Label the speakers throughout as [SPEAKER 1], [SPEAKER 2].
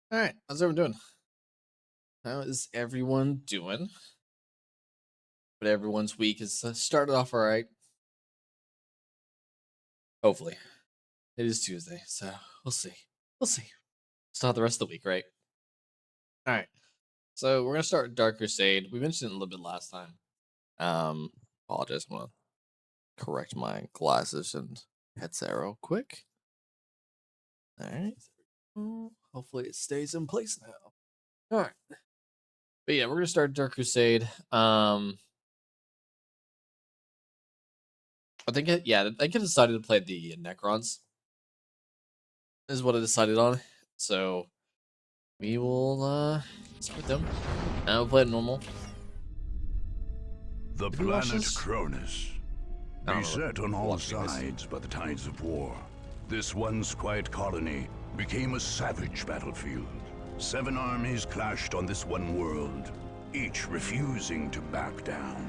[SPEAKER 1] All right, how's everyone doing? How is everyone doing? But everyone's week has started off all right. Hopefully, it is Tuesday, so we'll see. We'll see. Still have the rest of the week, right? All right. So we're gonna start with Dark Crusade. We mentioned it a little bit last time. Um, Apologize. I'm gonna correct my glasses and headset real quick. All right. Hopefully, it stays in place now. All right. But yeah, we're gonna start Dark Crusade. I think I decided to play the Necrons. Is what I decided on. So we will start with them. And we'll play it normal.
[SPEAKER 2] The
[SPEAKER 1] Did we watch
[SPEAKER 2] planet
[SPEAKER 1] this?
[SPEAKER 2] Cronus,
[SPEAKER 1] I don't remember
[SPEAKER 2] beset on all
[SPEAKER 1] watching this.
[SPEAKER 2] sides by the tides of war. This once quiet colony became a savage battlefield. 7 armies clashed on this one world, each refusing to back down.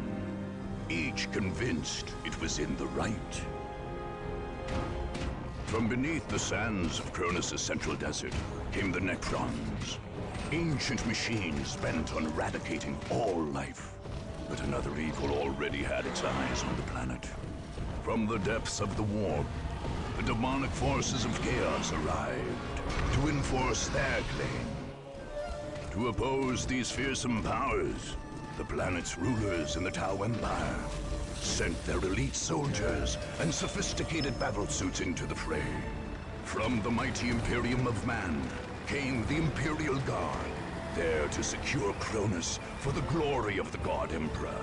[SPEAKER 2] Each convinced it was in the right. From beneath the sands of Cronus' central desert came the Necrons, ancient machines bent on eradicating all life. But another evil already had its eyes on the planet. From the depths of the warp, the demonic forces of chaos arrived to enforce their claim. To oppose these fearsome powers, the planet's rulers in the Tau Empire sent their elite soldiers and sophisticated battlesuits into the fray. From the mighty Imperium of Man came the Imperial Guard, there to secure Cronus for the glory of the God Emperor.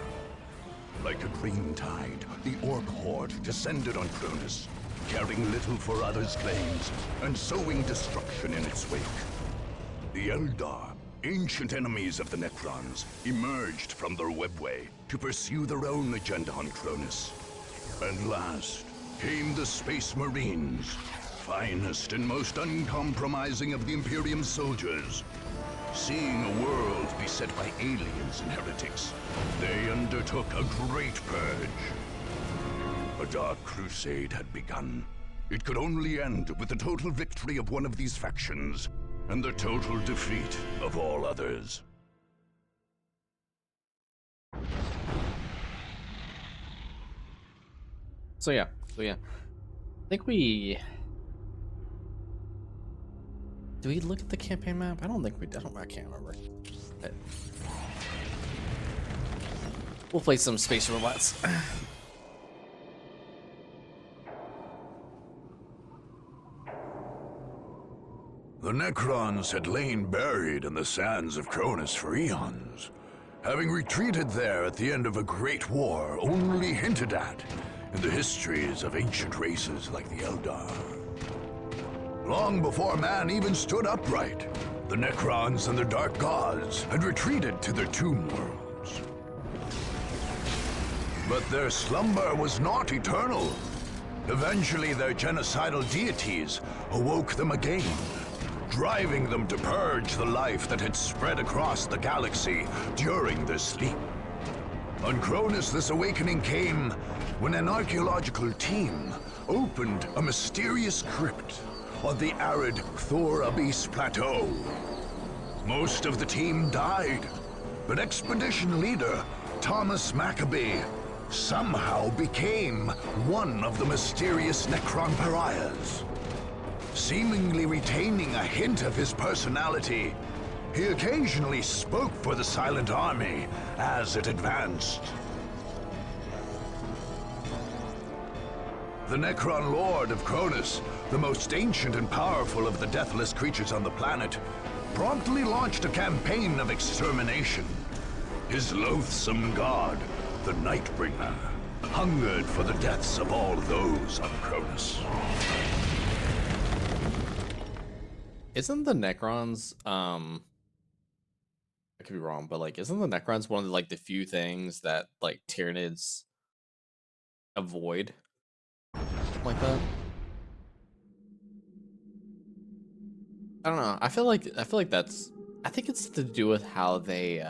[SPEAKER 2] Like a green tide, the Orc Horde descended on Cronus, caring little for others' claims and sowing destruction in its wake. The Eldar, ancient enemies of the Necrons, emerged from their webway to pursue their own agenda on Cronus. And last came the Space Marines, finest and most uncompromising of the Imperium's soldiers. Seeing a world beset by aliens and heretics, they undertook a great purge. A dark crusade had begun. It could only end with the total victory of one of these factions, and the total defeat of all others.
[SPEAKER 1] So yeah. I think we do we look at the campaign map? I don't think we. I can't remember. But we'll play some space robots.
[SPEAKER 2] The Necrons had lain buried in the sands of Cronus for eons, having retreated there at the end of a great war only hinted at in the histories of ancient races like the Eldar. Long before man even stood upright, the Necrons and their dark gods had retreated to their tomb worlds. But their slumber was not eternal. Eventually, their genocidal deities awoke them again, driving them to purge the life that had spread across the galaxy during their sleep. On Cronus, this awakening came when an archaeological team opened a mysterious crypt on the arid Thor Abyss Plateau. Most of the team died, but expedition leader Thomas Maccabee somehow became one of the mysterious Necron pariahs. Seemingly retaining a hint of his personality, he occasionally spoke for the Silent Army as it advanced. The Necron Lord of Cronus, the most ancient and powerful of the deathless creatures on the planet, promptly launched a campaign of extermination. His loathsome god, the Nightbringer, hungered for the deaths of all those on Cronus.
[SPEAKER 1] Isn't the Necrons I could be wrong, but like isn't the Necrons one of the few things that like Tyranids avoid? Something like that? I don't know. I feel like that's I think it's to do with how they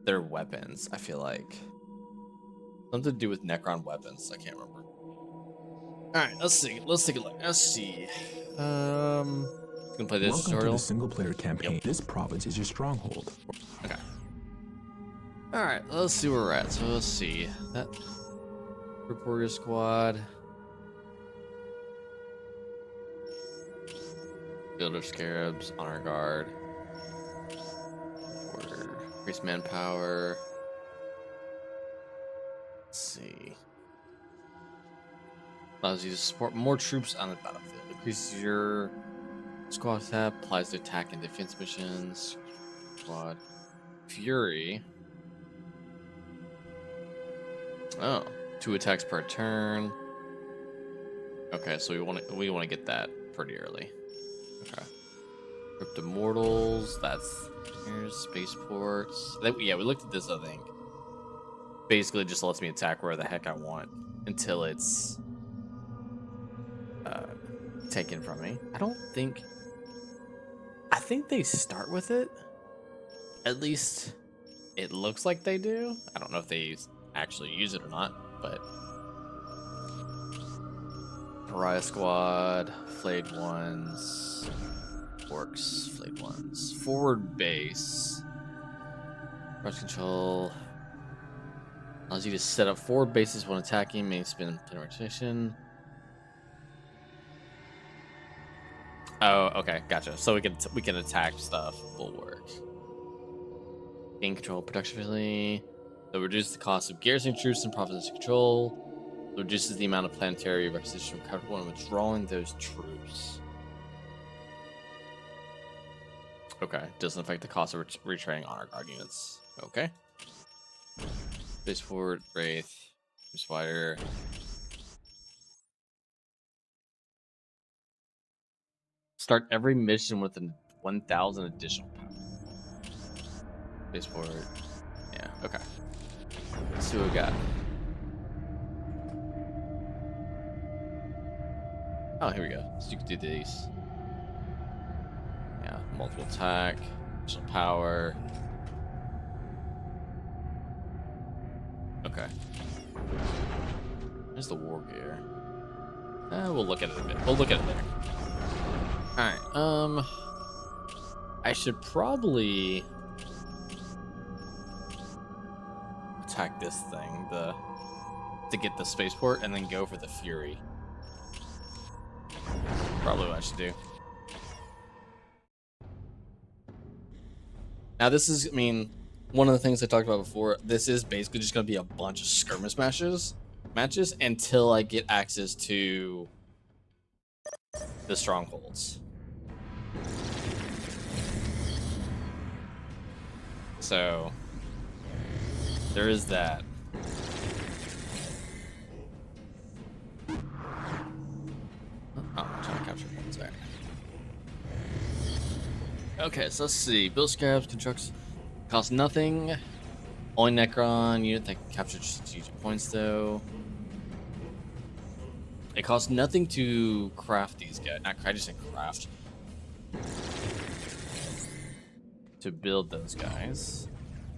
[SPEAKER 1] their weapons, I feel like. Something to do with Necron weapons. I can't remember. Alright, let's see. Let's take a look. Let's see. Um Gonna play this
[SPEAKER 3] Welcome
[SPEAKER 1] tutorial.
[SPEAKER 3] to the single-player campaign.
[SPEAKER 1] Yep.
[SPEAKER 3] This province is your stronghold.
[SPEAKER 1] Okay. Alright, let's see where we're at. So let's see. That reporter squad. Builder scarabs, honor guard. Reporter. Increase manpower. Let's see. Allows you to support more troops on the battlefield. Increases your squad tab, applies to attack and defense missions. Squad. Fury. Oh, 2 attacks per turn. Okay, so we want to get that pretty early. Okay. Crypt Immortals. That's here's spaceports. Yeah, we looked at this. I think basically just lets me attack where the heck I want until it's taken from me. I think they start with it. At least it looks like they do. I don't know if they actually use it or not, but Pariah Squad, Flayed Ones, Orcs, Flayed Ones, Forward Base, Rush Control, allows you to set up forward bases when attacking, may spin penetration. Oh, okay, gotcha. So we can attack stuff. Bulwark. Gain control production facility. That reduces the cost of garrison troops and province control. It reduces the amount of planetary requisition recovered when withdrawing those troops. Okay, doesn't affect the cost of retraining honor guard units. Okay. Space Forward, Wraith, Spider. Start every mission with 1,000 additional power. Space Forward. Yeah, okay. Let's see what we got. Oh, here we go. So you can do these. Yeah, multiple attack, additional power. Okay. There's the war gear. We'll look at it a bit. We'll look at it later. Alright, I should probably attack this thing, to get the spaceport, and then go for the Fury. Probably what I should do. Now this is, I mean, one of the things I talked about before, this is basically just going to be a bunch of skirmish matches until I get access to the strongholds. So there is that. Oh, I'm trying to capture things there. Okay, so let's see. Build scarabs, constructs, cost nothing. Only Necron unit that can capture strategic points, though. It costs nothing to craft these guys. I just said craft. To build those guys.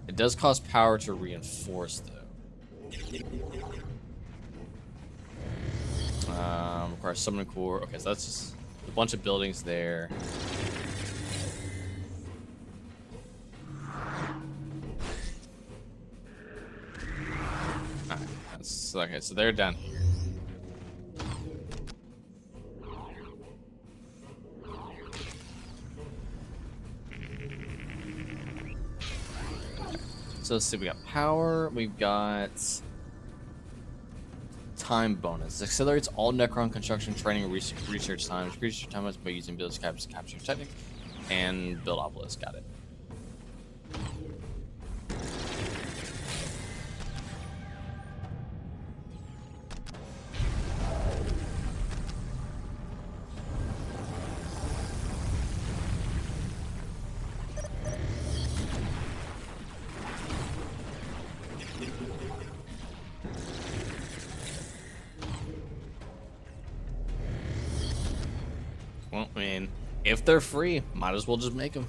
[SPEAKER 1] It does cost power to reinforce, though. Requires summoning core. Okay, so that's just a bunch of buildings there. Alright, okay, so they're down here. So let's see, we got power, we've got time bonus. Accelerates all Necron construction training and research times. Increases your time by using build scabs to capture technique and build obelisk. Got it. Well, I mean, if they're free, might as well just make them.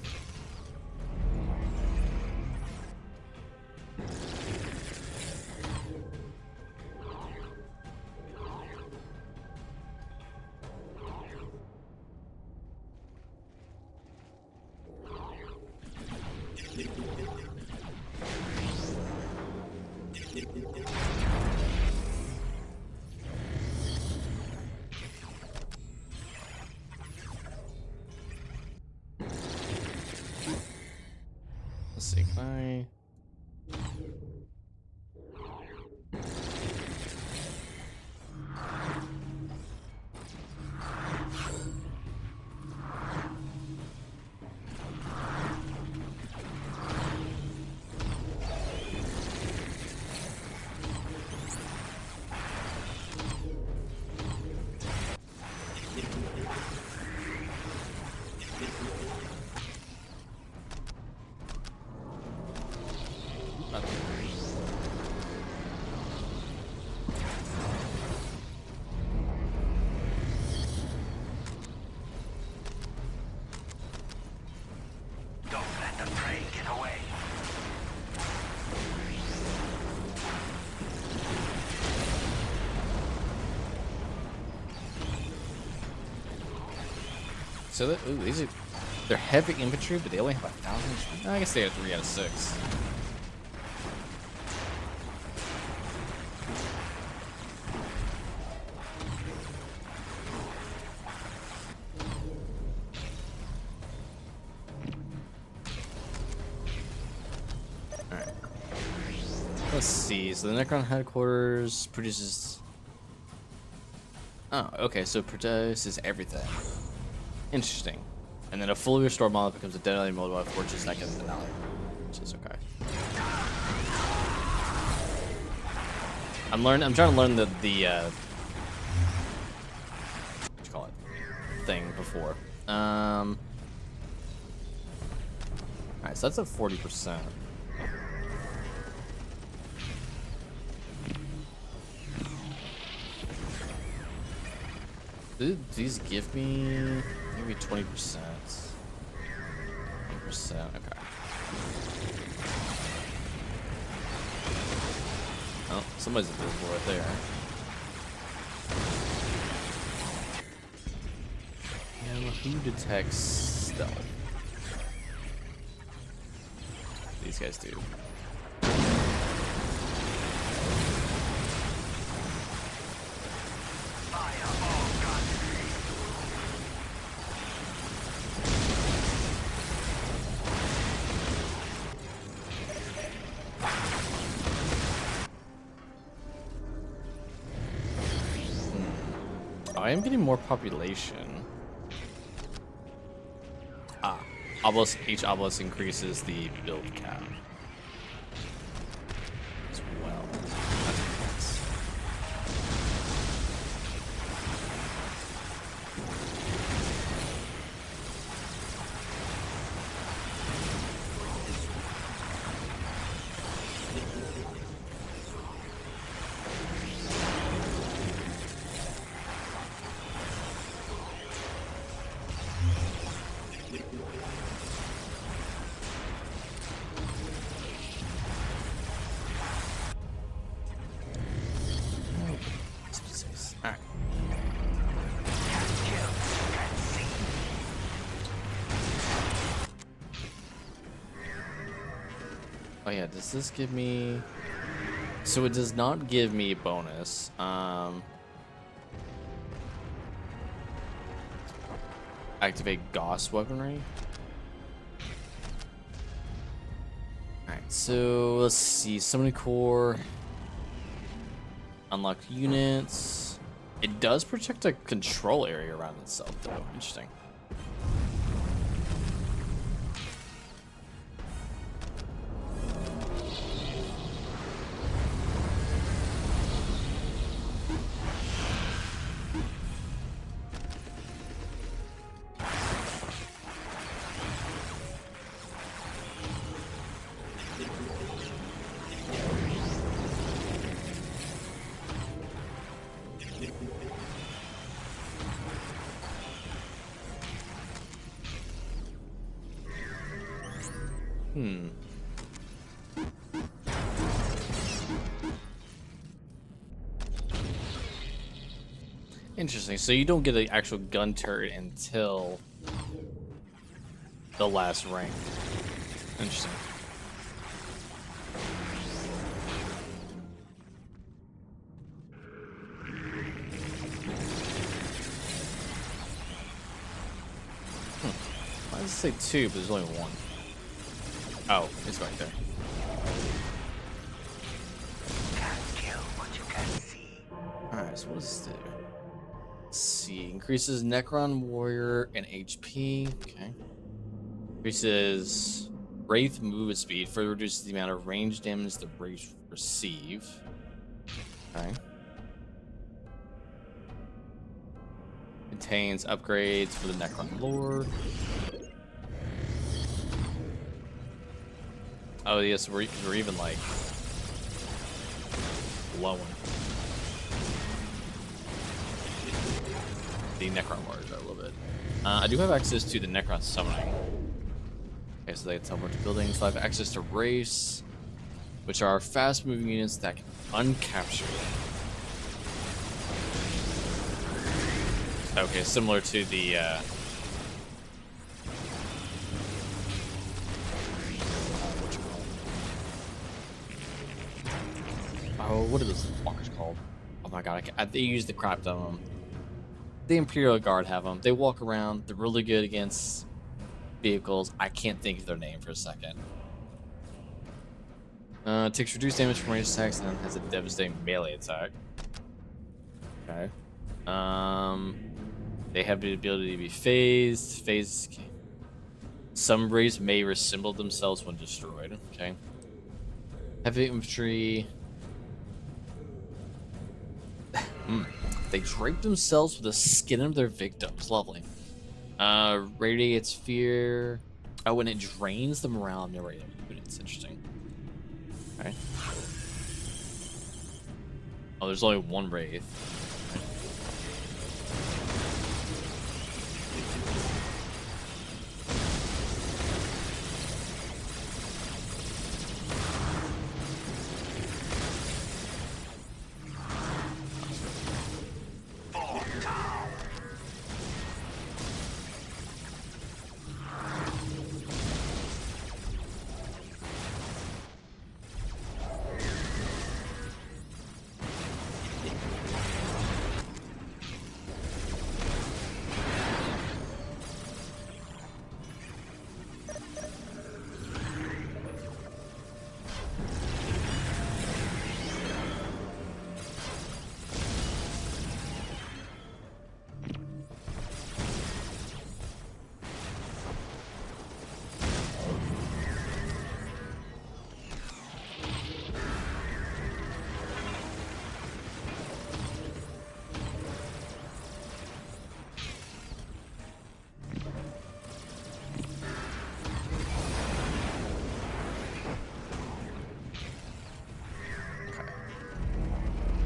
[SPEAKER 1] Bye.
[SPEAKER 4] Don't let the prey get away.
[SPEAKER 1] So that, ooh, they're heavy infantry, but they only have 1,000. I guess they have 3 out of 6. All right. Let's see. So the Necron headquarters produces. Oh, okay. So it produces everything. Interesting. And then a fully restored model becomes a deadly mobile fortress that can annihilate, which is okay. I'm trying to learn the what you call it thing before. Alright, so that's at 40%. Do these give me maybe 20%? 20%, okay. Oh, somebody's invisible right there. And who detects stealth? These guys do. I am getting more population. Ah, each obelisk increases the build cap as well. That's nice. Alright. Oh yeah, does this give me... So it does not give me a bonus. Activate Gauss weaponry. Alright, so let's see. Summoning core. Unlock units. It does protect a control area around itself, though. Interesting. Interesting. So you don't get an actual gun turret until the last rank. Interesting. Why does it say 2, but there's only 1? Oh, it's right there.
[SPEAKER 4] Can't kill what you can see.
[SPEAKER 1] Alright, so what does this do? Let's see. Increases Necron Warrior and HP. Okay. Increases Wraith movement speed. Further reduces the amount of range damage the Wraith receive. Okay. Contains upgrades for the Necron Lord. Oh, yes, we're even like blowing the Necron Warriors out a little bit. I do have access to the Necron Summoning. Okay, so they can teleport to buildings. So I have access to Race, which are fast moving units that can uncapture. Okay, similar to the oh, what are those fuckers called? Oh my god, they use the crap ton of them. The Imperial Guard have them. They walk around. They're really good against vehicles. I can't think of their name for a second. Takes reduced damage from ranged attacks and has a devastating melee attack. Okay. They have the ability to be phased. Phased. Okay. Some Wraiths may reassemble themselves when destroyed. Okay. Heavy infantry. They drape themselves with the skin of their victims. Lovely. Radiates fear. Oh, and it drains the morale of narrative units. Interesting. Okay. Oh, there's only one Wraith.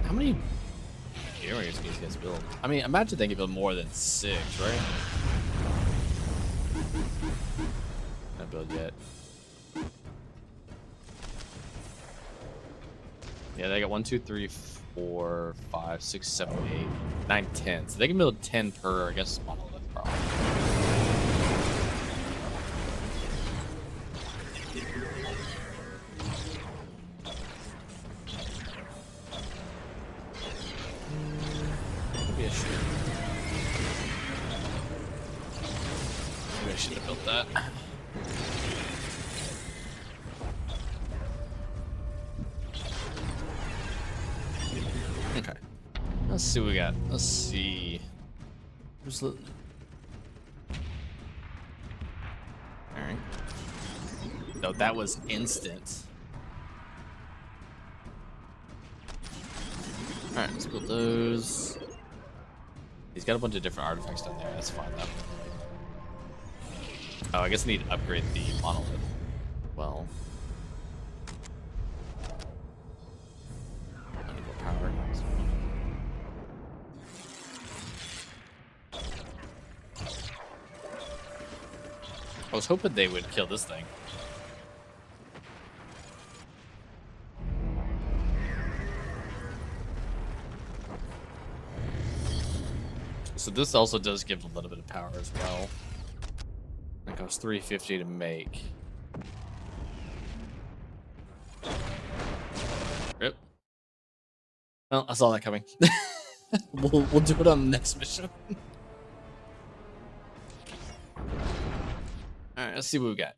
[SPEAKER 1] How many areas can these guys build? I mean, imagine they can build more than 6, right? Not build yet. Yeah, they got 1, 2, 3, 4, 5, 6, 7, 8, 9, 10. So they can build 10 per, I guess, monolith probably. Maybe I should. Maybe I should have built that. Okay. Let's see what we got. Let's see. Where's the... Alright. No, that was instant. Alright, let's build those. He's got a bunch of different artifacts down there. That's fine, though. Oh, I guess I need to upgrade the monolith. Well... I need more power. I was hoping they would kill this thing. So this also does give a little bit of power as well. It costs 350 to make. Rip. Well, I saw that coming. We'll do it on the next mission. Alright, let's see what we got.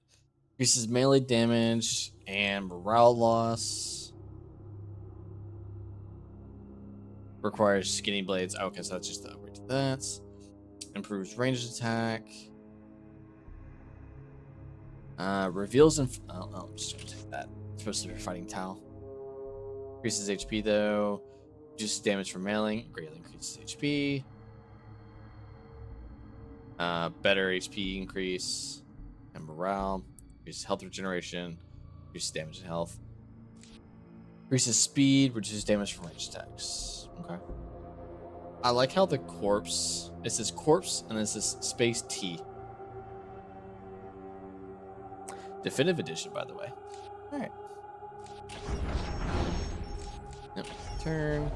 [SPEAKER 1] Increases melee damage and morale loss. Requires skinny blades. Okay, so that's just the upgrade to that. Improves ranged attack. Reveals and I'm just gonna take that. It's supposed to be fighting Tau. Increases HP though. Reduces damage from mailing. Greatly increases HP. Better HP increase and morale. Increases health regeneration. Reduces damage and health. Increases speed. Reduces damage from ranged attacks. Okay. I like how the corpse. It says corpse and then it says space T. Definitive edition, by the way. All right. Yep. Turn.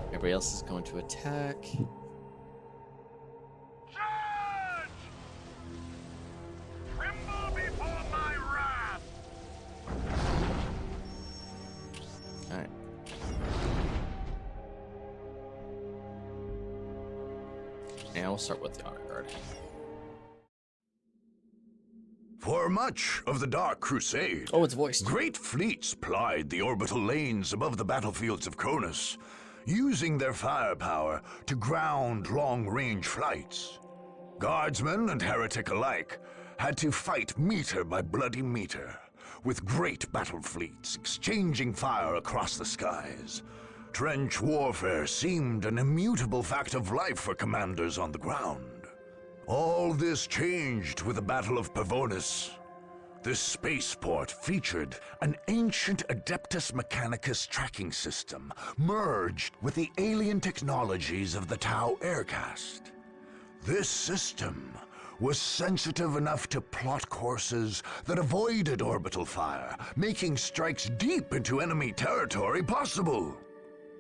[SPEAKER 1] Everybody else is going to attack.
[SPEAKER 4] Charge! Tremble before my wrath!
[SPEAKER 1] All right. And we'll start with the honor guard.
[SPEAKER 2] For much of the Dark Crusade,
[SPEAKER 1] Oh, it's voiced.
[SPEAKER 2] great fleets plied the orbital lanes above the battlefields of Cronus, using their firepower to ground long-range flights. Guardsmen and heretic alike had to fight meter by bloody meter, with great battle fleets exchanging fire across the skies. Trench warfare seemed an immutable fact of life for commanders on the ground. All this changed with the Battle of Pavonis. This spaceport featured an ancient Adeptus Mechanicus tracking system merged with the alien technologies of the Tau Aircast. This system was sensitive enough to plot courses that avoided orbital fire, making strikes deep into enemy territory possible.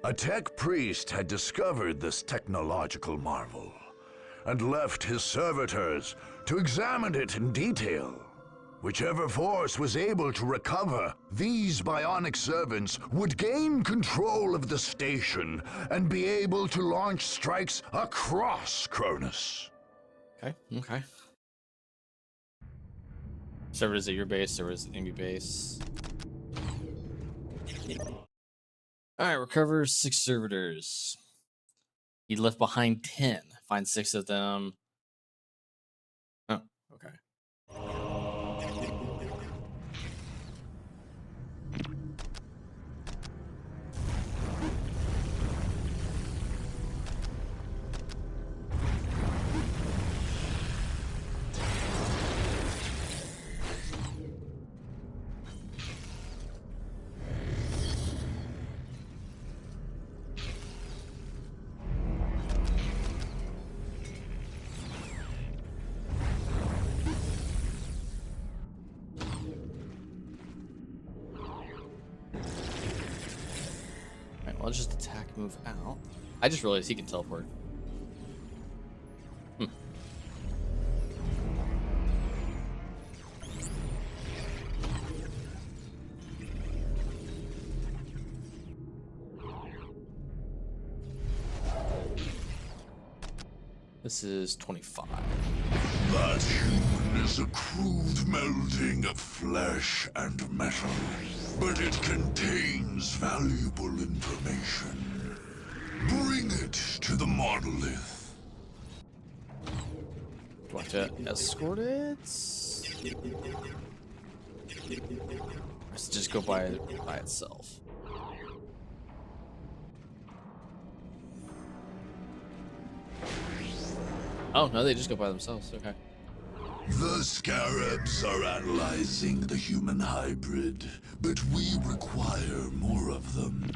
[SPEAKER 2] A tech priest had discovered this technological marvel and left his servitors to examine it in detail. Whichever force was able to recover these bionic servants would gain control of the station and be able to launch strikes across Cronus.
[SPEAKER 1] Okay. Okay. Servers at your base. Servers at enemy base. All right. Recover 6 servitors. He left behind 10. Find 6 of them. Oh, okay. Alright, well, I'll just attack, move out. I just realized he can teleport. This is 25.
[SPEAKER 2] That human is a crude melding of flesh and metal, but it contains valuable information. Bring it to the monolith.
[SPEAKER 1] Do I have to escort it? Or does it just go by itself? Oh, no, they just go by themselves. Okay.
[SPEAKER 2] The Scarabs are analyzing the human hybrid, but we require more of them.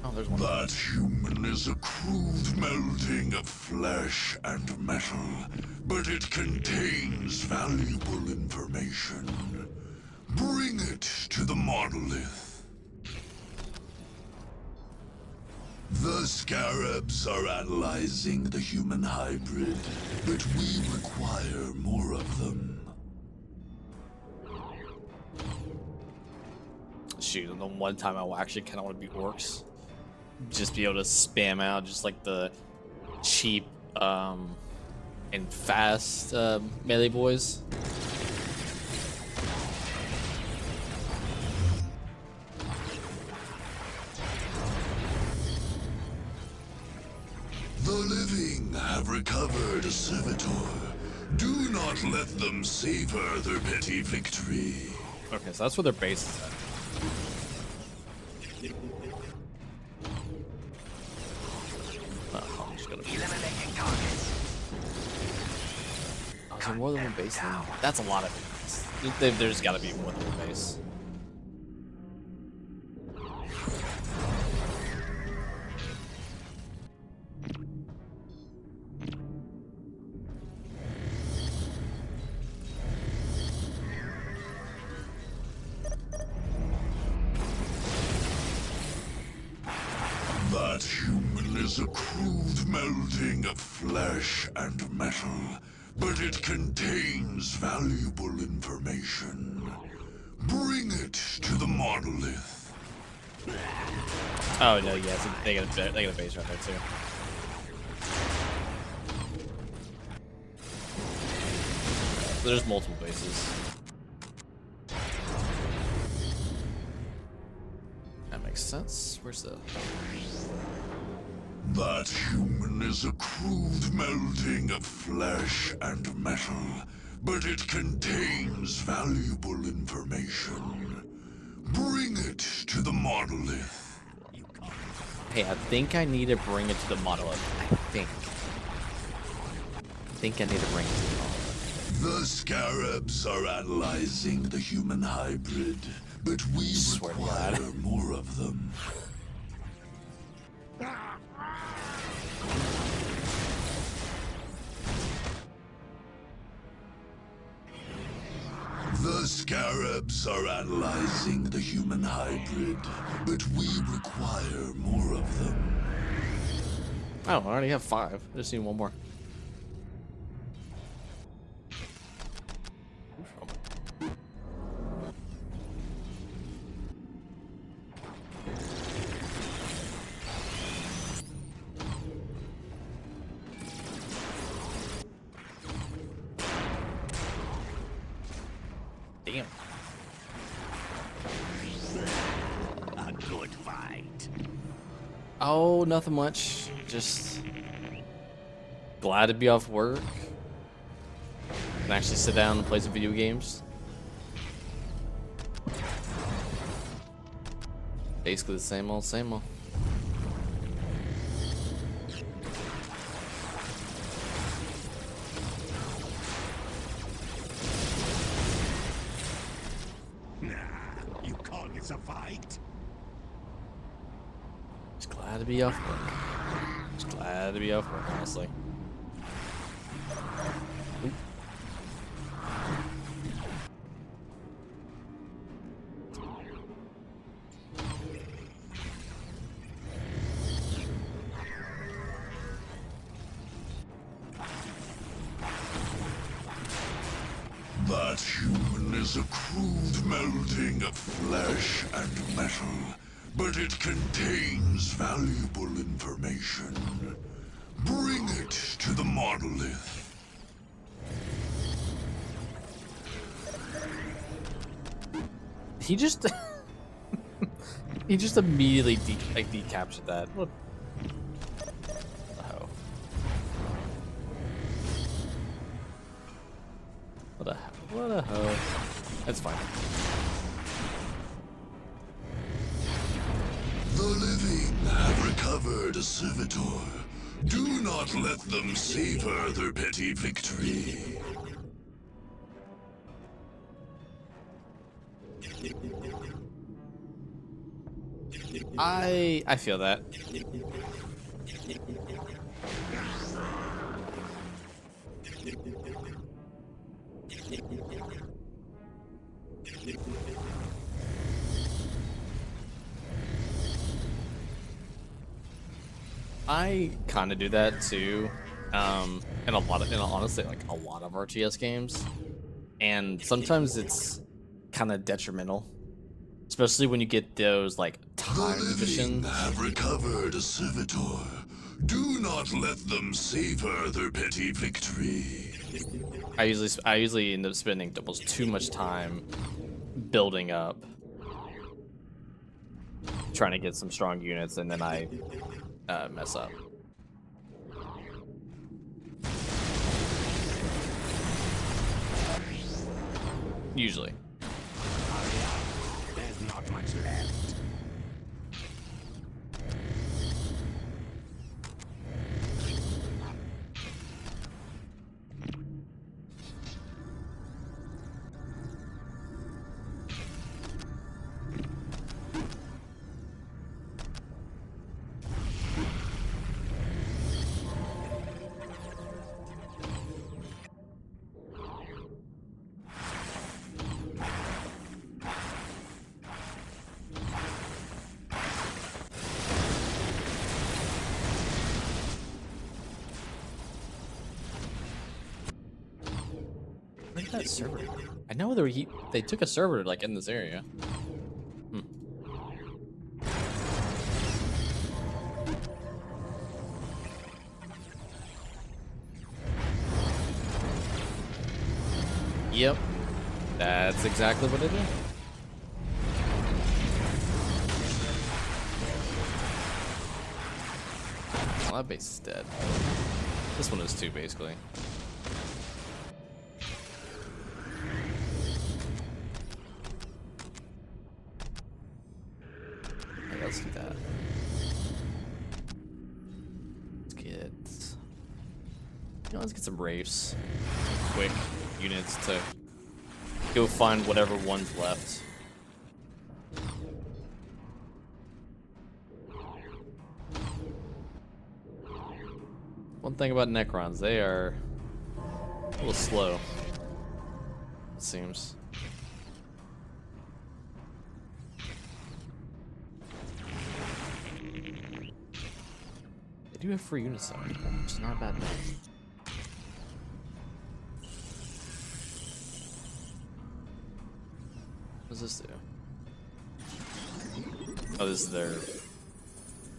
[SPEAKER 1] Oh, there's one.
[SPEAKER 2] That human is a crude melding of flesh and metal, but it contains valuable information. Bring it to the monolith. The Scarabs are analyzing the human hybrid, but we require more of them.
[SPEAKER 1] Shoot, and the one time I actually kind of want to be orcs, just be able to spam out just like the cheap and fast melee boys.
[SPEAKER 2] The living have recovered a servitor. Do not let them savor their petty victory.
[SPEAKER 1] Okay, so that's where their base is at. Oh, I'm just gonna be. Oh, is there more than one base now? That's a lot of it. There's got to be more than one base.
[SPEAKER 2] That human is a crude melding of flesh and metal, but it contains valuable information. Bring it to the monolith.
[SPEAKER 1] Oh no, yeah, so they got a base right there too. So there's multiple bases. That makes sense. Where's the?
[SPEAKER 2] That human is a crude melding of flesh and metal, but it contains valuable information. Bring it to the monolith.
[SPEAKER 1] Hey, I think I need to bring it to the monolith. I think I need to bring it to the monolith.
[SPEAKER 2] The Scarabs are analyzing the human hybrid, but we
[SPEAKER 1] Swear to
[SPEAKER 2] require
[SPEAKER 1] God.
[SPEAKER 2] more of them. The Scarabs are analyzing the human hybrid, but we require more of them.
[SPEAKER 1] Oh, I already have 5. I just need one more. Damn.
[SPEAKER 4] A good fight.
[SPEAKER 1] Oh, nothing much. Just glad to be off work. Can actually sit down and play some video games. Basically the same old, same old.
[SPEAKER 4] Nah, you call this a fight?
[SPEAKER 1] Just glad to be off work. Just glad to be off work, honestly. Oop.
[SPEAKER 2] That human is a crude melding of flesh and metal, but it contains valuable information. Bring it to the monolith.
[SPEAKER 1] He just he just immediately decaptured that. What? Oh. What a hoe. That's fine.
[SPEAKER 2] The living have recovered a servitor. Do not let them savor their petty victory.
[SPEAKER 1] I feel that. I kind of do that too. In honestly, like a lot of RTS games, and sometimes it's kind of detrimental, especially when you get those like timed missions.
[SPEAKER 2] Have recovered a servitor. Do not let them savor their petty victory.
[SPEAKER 1] I usually end up spending almost too much time building up, trying to get some strong units, and then I mess up. Usually.
[SPEAKER 4] There's not much left.
[SPEAKER 1] Where did that server? I know they took a server like in this area. Hmm. Yep, that's exactly what it is. Well, that base is dead. This one is too, basically. Okay, let's do that. Let's get some Wraiths. Quick units to go find whatever one's left. One thing about Necrons, they are a little slow, it seems. They do have free units though, which is not a bad thing. What does this do? Oh, this is their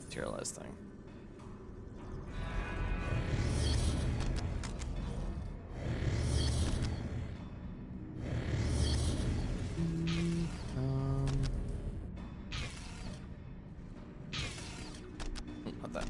[SPEAKER 1] materialized thing. Not that.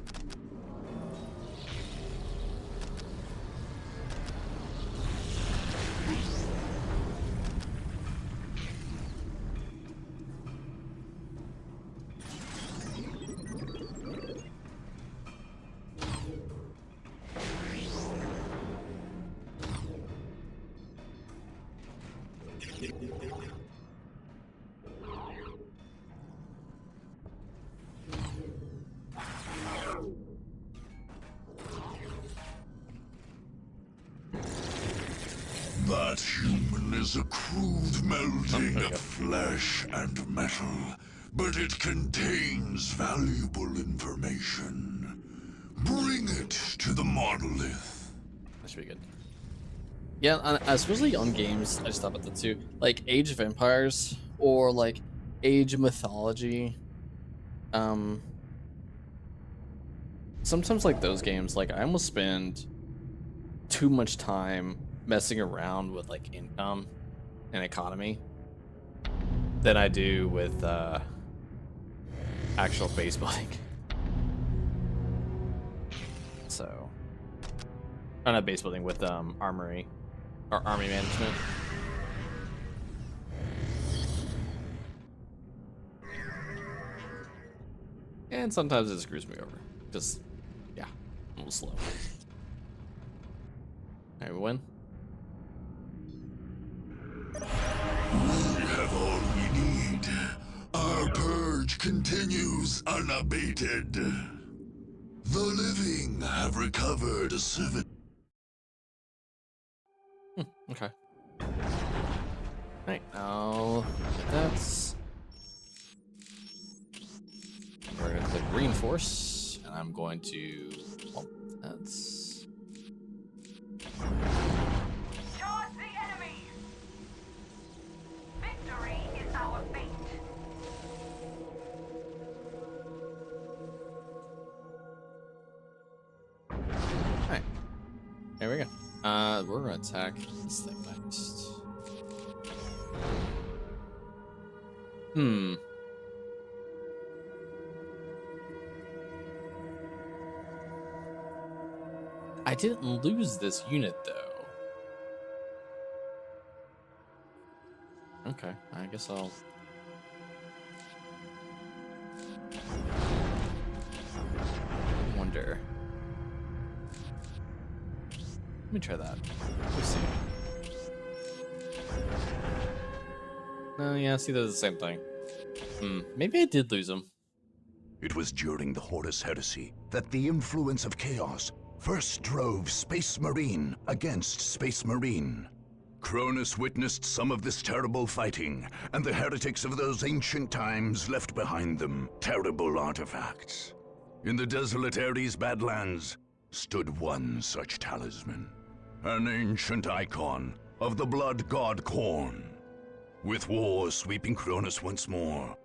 [SPEAKER 2] That human is a crude melding
[SPEAKER 1] there you
[SPEAKER 2] of
[SPEAKER 1] go.
[SPEAKER 2] flesh and metal, but it contains valuable information. Bring it to the monolith.
[SPEAKER 1] That should be good. Yeah, especially on games, I just thought about that too. Like Age of Empires or like Age of Mythology. Sometimes like those games, like I almost spend too much time messing around with like income and economy than I do with actual base building. So, not base building, with armory or army management. And sometimes it screws me over. Just, yeah, a little slow. Alright, we win.
[SPEAKER 2] We have all we need. Our purge continues unabated. The living have recovered a servitor.
[SPEAKER 1] Okay. Alright, now that's. We're gonna click reinforce, and I'm going to. Well, that's.
[SPEAKER 5] Charge the enemy! Victory is our fate.
[SPEAKER 1] Alright. There we go. We're gonna attack this thing next. I didn't lose this unit though. Okay, I guess I'll. I wonder. Let me try that. Let's see. No, yeah, see, that's the same thing. Maybe I did lose him.
[SPEAKER 2] It was during the Horus Heresy that the influence of chaos first drove Space Marine against Space Marine. Cronus witnessed some of this terrible fighting, and the heretics of those ancient times left behind them terrible artifacts. In the desolate Ares Badlands stood one such talisman, an ancient icon of the blood god Khorne. With war sweeping Cronus once more,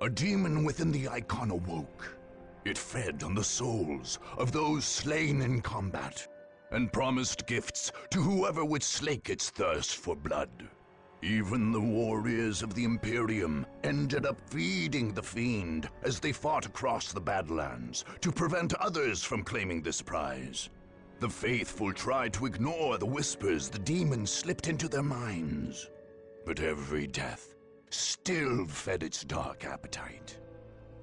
[SPEAKER 2] a demon within the icon awoke. It fed on the souls of those slain in combat, and promised gifts to whoever would slake its thirst for blood. Even the warriors of the Imperium ended up feeding the fiend as they fought across the Badlands to prevent others from claiming this prize. The faithful tried to ignore the whispers the demon slipped into their minds, but every death still fed its dark appetite.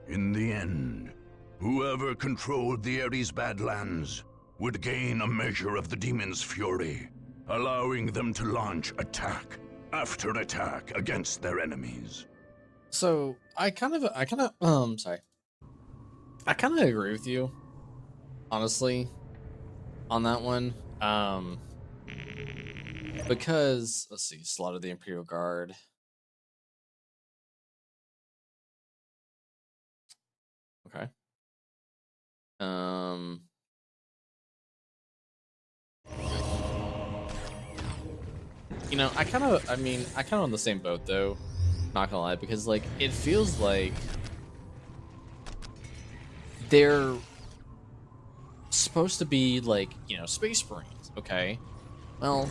[SPEAKER 2] In the end, whoever controlled the Ares Badlands would gain a measure of the demon's fury, allowing them to launch attack after attack against their enemies.
[SPEAKER 1] So I kind of agree with you, honestly, on that one. Because let's see, slaughter the Imperial Guard. Okay. You know, I kind of on the same boat though, not gonna lie, because like it feels like they're supposed to be like, you know, Space Marines, okay? Well,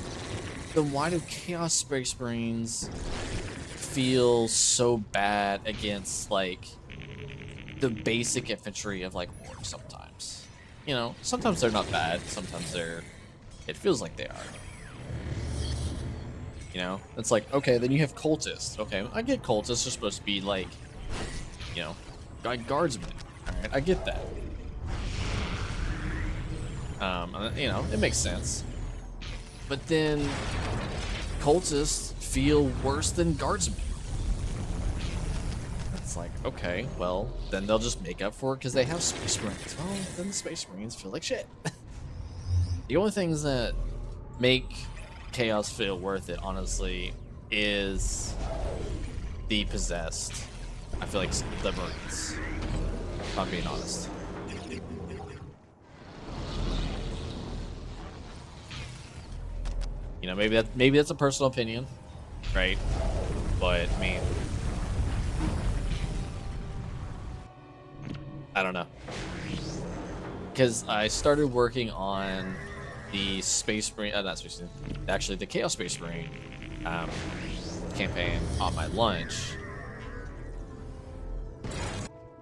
[SPEAKER 1] then why do Chaos Space Marines feel so bad against like the basic infantry of like war sometimes? You know, sometimes they're not bad, sometimes it feels like they are. You know, it's like, okay, then you have cultists. Okay, I get cultists are supposed to be like, you know, guardsmen. All right, I get that. You know, it makes sense. But then cultists feel worse than guardsmen. It's like, okay, well, then they'll just make up for it because they have Space Marines. Well, then the Space Marines feel like shit. The only things that make Chaos feel worth it, honestly, is the possessed. I feel like the Marines, if I'm being honest. You know, maybe that's a personal opinion, right? But I mean, I don't know, because I started working on the Space Marine, not Space Marine, actually the Chaos Space Marine campaign on my lunch,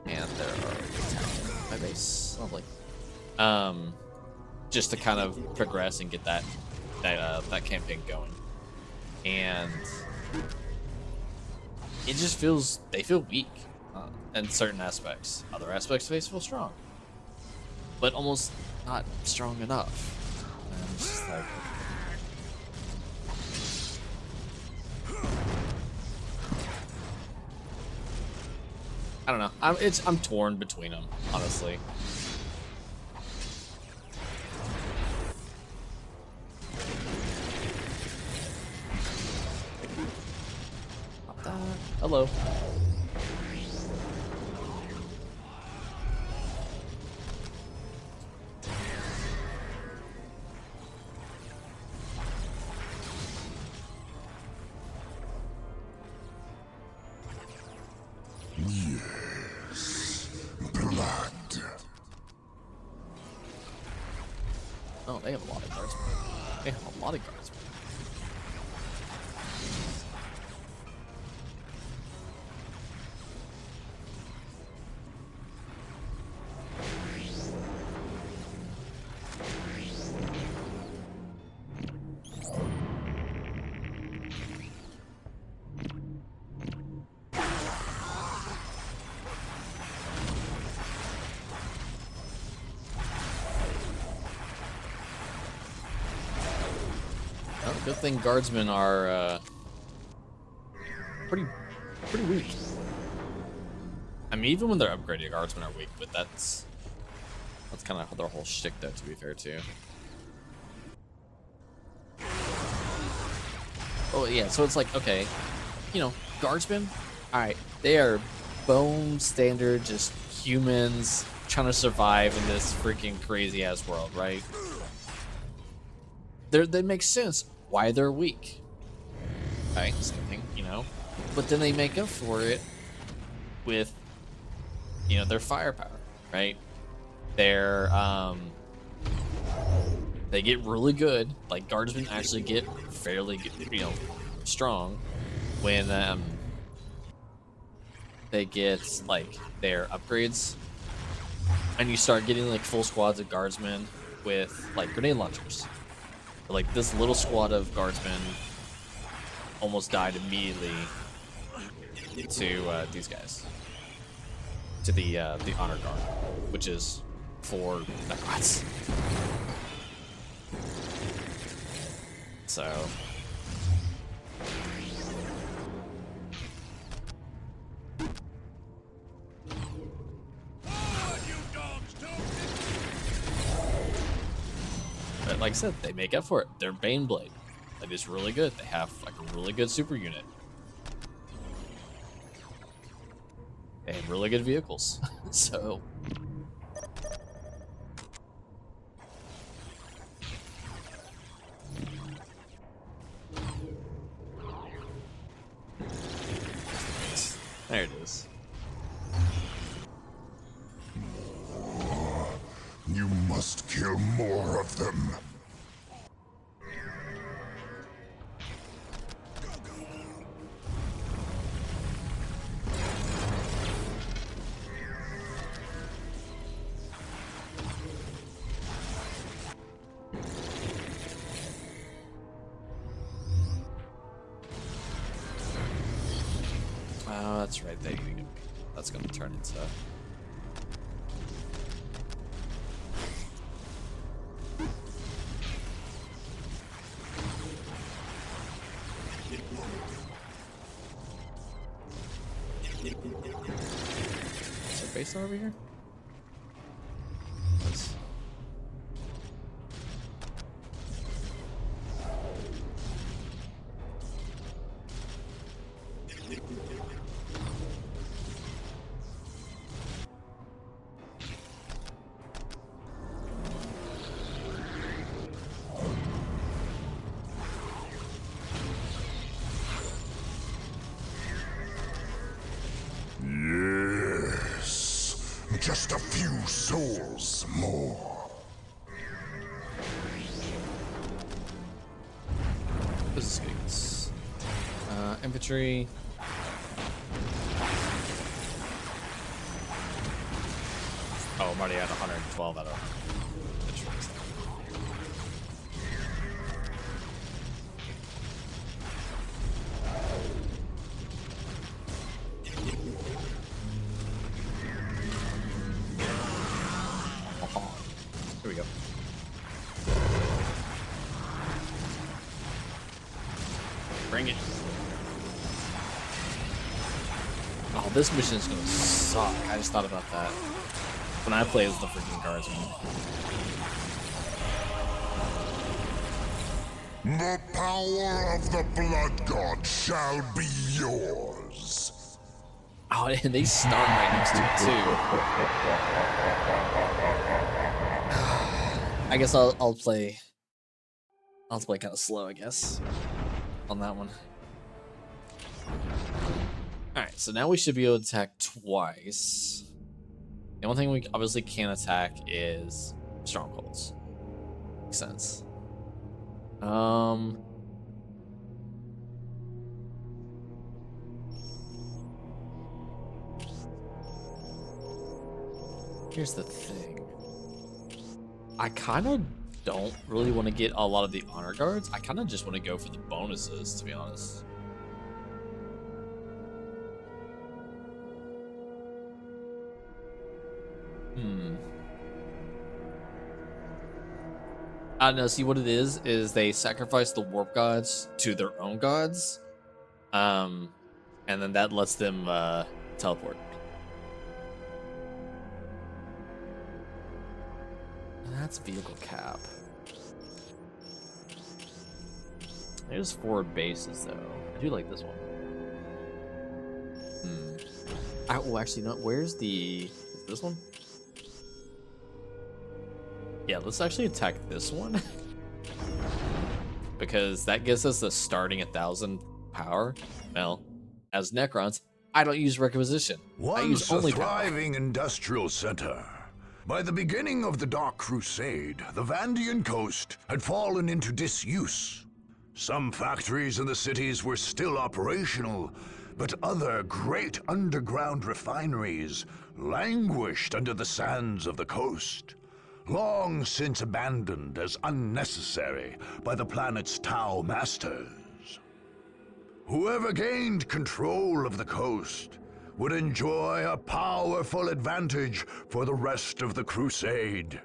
[SPEAKER 1] and there are attacking my base, lovely. Just to kind of progress and get that campaign going, and it just feels, they feel weak in certain aspects. Other aspects they feel strong, but almost not strong enough. And I'm just like, I don't know. I'm torn between them, honestly. Hello. Oh, they have a lot of guardsmen. They have a lot of guardsmen. Well, good thing guardsmen are pretty weak. I mean, even when they're upgraded, guardsmen are weak, but that's kind of their whole shtick, though. To be fair, too. Oh yeah, so it's like, okay, you know, guardsmen. All right, they are bone standard, just humans trying to survive in this freaking crazy ass world, right? That makes sense why they're weak. Right, same thing, you know. But then they make up for it with, you know, their firepower, right? They get really good. Like guardsmen actually get fairly good, you know, strong when they get like their upgrades, and you start getting like full squads of guardsmen with like grenade launchers. But, like this little squad of guardsmen almost died immediately to these guys, to the honor guard, which is 4 Necrons. So but like I said, they make up for it. They're Baneblade. Like it's really good. They have like a really good super unit. They have really good vehicles. So there it is.
[SPEAKER 4] You must kill more of them.
[SPEAKER 1] Oh, that's right. That's gonna turn into. Is there base over here? Yes.
[SPEAKER 4] Yes. Just a few souls more.
[SPEAKER 1] Business gigs. Infantry. Oh, I'm already at 112 out of 100. Interesting. Here we go. Bring it. Oh, this mission is gonna suck. I just thought about that when I play as the freaking guardsman.
[SPEAKER 4] The power of the Blood God shall be yours.
[SPEAKER 1] Oh, and they stun right next to it too. I guess I'll play kind of slow, I guess, on that one. All right, so now we should be able to attack twice. The only thing we obviously can't attack is strongholds. Makes sense. Here's the thing. I kind of don't really want to get a lot of the honor guards. I kind of just want to go for the bonuses, to be honest. I don't know. See, what it is they sacrifice the warp gods to their own gods, and then that lets them teleport. And that's vehicle cap. There's 4 bases though. I do like this one. Oh, actually, no. Where's the? Is this one? Yeah, let's actually attack this one. Because that gives us the starting 1,000 power. Well, as Necrons, I don't use requisition. I use
[SPEAKER 2] Once a
[SPEAKER 1] only power.
[SPEAKER 2] thriving industrial center, by the beginning of the Dark Crusade, the Vandian coast had fallen into disuse. Some factories in the cities were still operational, but other great underground refineries languished under the sands of the coast, long since abandoned as unnecessary by the planet's Tau masters. Whoever gained control of the coast would enjoy a powerful advantage for the rest of the Crusade.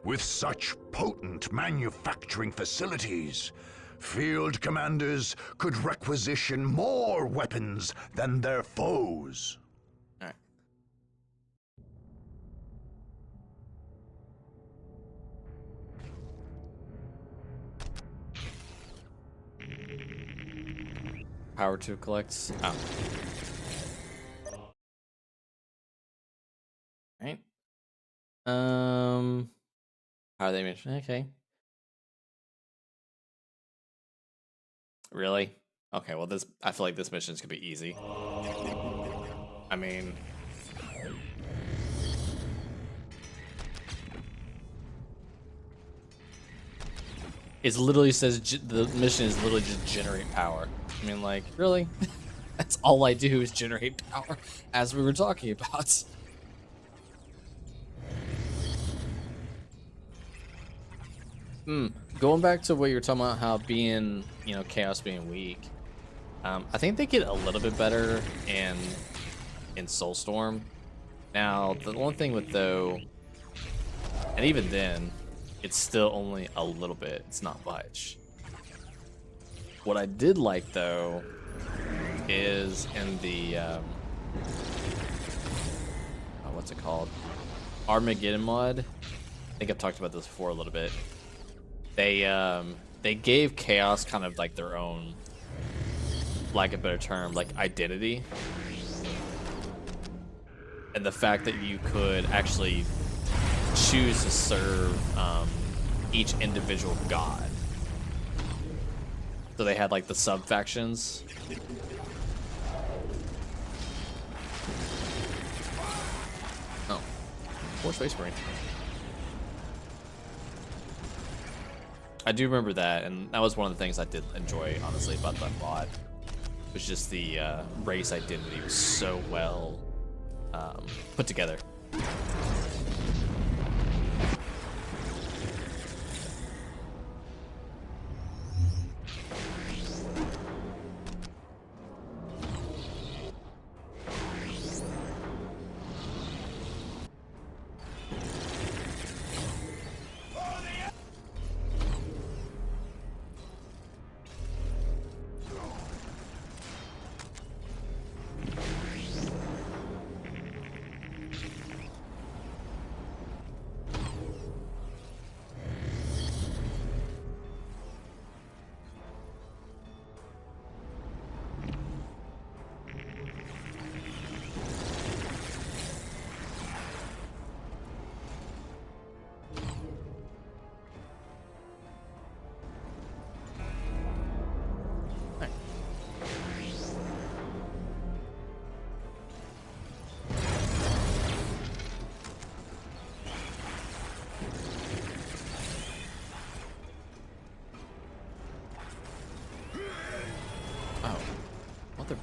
[SPEAKER 2] With such potent manufacturing facilities, field commanders could requisition more weapons than their foes.
[SPEAKER 1] All right. Power to collect. Oh. Right. How are they mentioned? Okay. Really? Okay, well this I feel like this mission is gonna be easy. I mean, it literally says the mission is literally just generate power. I mean, like, really? That's all I do is generate power, as we were talking about. Going back to what you were talking about, how being, chaos being weak. I think they get a little bit better in Soulstorm. Now, the one thing with though, and even then, it's still only a little bit. It's not much. What I did like though is in the what's it called? Armageddon mod. I think I've talked about this before a little bit. They gave chaos kind of like their own, like a better term, like identity. And the fact that you could actually choose to serve each individual god. So they had like the sub factions. Oh, poor Space Marine. I do remember that, and that was one of the things I did enjoy, honestly, about that mod. It was just the race identity was so well put together.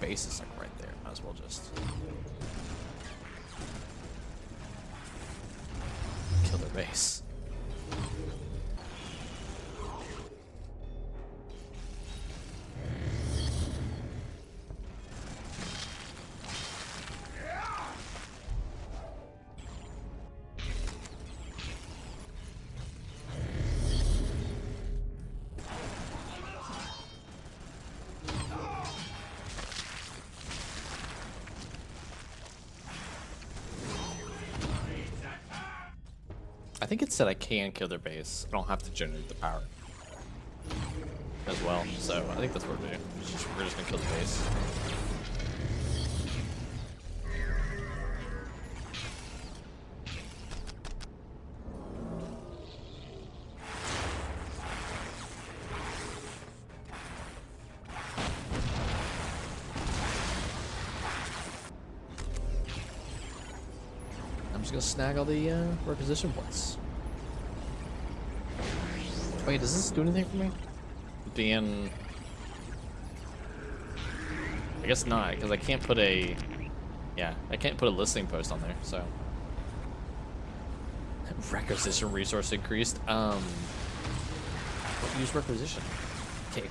[SPEAKER 1] base is like right there. Might as well just kill their base. I think it said I can kill their base. I don't have to generate the power as well. So I think that's what we're doing. We're just gonna kill the base. I'm just gonna snag all the requisition points. Wait, does this do anything for me? Being, I guess not, because I can't put a, yeah, I can't put a listing post on there. So requisition resource increased. Use requisition. Okay.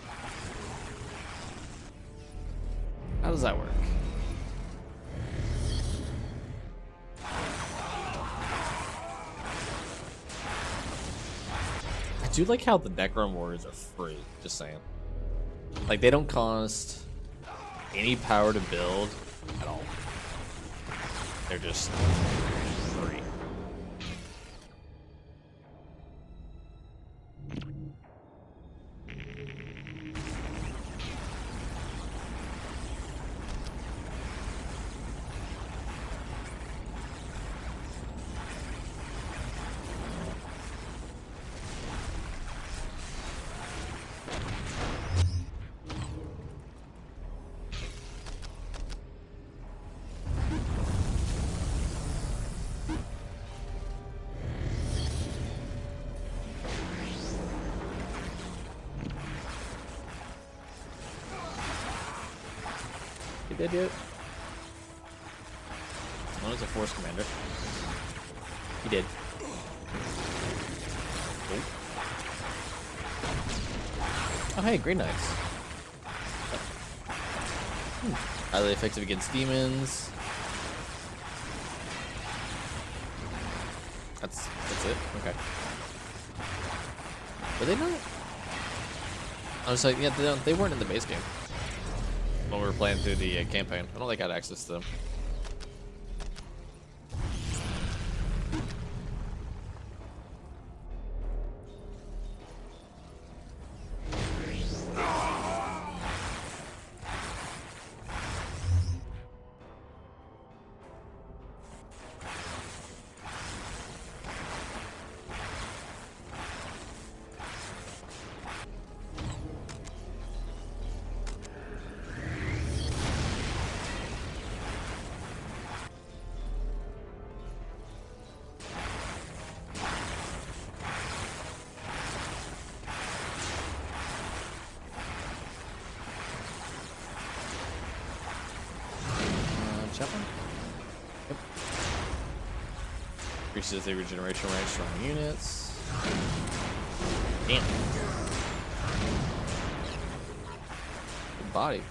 [SPEAKER 1] How does that work? I do like how the Necron warriors are free, just saying. Like, they don't cost any power to build at all. They're just free. He did it. One is a force commander. He did. Oh, hey, Green Knights. Highly effective against demons. That's it. Okay. Were they not? I was like, yeah, they weren't in the base game when we were playing through the campaign. I don't think I had access to them. Chaplain? Yep. Increases the regeneration range from units. Damn. Good body.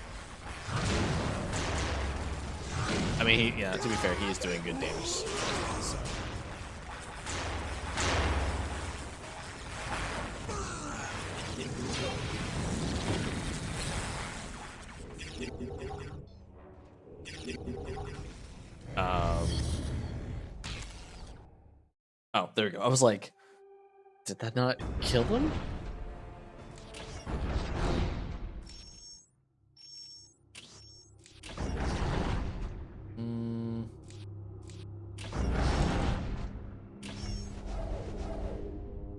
[SPEAKER 1] I mean, yeah, to be fair, he is doing good damage. So. Oh, there we go. I was like, did that not kill him?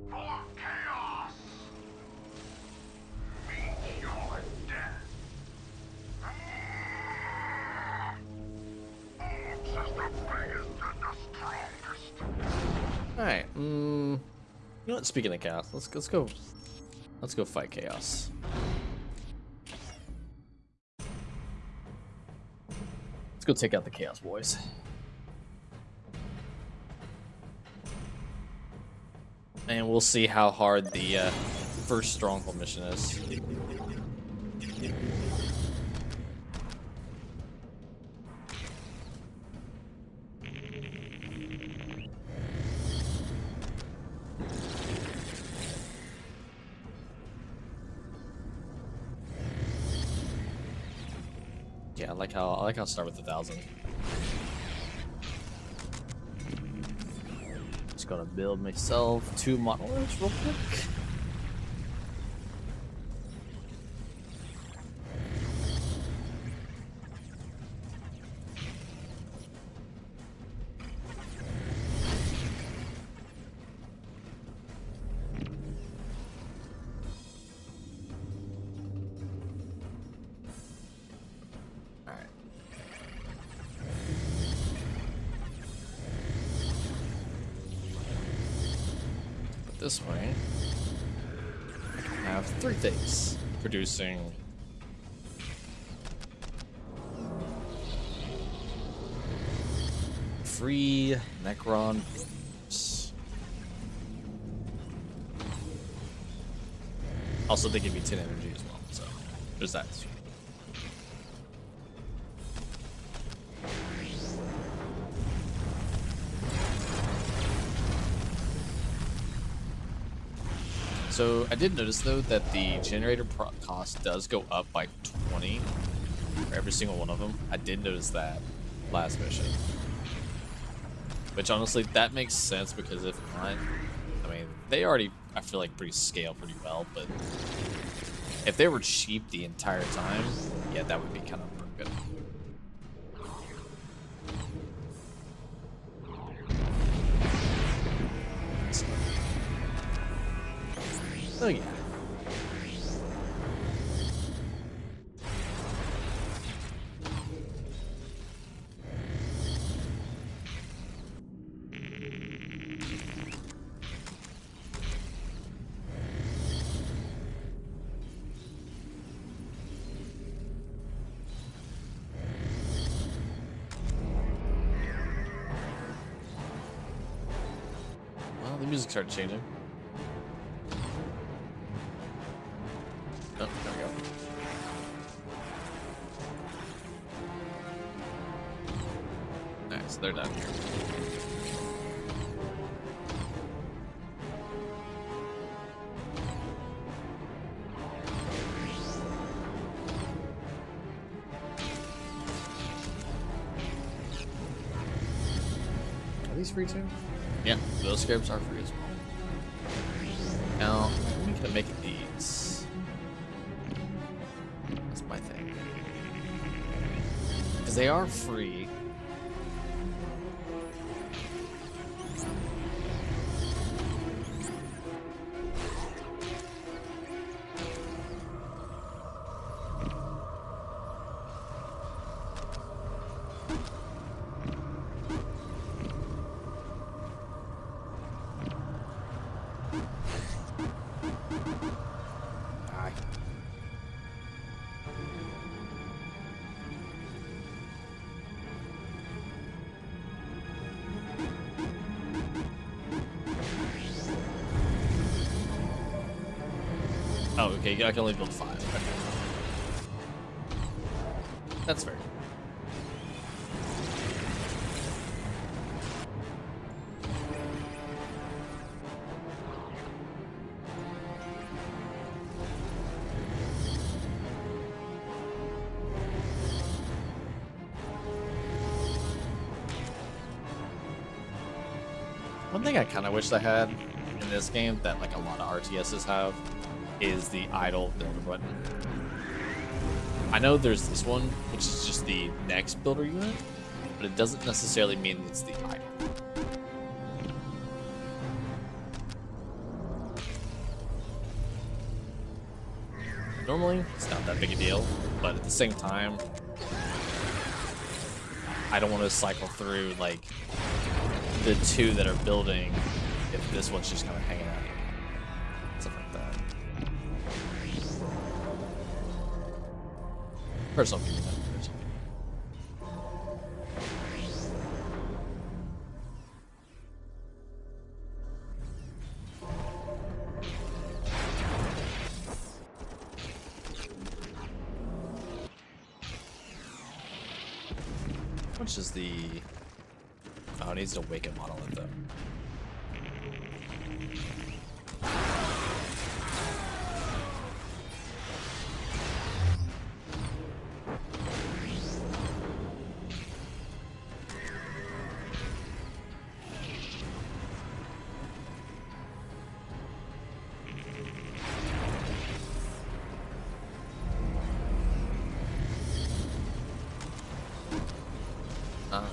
[SPEAKER 4] For chaos! Meet your death. Just the biggest and the strongest.
[SPEAKER 1] All right. You know what? Speaking of chaos, let's go fight chaos. Let's go take out the Chaos Boys. And we'll see how hard the first Stronghold mission is. Yeah, I like how I start with 1,000. Just gonna build myself 2 monoliths real quick. Alright. But this way, I can have 3 things producing free Necron boosters. Also, they give me 10 energy as well, so there's that. So I did notice though that the generator cost does go up by 20 for every single one of them. I did notice that last mission. Which honestly, that makes sense because if not, I mean, they already, I feel like, scale pretty well, but if they were cheap the entire time, yeah, that would be kind of broken. Oh yeah. Well, the music started changing. Oh, there we go. Nice, they're done here. Are these free too? Yeah, those scarabs are free as well. Now, we can make these. That's my thing. Because they are free. Oh, okay, I can only build 5. Okay. That's fair. One thing I kind of wish I had in this game that like a lot of RTSs have is the idle builder button. I know there's this one, which is just the next builder unit, but it doesn't necessarily mean it's the idle. Normally, it's not that big a deal, but at the same time, I don't want to cycle through like the 2 that are building if this one's just kind of hanging out. Stuff like that. Personal opinion. Personal opinion. much is the... Oh, it needs to awaken monolith though.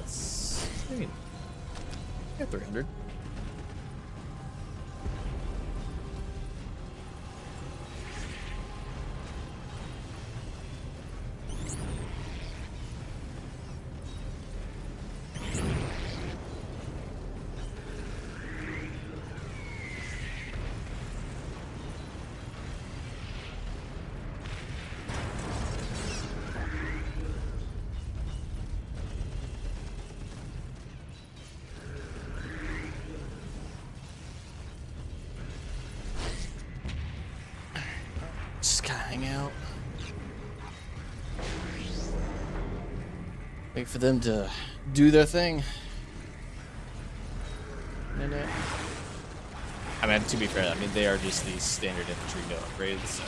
[SPEAKER 1] It's... I mean, yeah, 300. Just kind of hang out. Wait for them to do their thing. Minute. I mean, to be fair, I mean, they are just these standard infantry no upgrades, so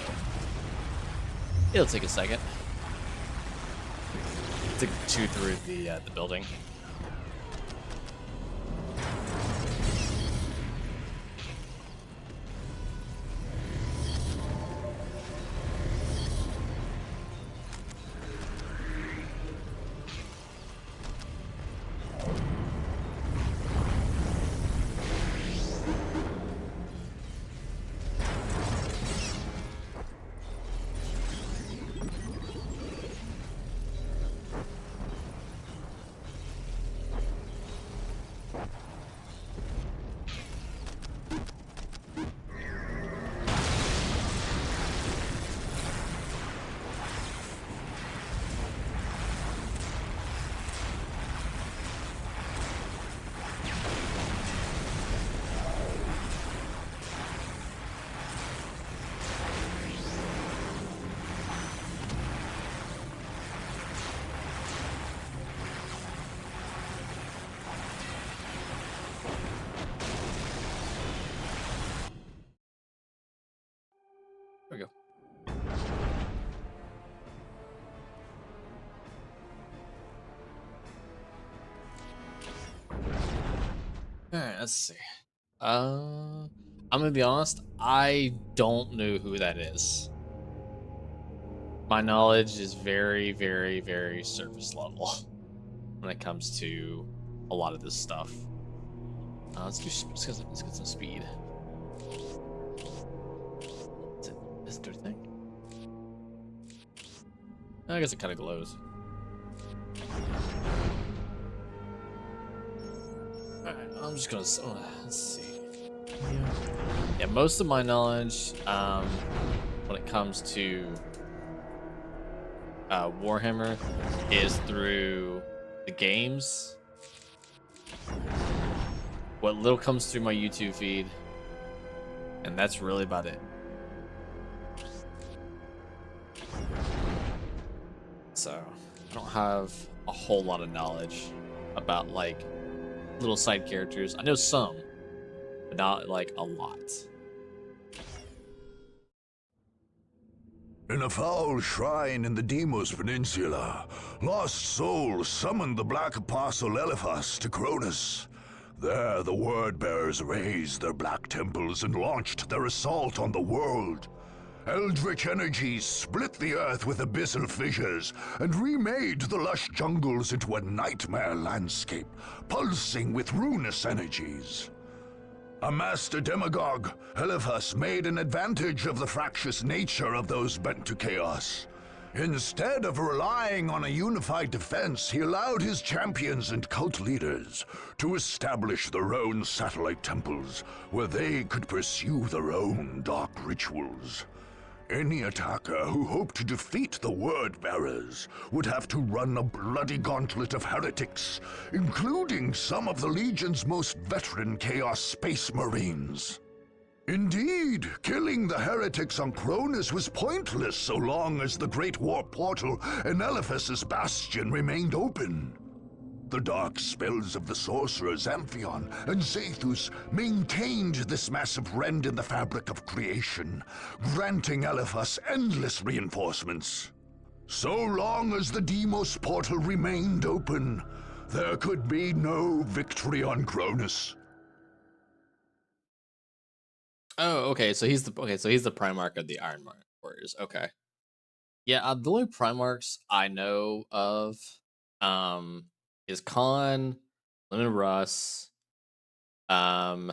[SPEAKER 1] it'll take a second to chew through the building. There we go. Alright, let's see. I'm gonna be honest, I don't know who that is. My knowledge is very, very, very surface level when it comes to a lot of this stuff. Let's get some speed. Is it their thing? I guess it kind of glows. Alright, I'm just gonna... let's see. Yeah, most of my knowledge when it comes to Warhammer is through the games. What little comes through my YouTube feed, and that's really about it. So I don't have a whole lot of knowledge about like little side characters. I know some, but not like a lot.
[SPEAKER 2] In a foul shrine in the Deimos Peninsula, lost souls summoned the Black Apostle Eliphas to Cronus. There, the Word-Bearers raised their black temples and launched their assault on the world. Eldritch energies split the earth with abyssal fissures and remade the lush jungles into a nightmare landscape, pulsing with ruinous energies. A master demagogue, Eliphas made an advantage of the fractious nature of those bent to chaos. Instead of relying on a unified defense, he allowed his champions and cult leaders to establish their own satellite temples, where they could pursue their own dark rituals. Any attacker who hoped to defeat the Word-Bearers would have to run a bloody gauntlet of heretics, including some of the Legion's most veteran Chaos Space Marines. Indeed, killing the heretics on Cronus was pointless so long as the Great War Portal in Eliphas's Bastion remained open. the dark spells of the sorcerers Amphion and Zathus maintained this massive rend in the fabric of creation, granting Elephas endless reinforcements. So long as the Deimos portal remained open, there could be no victory on Cronus.
[SPEAKER 1] Oh, okay. So he's the Primarch of the Iron Warriors. Okay. Yeah, the only Primarchs I know of is Khan, Lemon Russ, Magnus,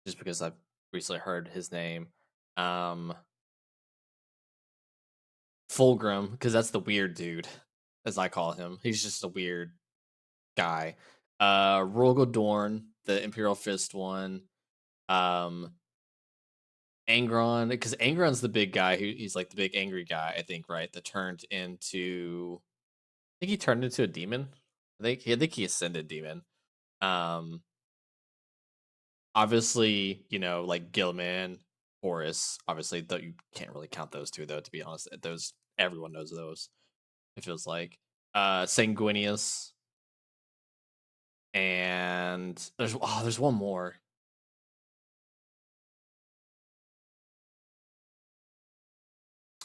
[SPEAKER 1] just because I've recently heard his name. Fulgrim, because that's the weird dude, as I call him. He's just a weird guy. Rogal Dorn, the Imperial Fist one. Angron, because Angron's the big guy he's like the big angry guy, I think, right? That turned into I think he turned into a demon. I think he ascended demon. Obviously, like Gilman, Horus, obviously, though you can't really count those two though, to be honest. Those everyone knows those, it feels like. Sanguinius. And there's one more.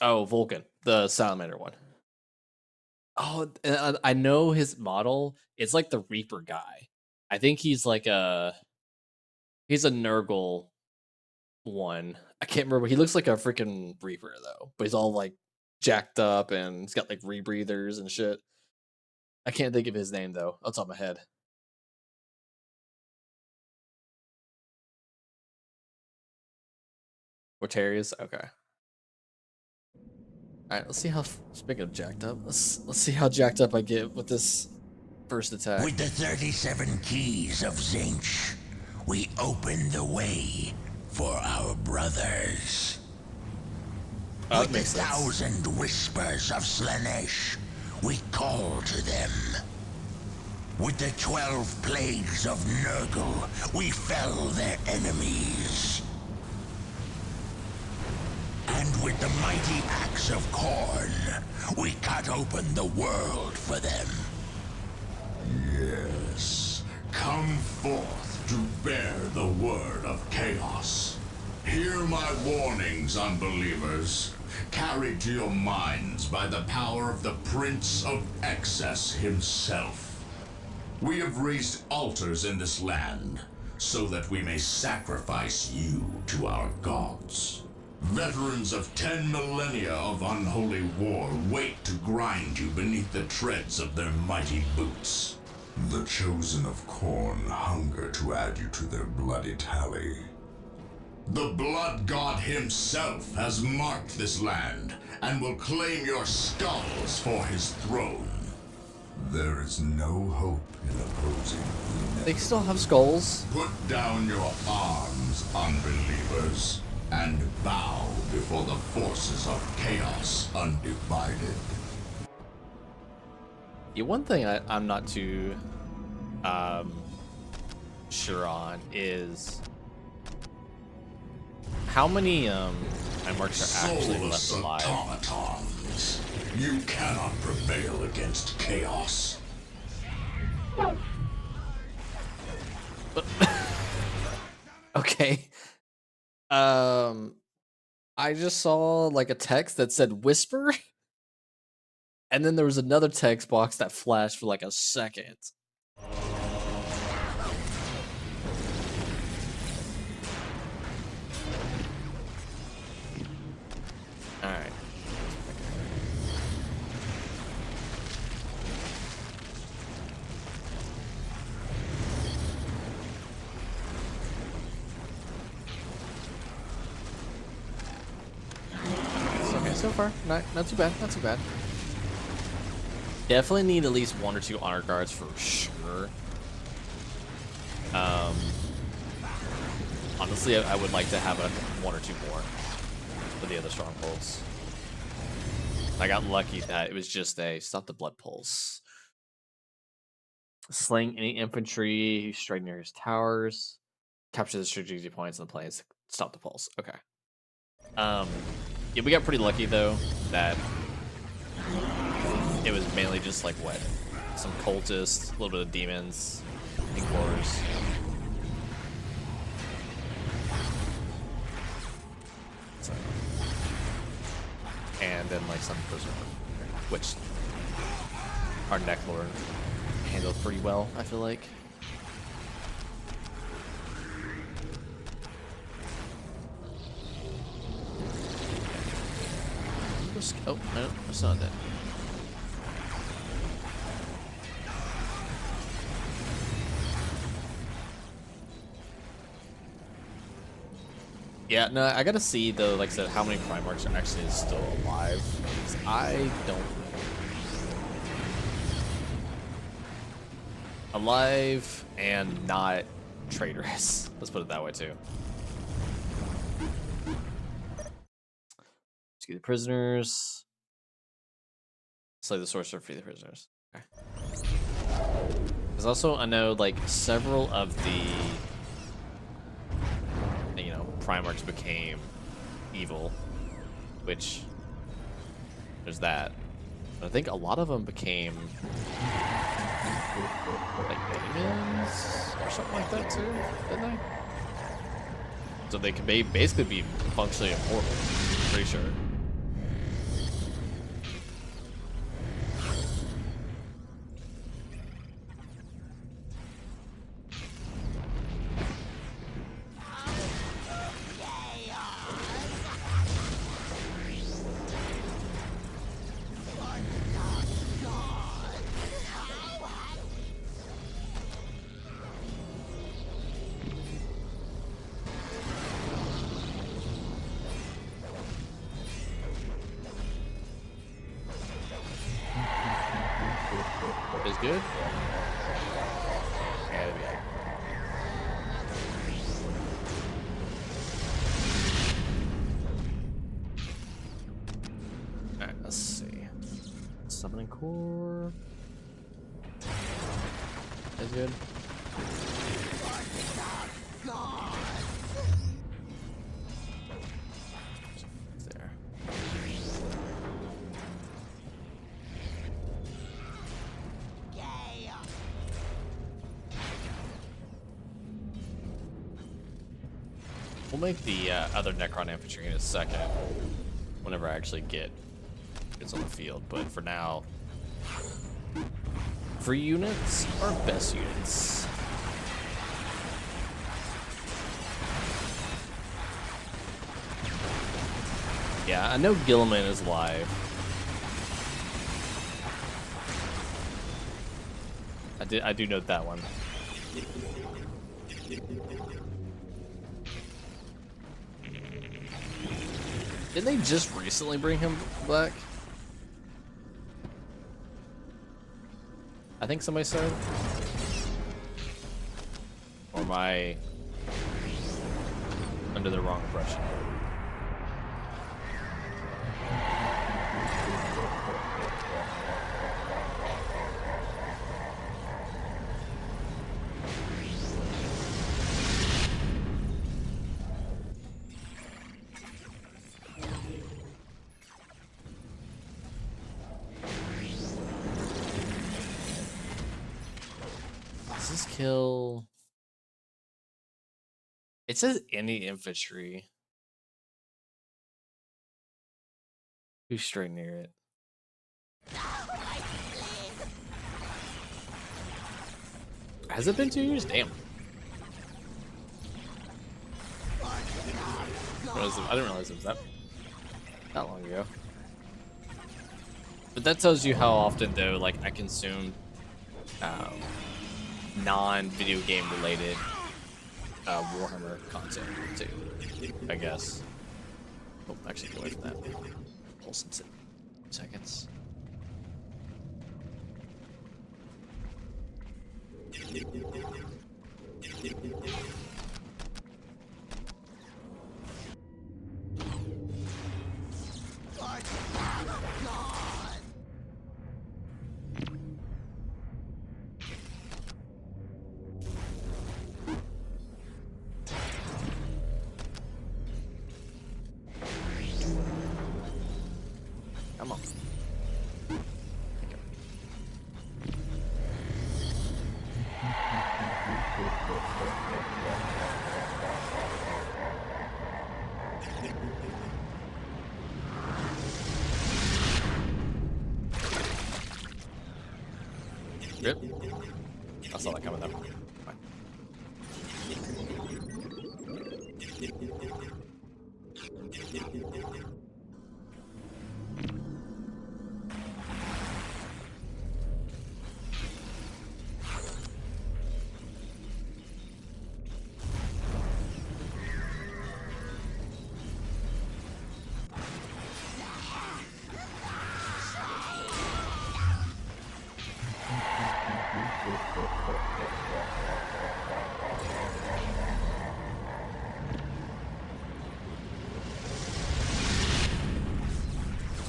[SPEAKER 1] Oh, Vulcan, the salamander one. Oh, I know his model. It's like the Reaper guy. I think he's like he's a Nurgle one. I can't remember. He looks like a freaking Reaper though, but he's all like jacked up and he's got like rebreathers and shit. I can't think of his name though. Off the top of my head. Mortarius? Okay. Alright, let's see how speaking of jacked up, let's see how jacked up I get with this first attack.
[SPEAKER 6] With the 37 keys of Tzeentch, we open the way for our brothers.
[SPEAKER 1] Oh,
[SPEAKER 6] With the
[SPEAKER 1] makes sense.
[SPEAKER 6] 1,000 whispers of Slaanesh, we call to them. With the 12 plagues of Nurgle, we fell their enemies. And with the mighty axe of Khorne, we cut open the world for them.
[SPEAKER 7] Yes, come forth to bear the word of chaos. Hear my warnings, unbelievers, carried to your minds by the power of the Prince of Excess himself. We have raised altars in this land, so that we may sacrifice you to our gods. Veterans of 10 millennia of unholy war wait to grind you beneath the treads of their mighty boots.
[SPEAKER 4] The chosen of Khorne hunger to add you to their bloody tally.
[SPEAKER 7] The Blood God himself has marked this land and will claim your skulls for his throne.
[SPEAKER 4] There is no hope in opposing the
[SPEAKER 1] They still have skulls.
[SPEAKER 7] Put down your arms, unbelievers, and bow before the forces of chaos undivided.
[SPEAKER 1] Yeah, one thing I'm not too sure on is how many Primarchs are actually left
[SPEAKER 7] Soulless
[SPEAKER 1] alive.
[SPEAKER 7] automatons, you cannot prevail against chaos.
[SPEAKER 1] Okay. I just saw like a text that said whisper, and then there was another text box that flashed for like a second. All right. Okay, so far, not too bad, not too bad. Definitely need at least 1 or 2 honor guards for sure. Honestly, I would like to have 1 or 2 more for the other strongholds. I got lucky that it was just a stop the blood pulse. Slaying any infantry who strayed near his towers. Capture the strategic points in the plains. Stop the pulse. Okay. Yeah, we got pretty lucky though that it was mainly just like what some cultists, a little bit of demons, and cores. So, and then like some berserker, which our Necklord handled pretty well, I feel like. Oh, no, it's not that. Yeah, no, I gotta see though, like I said, how many Primarchs are actually still alive. 'Cause I don't know. Alive and not traitorous. Let's put it that way too. Rescue the prisoners. Slay the sorcerer, free the prisoners. Okay. Because also I know like several of the Primarchs became evil, which there's that. But I think a lot of them became like demons or something like that too, didn't they? So they can basically be functionally immortal. Pretty sure. Is good. Yeah, it'll be like... Alright, let's see. Summoning core. That's good. There. We'll make the other Necron infantry in a second, whenever I actually get it's on the field. But for now, free units are best units. Yeah, I know Gilliman is live. I do note that one. Didn't they just recently bring him back? I think somebody said. Or am I under the wrong impression? Does this kill? It says any infantry. Who's straight near it? Has it been 2 years? Damn. I didn't realize it was that long ago. But that tells you how often, though, like I consume non-video game related Warhammer content too, I guess. Oh, actually, go away from that. Hold some seconds. Come on. Rip. I saw that coming though. Fine.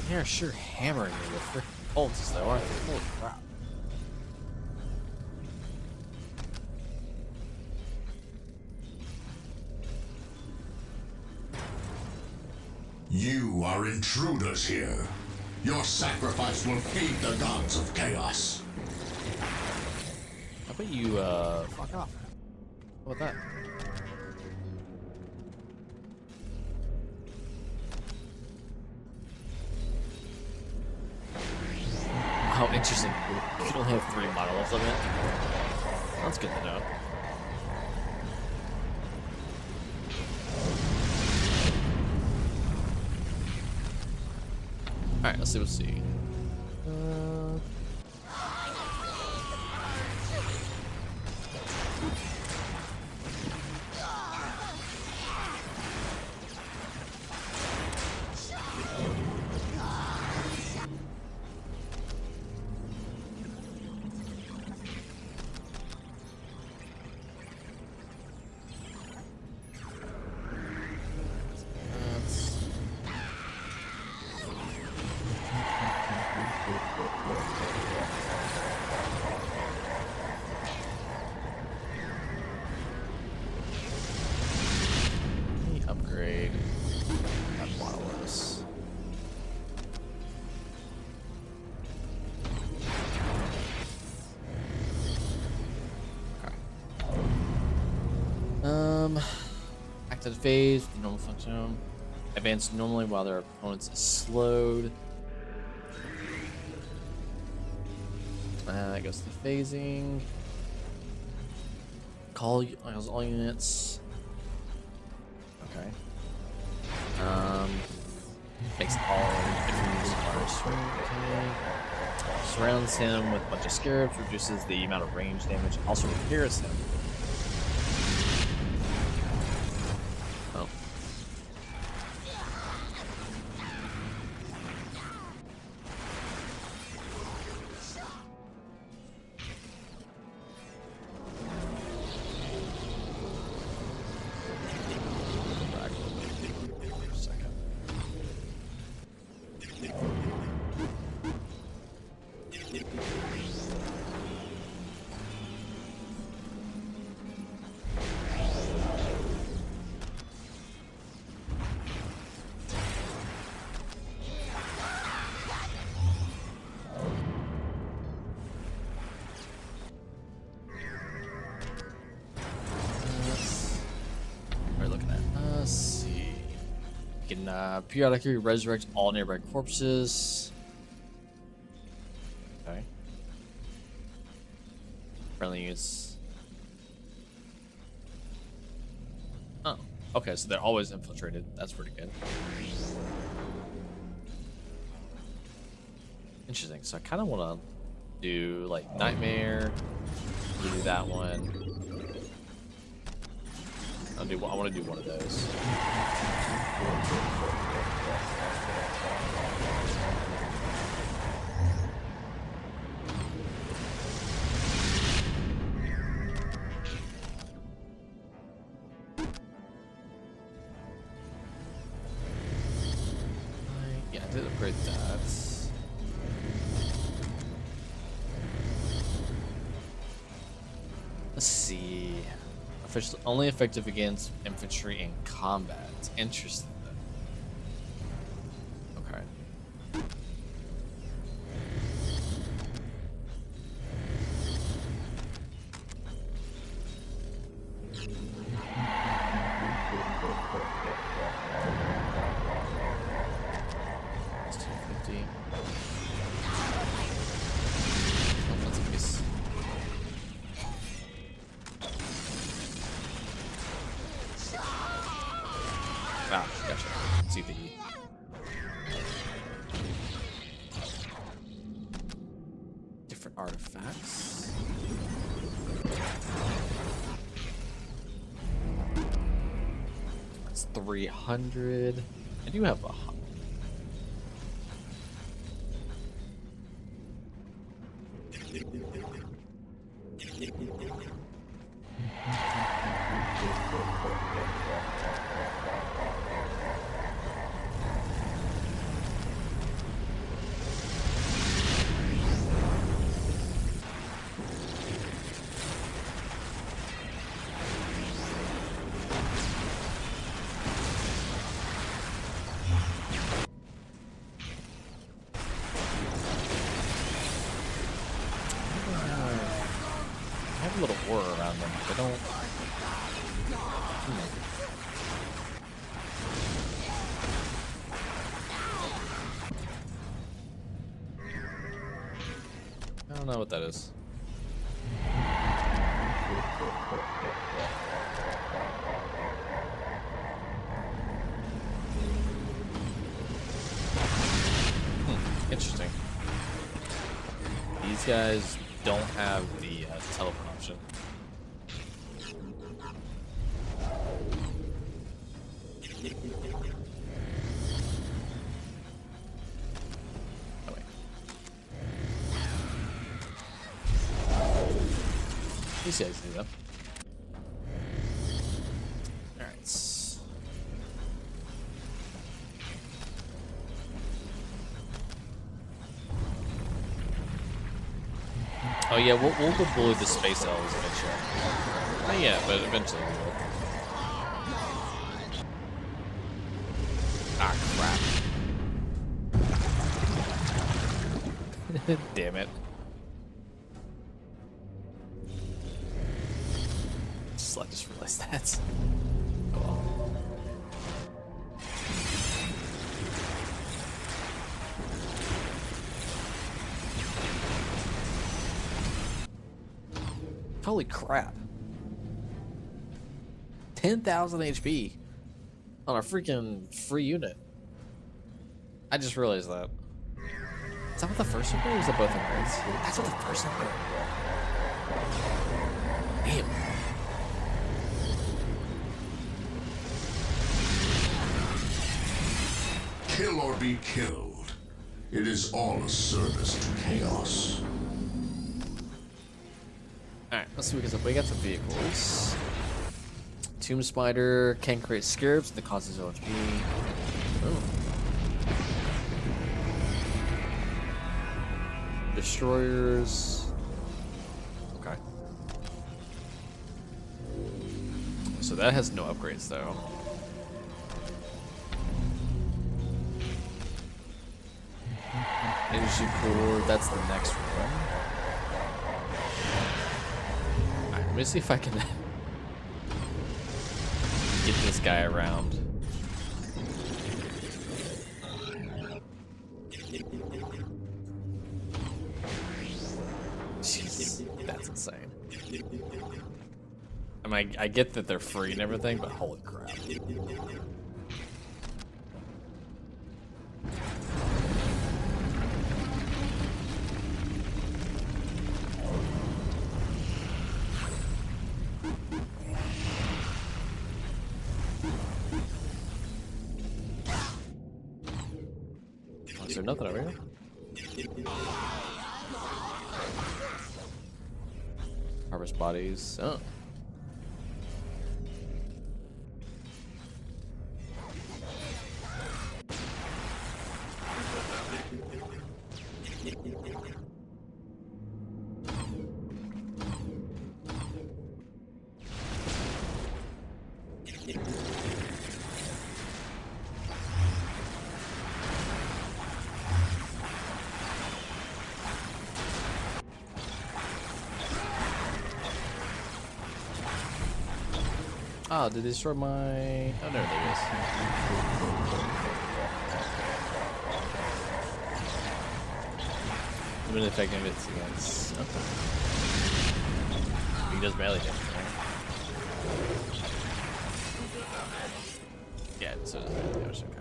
[SPEAKER 1] They're sure hammering me with freaking bolts though, aren't they? Holy crap.
[SPEAKER 7] You are intruders here. Your sacrifice will feed the gods of chaos.
[SPEAKER 1] How about you, fuck off? How about that? How interesting. You can only have 3 monoliths limit. That's good to know. Alright, let's see what's see. Upgrade that monoliths. Okay. Active phase, the normal function. Advance normally while their opponents is slowed. That goes to phasing. Call all units. Okay. Makes all enemies are okay. Surrounds him with a bunch of scarabs, reduces the amount of range damage, also repairs him. Oh. Back for a second. What are we looking at? Let's see. You can periodically resurrect all nearby corpses. Okay. Friendly units. Oh, okay, so they're always infiltrated. That's pretty good. Interesting. So I kind of want to do like Nightmare. Do that one. I want to do one of those. Yeah, I did upgrade that. Let's see. Only effective against infantry in combat. Interesting. Okay. Ah, gotcha. See the E. Different artifacts. That's 300. I do have a. I have a little aura around them. They don't. I don't know what that is. Interesting. These guys don't have the teleport option. Oh, wait. These guys do that. Alright. Oh yeah, we'll go bully the space elves eventually. Not yet, but eventually we will. Ah, crap. Damn it. I just realized that. Oh well. Holy crap. 10,000 HP on a freaking free unit. I just realized that. Is that what the first one did, or was it both upgrades? That's what the first one did. Damn.
[SPEAKER 7] Kill or be killed. It is all a service to Chaos.
[SPEAKER 1] Alright, let's see what we got. We got some vehicles. Tomb Spider can create scarabs that causes OHP. Oh. Destroyers. Okay. So that has no upgrades though. Energy core, that's the next one. Alright, let me see if I can get this guy around. Jeez, that's insane. I mean, I get that they're free and everything, but holy crap. Is there nothing over here? Harvest bodies. Oh. Oh, did they destroy my... Oh, there it is. Limited effect if against... Okay. He does melee damage, right? Yeah, so does everything else. Okay.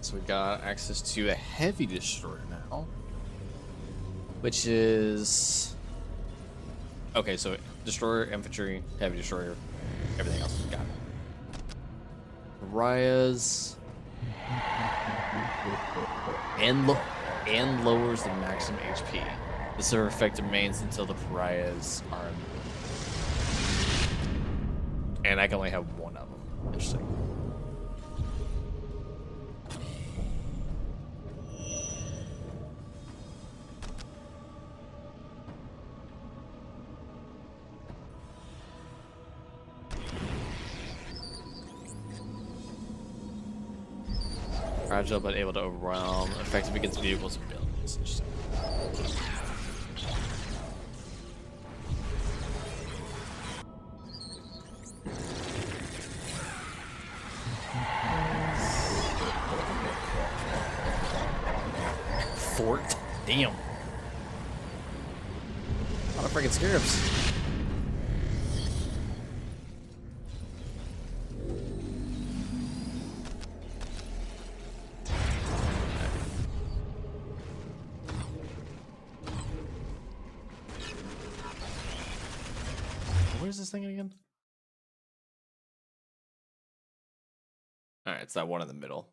[SPEAKER 1] So we got access to a heavy destroyer now, which is okay. So destroyer, infantry, heavy destroyer, everything else. Got it. Pariahs and lowers the maximum HP. The server effect remains until the pariahs are, and I can only have one of them. Interesting. Fragile but able to overwhelm, effective against vehicles and buildings. Interesting. Fort? Damn. A lot of freaking scarabs. Where's this thing again? Alright, it's that one in the middle.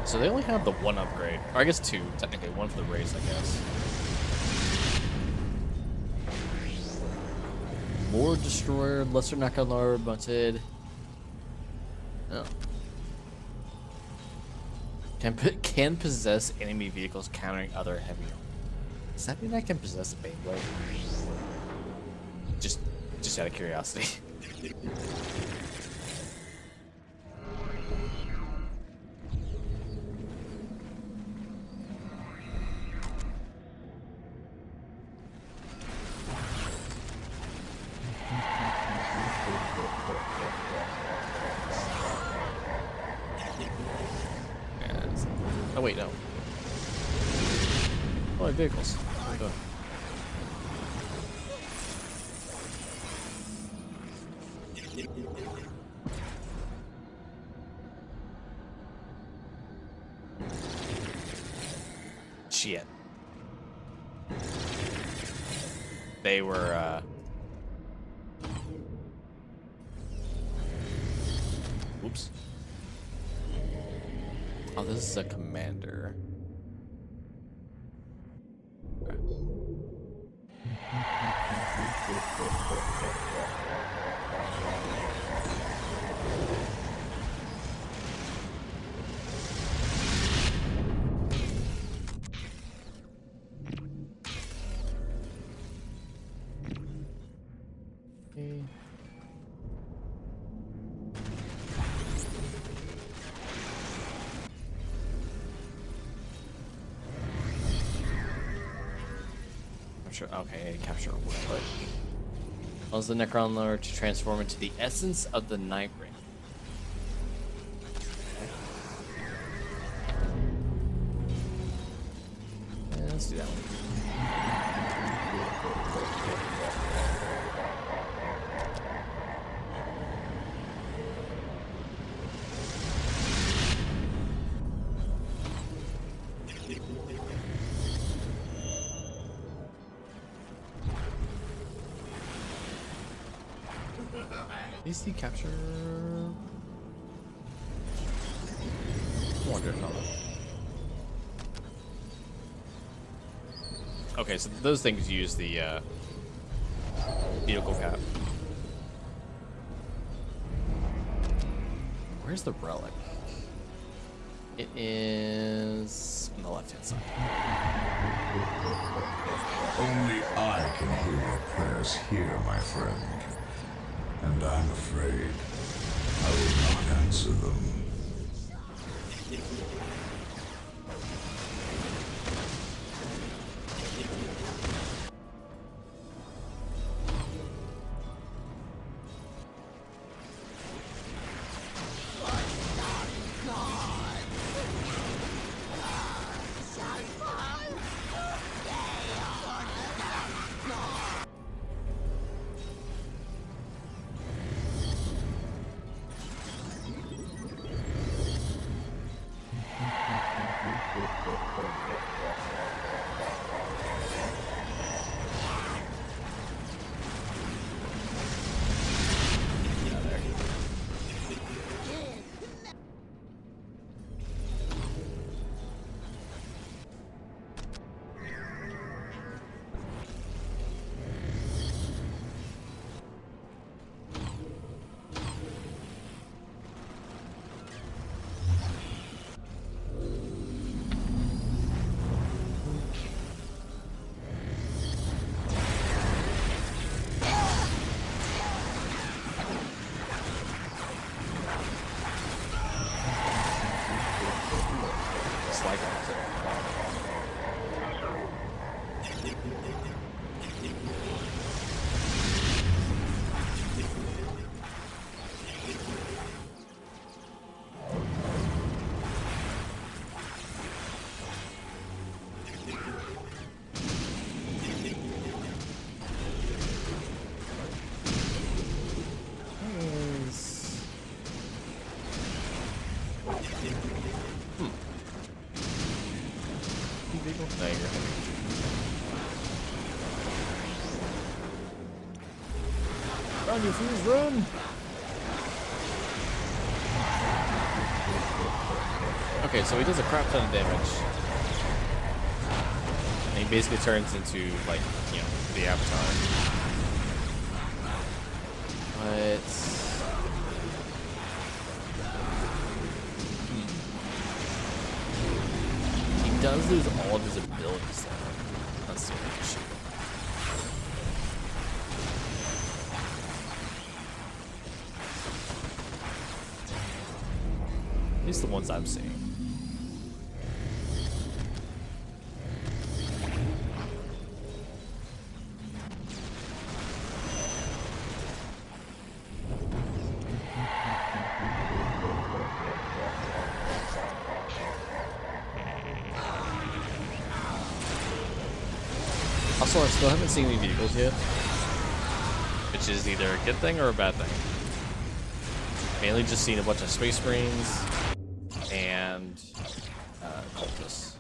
[SPEAKER 1] So they only have the one upgrade. Or I guess two, technically. One for the race, I guess. More destroyer, lesser knockout lower bunted. Oh. Can possess enemy vehicles countering other heavy. Does that mean I can possess a Beyblade? Just out of curiosity. Oh wait, no. Oh, vehicles. Oh. Shit. They were, oops. Oh, this is a commander. Okay. Okay. Sure. Okay, capture a word. Allows the Necron Lord to transform into the essence of the Night Ring. Yeah, let's do that one. DC capture. Wonder not. Okay, so those things use the vehicle cap. Where's the relic? It is on the left-hand side.
[SPEAKER 7] Only I can hear your prayers here, my friend. And I'm afraid I will
[SPEAKER 4] answer them.
[SPEAKER 1] Just like it. No, you're right. Run, you fools, run! Okay, so he does a crap ton of damage. And he basically turns into, like, you know, the Avatar. But... he does lose all of his abilities, though. That's the only issue. At least the ones I'm seeing. Also, I still haven't seen any vehicles yet, which is either a good thing or a bad thing. Mainly just seen a bunch of Space Marines and cultists.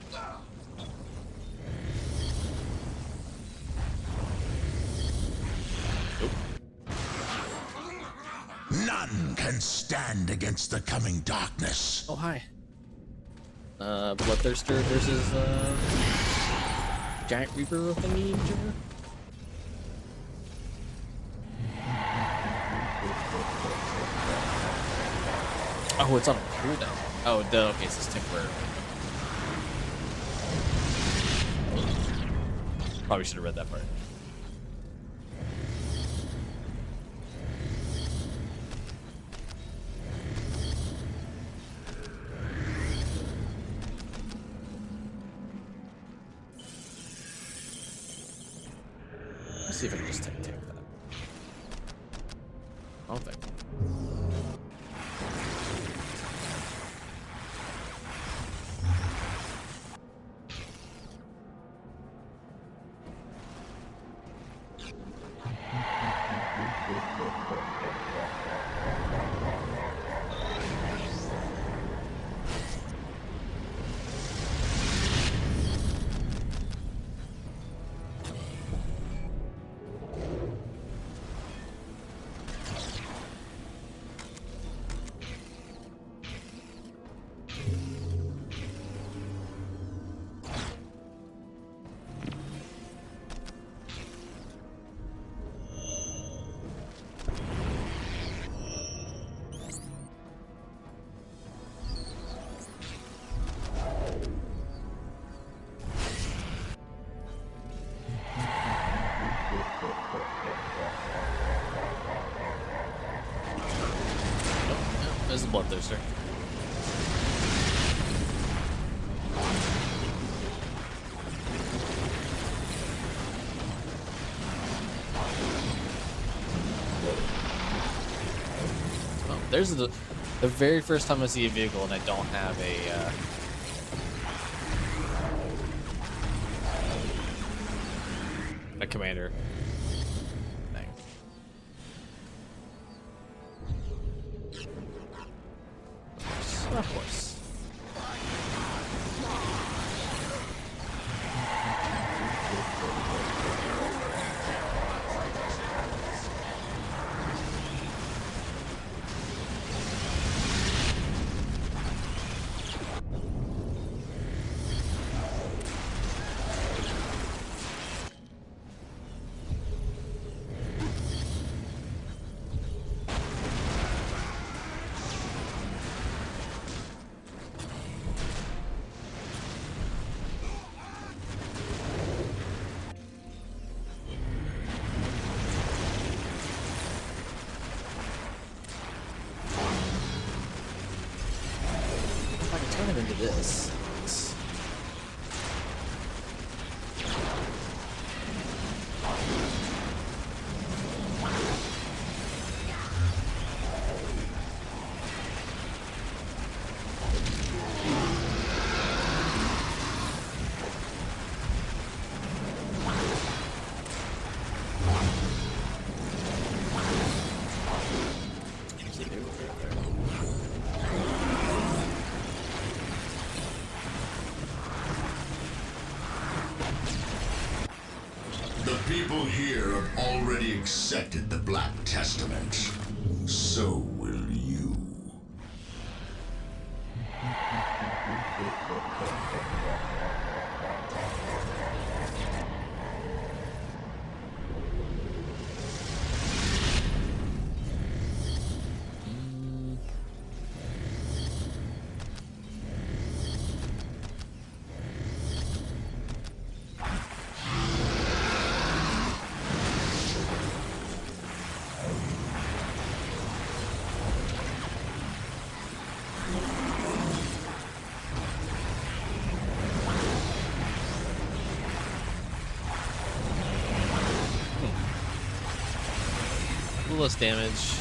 [SPEAKER 1] Nope.
[SPEAKER 6] None can stand against the coming darkness.
[SPEAKER 1] Oh, hi. Bloodthirster versus Giant Reaper thingy. Oh, it's on a cooldown. Oh, duh. Okay, so it's temporary. Probably should have read that part. Let's see if I can just take that. I don't think. There's the Bloodthirster. Oh, there's the very first time I see a vehicle and I don't have a commander thing. Of course. If I can turn it into this.
[SPEAKER 7] The people here have already accepted the Black Testament. So will you.
[SPEAKER 1] A little less damage,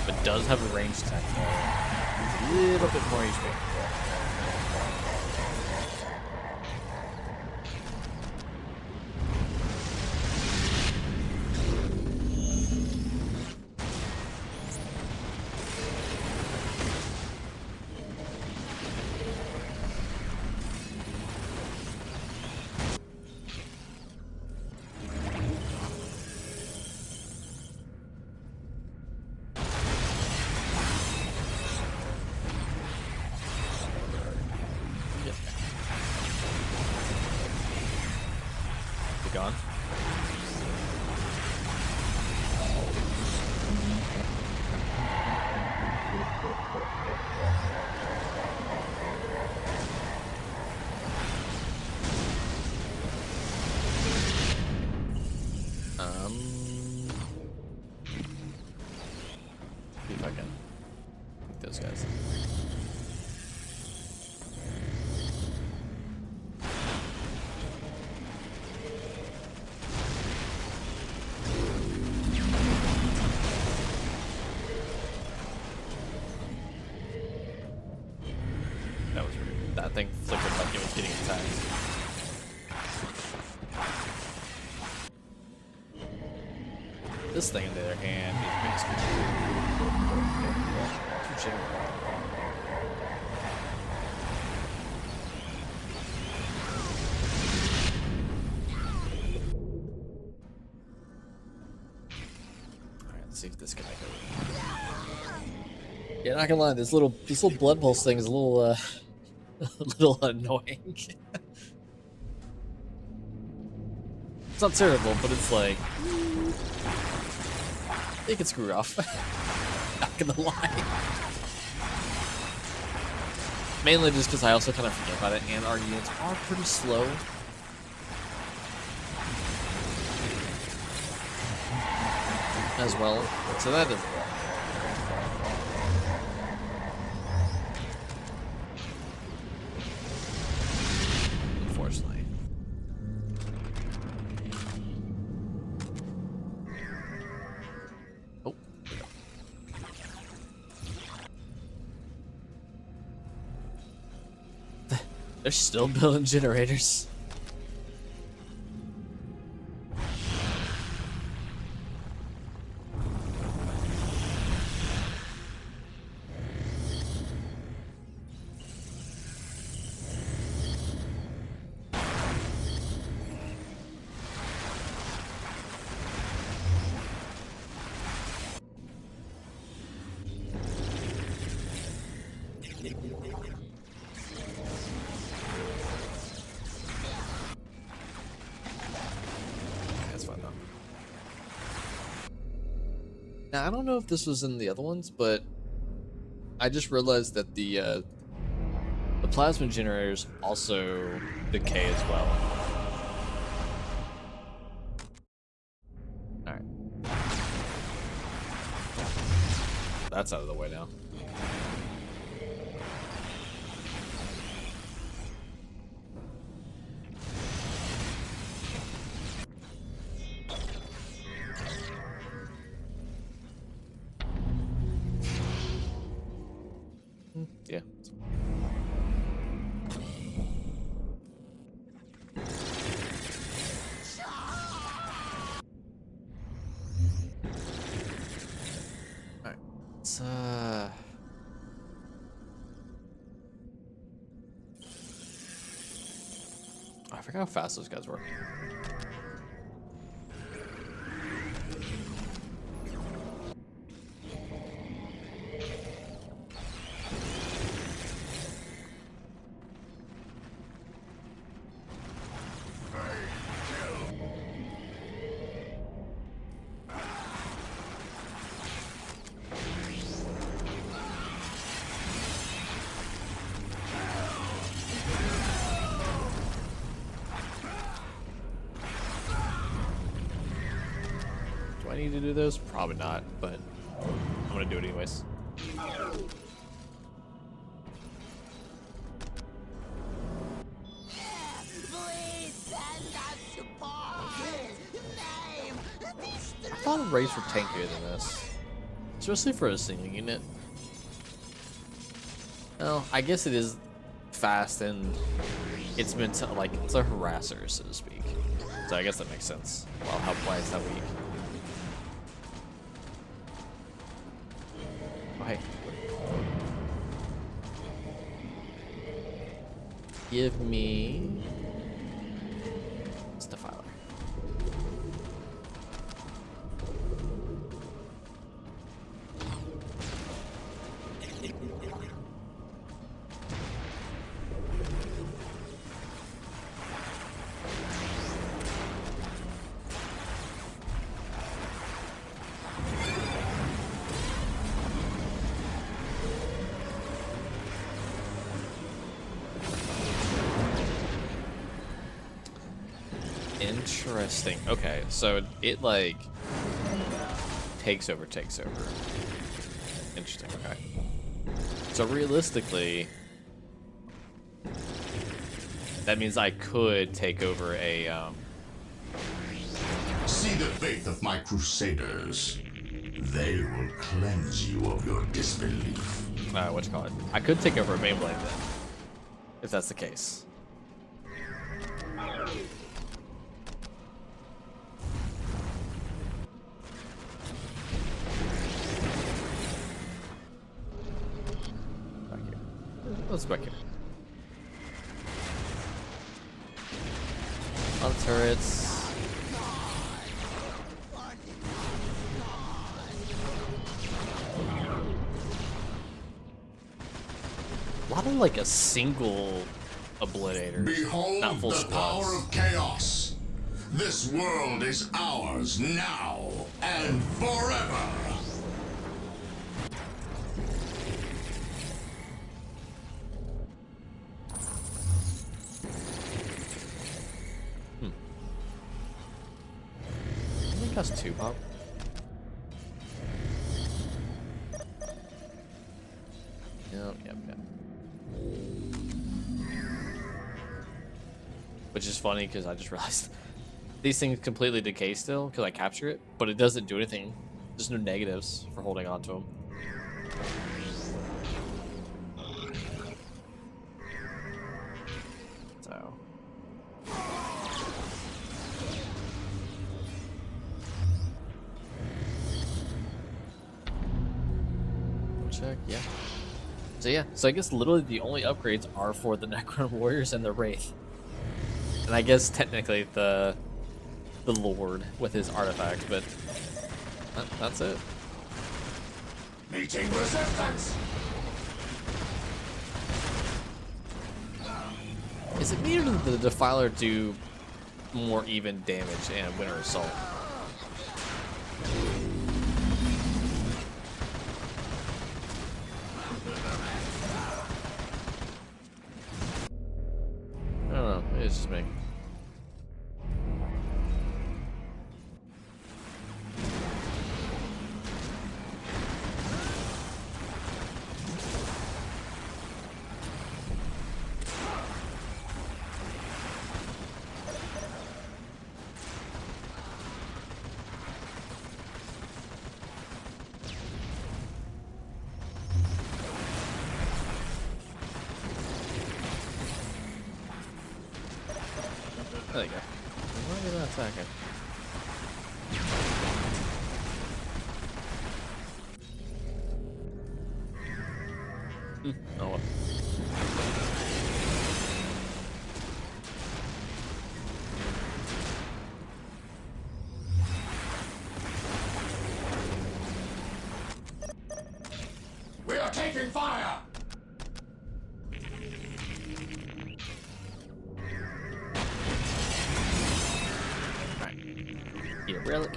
[SPEAKER 1] but does have a range attack though. A little bit more HP. Gone. See if I can take those guys. That was weird. That thing flickered like it was getting attacked. This thing, on the other hand, is basically too jiggery. Alright, let's see if this can make it. Yeah, not gonna lie, this little blood pulse thing is a little a little annoying. It's not terrible, but it's like it can screw off. Not gonna lie. Mainly just because I also kind of forget about it, and our units are pretty slow. As well, so that doesn't work. They're still building generators. That's fine though. Now I don't know if this was in the other ones, but I just realized that the plasma generators also decay as well. All right, that's out of the way now. Yeah. Alright. Let's I forgot how fast those guys were. Do I need to do those? Probably not, but I'm gonna do it anyways. I thought raids were tankier than this, especially for a single unit. Well, I guess it is fast and it's meant to, like, it's a harasser, so to speak. So I guess that makes sense. Well, why is that weak? Right. Give me Defiler. Interesting. Okay, so it like takes over. Interesting. Okay. So realistically, that means I could take over a.
[SPEAKER 7] See the faith of my crusaders. They will cleanse you of your disbelief.
[SPEAKER 1] What you call it? I could take over a Beyblade then, if that's the case. Let's back here. On turrets. A lot of like a single obliterator,
[SPEAKER 7] Behold
[SPEAKER 1] not full
[SPEAKER 7] the power
[SPEAKER 1] squads.
[SPEAKER 7] of chaos. This world is ours now and forever.
[SPEAKER 1] I think that's 2 pop. Yep. Which is funny because I just realized these things completely decay still because I capture it, but it doesn't do anything. There's no negatives for holding on to them. check. Yeah. So yeah, so I guess literally the only upgrades are for the Necron Warriors and the Wraith. And I guess technically the Lord with his artifacts, but that's it.
[SPEAKER 7] Meeting resistance!
[SPEAKER 1] Is it me or does the Defiler do more even damage in Winter Assault? I don't know, maybe it's just me. There you go. Why are they not attacking? Oh well.
[SPEAKER 7] We are taking fire!
[SPEAKER 1] Eat a relic.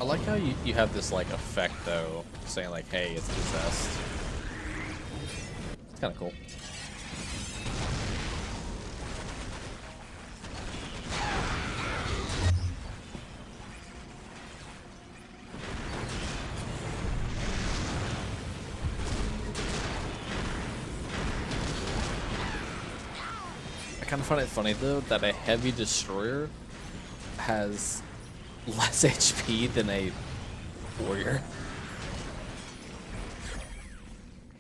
[SPEAKER 1] I like how you have this like effect though, saying like, hey, it's possessed. It's kind of cool. I kind of find it funny though that a heavy destroyer has less HP than a warrior.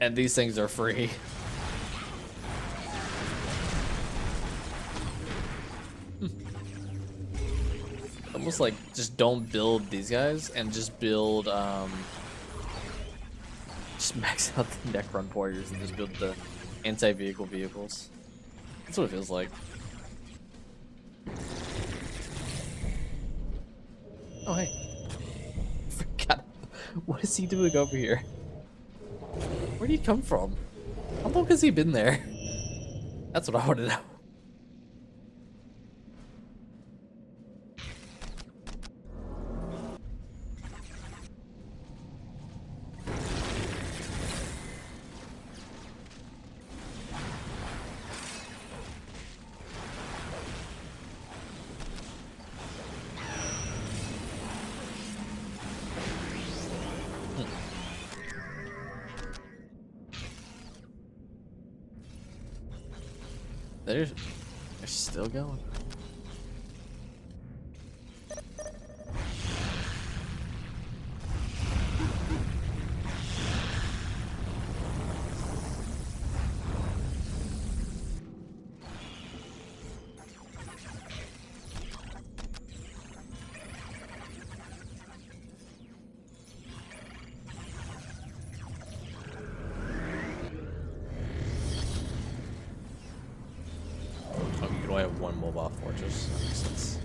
[SPEAKER 1] And these things are free. Almost like just don't build these guys and just build just max out the Necron warriors and just build the anti-vehicle vehicles. That's what it feels like. Oh, hey. Forgot. What is he doing over here? Where did he come from? How long has he been there? That's what I want to know. They're still going. I have one mobile fortress. That makes sense.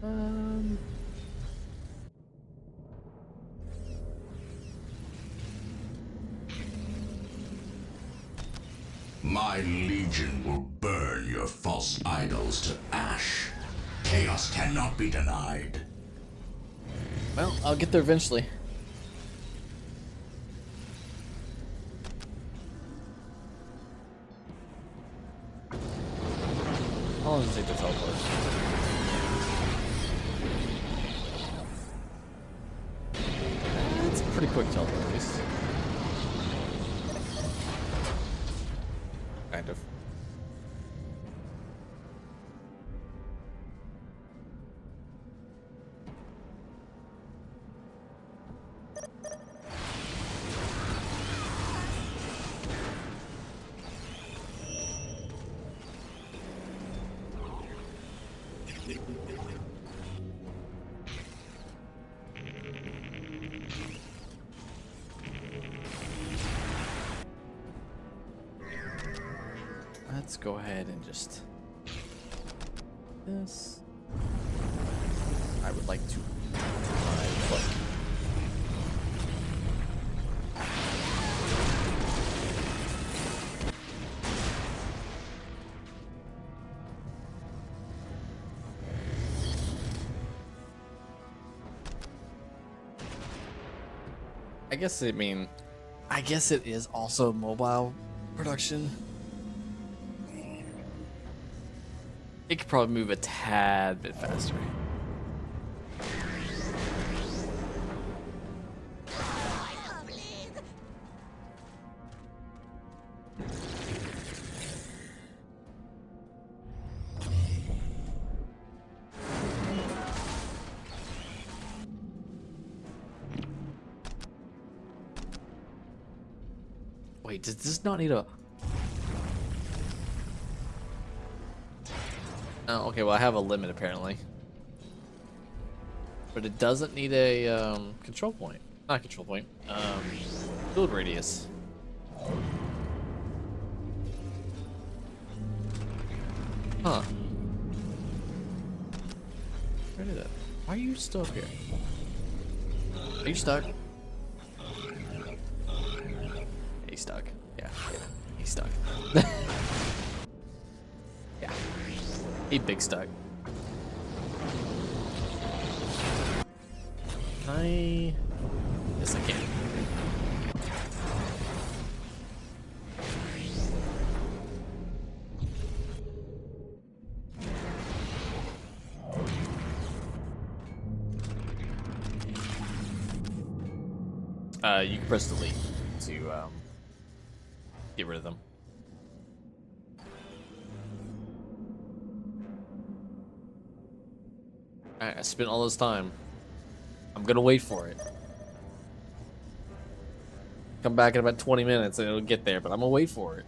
[SPEAKER 1] Um.
[SPEAKER 7] My legion will burn your false idols to ash. Chaos cannot be denied.
[SPEAKER 1] Well, I'll get there eventually. How long does it take to teleport? It's a pretty quick teleport, at least. Kind of. Let's go ahead and just this. I would like to click. I guess it is also mobile production. It could probably move a tad bit faster. Wait, does this not need a... Oh, okay, well I have a limit apparently. But it doesn't need a control point. Not control point. Build radius. Huh. Where did that? Why are you still up here? Are you stuck? He's stuck. Yeah. He's stuck. Yeah. He big stuck. Can I? Yes, I can. You can press delete to get rid of them. Alright, I spent all this time. I'm gonna wait for it. Come back in about 20 minutes and it'll get there, but I'm gonna wait for it.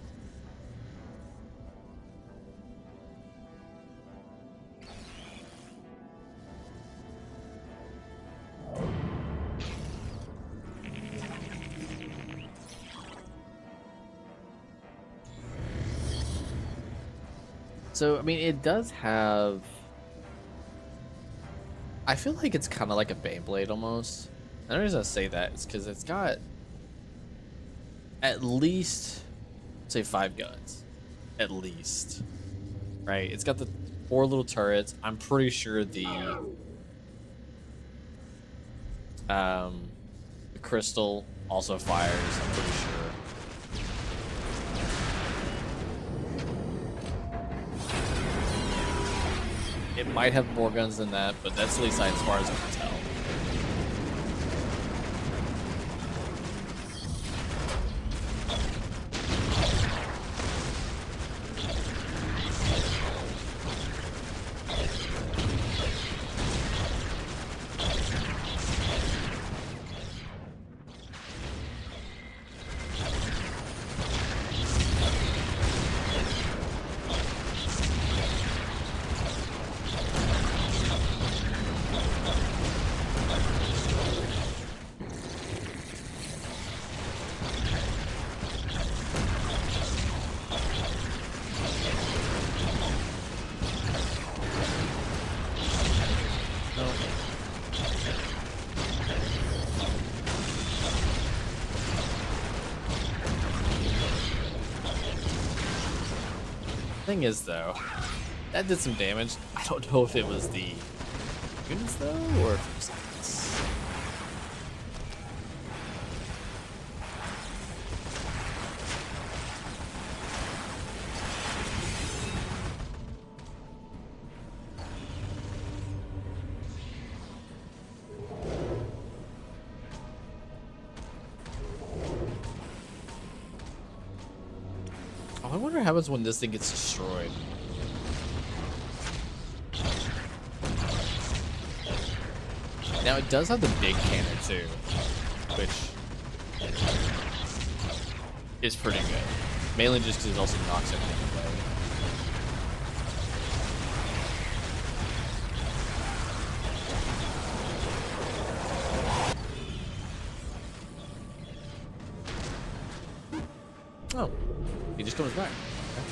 [SPEAKER 1] So, I mean, it does have... I feel like it's kind of like a Beyblade almost. And the reason I say that is because it's got at least, say, 5 guns. At least. Right? It's got the 4 little turrets. I'm pretty sure the crystal also fires, I'm pretty sure. It might have more guns than that, but that's at least as far as I can tell. thing is, though, that did some damage. I don't know if it was the units, though, or if it was us. Oh, I wonder what happens when this thing gets destroyed. Now it does have the big cannon too, which is pretty good. Mainly just because it also knocks everything away. Oh, he just comes back. Okay.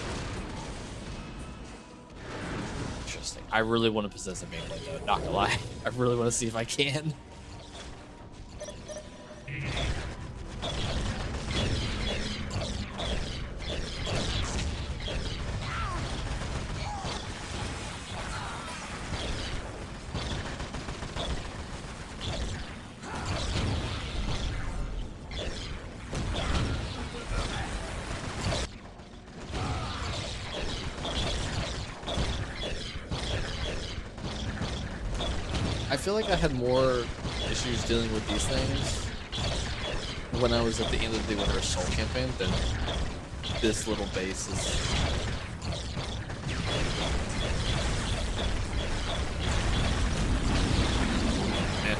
[SPEAKER 1] Interesting. I really want to possess a Beyblade though, not gonna lie. I really want to see if I can. I feel like I had more issues dealing with these things when I was at the end of the Winter Assault campaign than this little base is.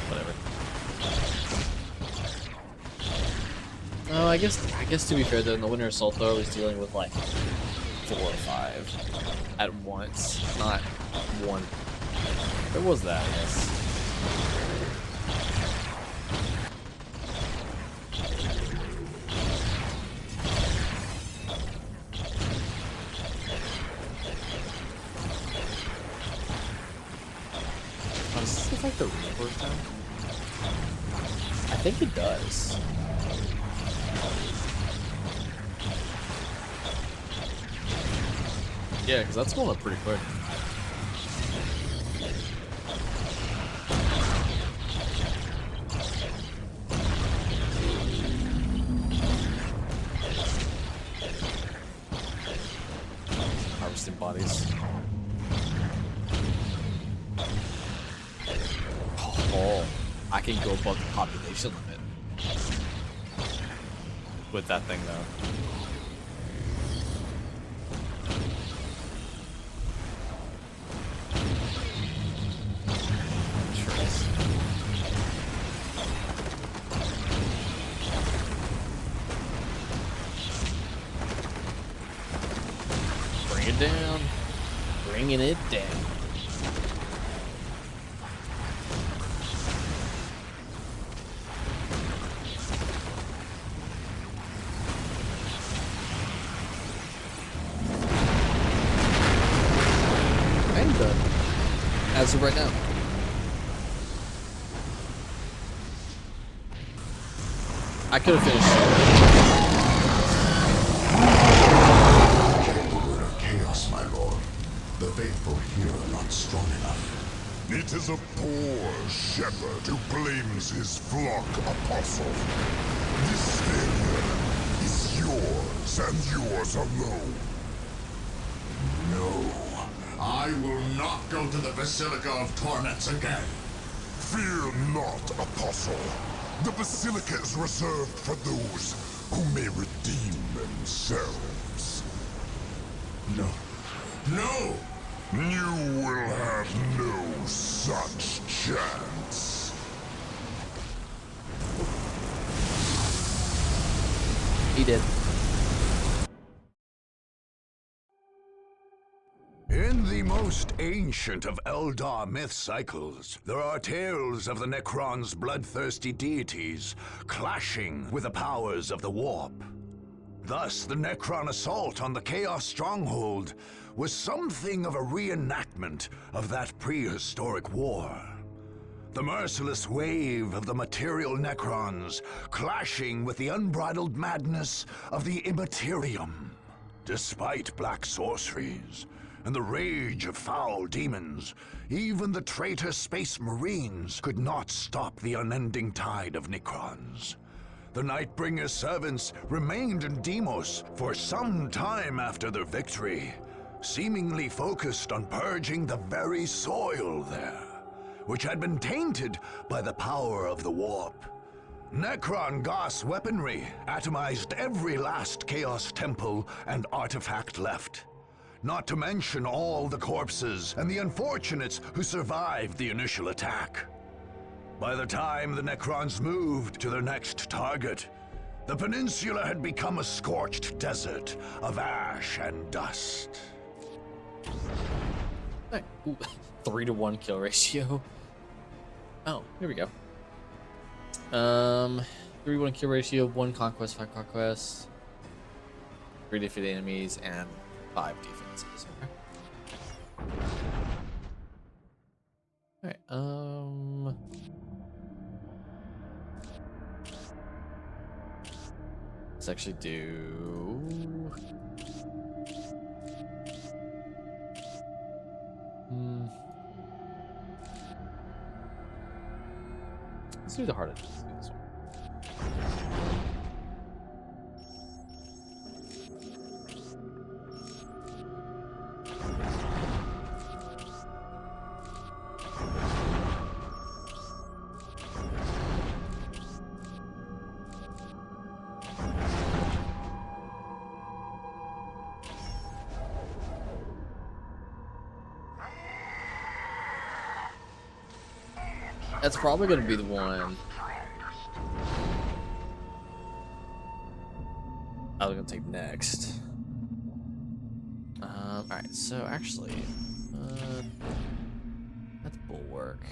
[SPEAKER 1] Whatever. No, I guess to be fair, though, in the Winter Assault, though, I was dealing with like 4 or 5 at once, not one. There was that, I guess. Does this affect the reverse time? I think it does. Yeah, because that's going up pretty quick. Harvesting bodies. Oh, I can go above the population limit with that thing, though. Bring it down. Bringing it down. I'm done. As of right now. I could have finished
[SPEAKER 7] Chaos, my lord. The faithful here are not strong enough.
[SPEAKER 4] It is a poor shepherd who blames his flock, Apostle. This failure is yours and yours alone.
[SPEAKER 7] No. I will not go to the Basilica of Torments again.
[SPEAKER 4] Fear not, Apostle. The Basilica is reserved for those who may redeem themselves.
[SPEAKER 7] No. No!
[SPEAKER 4] You will have no such chance.
[SPEAKER 1] He did.
[SPEAKER 2] In the most ancient of Eldar myth cycles, there are tales of the Necron's bloodthirsty deities clashing with the powers of the Warp. Thus, the Necron assault on the Chaos Stronghold was something of a reenactment of that prehistoric war. The merciless wave of the material Necrons clashing with the unbridled madness of the Immaterium. Despite black sorceries and the rage of foul demons, even the traitor space marines could not stop the unending tide of Necrons. The Nightbringer's servants remained in Deimos for some time after their victory, seemingly focused on purging the very soil there, which had been tainted by the power of the warp. Necron Goss weaponry atomized every last Chaos Temple and artifact left. Not to mention all the corpses and the unfortunates who survived the initial attack. By the time the Necrons moved to their next target, the peninsula had become a scorched desert of ash and dust.
[SPEAKER 1] Ooh, 3-to-1 kill ratio. Oh, here we go. 3-1 kill ratio, 1 conquest, 5 conquests, 3 defeated enemies, and 5 defenses. Okay. Alright, let's actually do... Let's do the hardest. Let's do this one. That's probably going to be the one I was going to take next. Alright, so actually, that's Bulwark.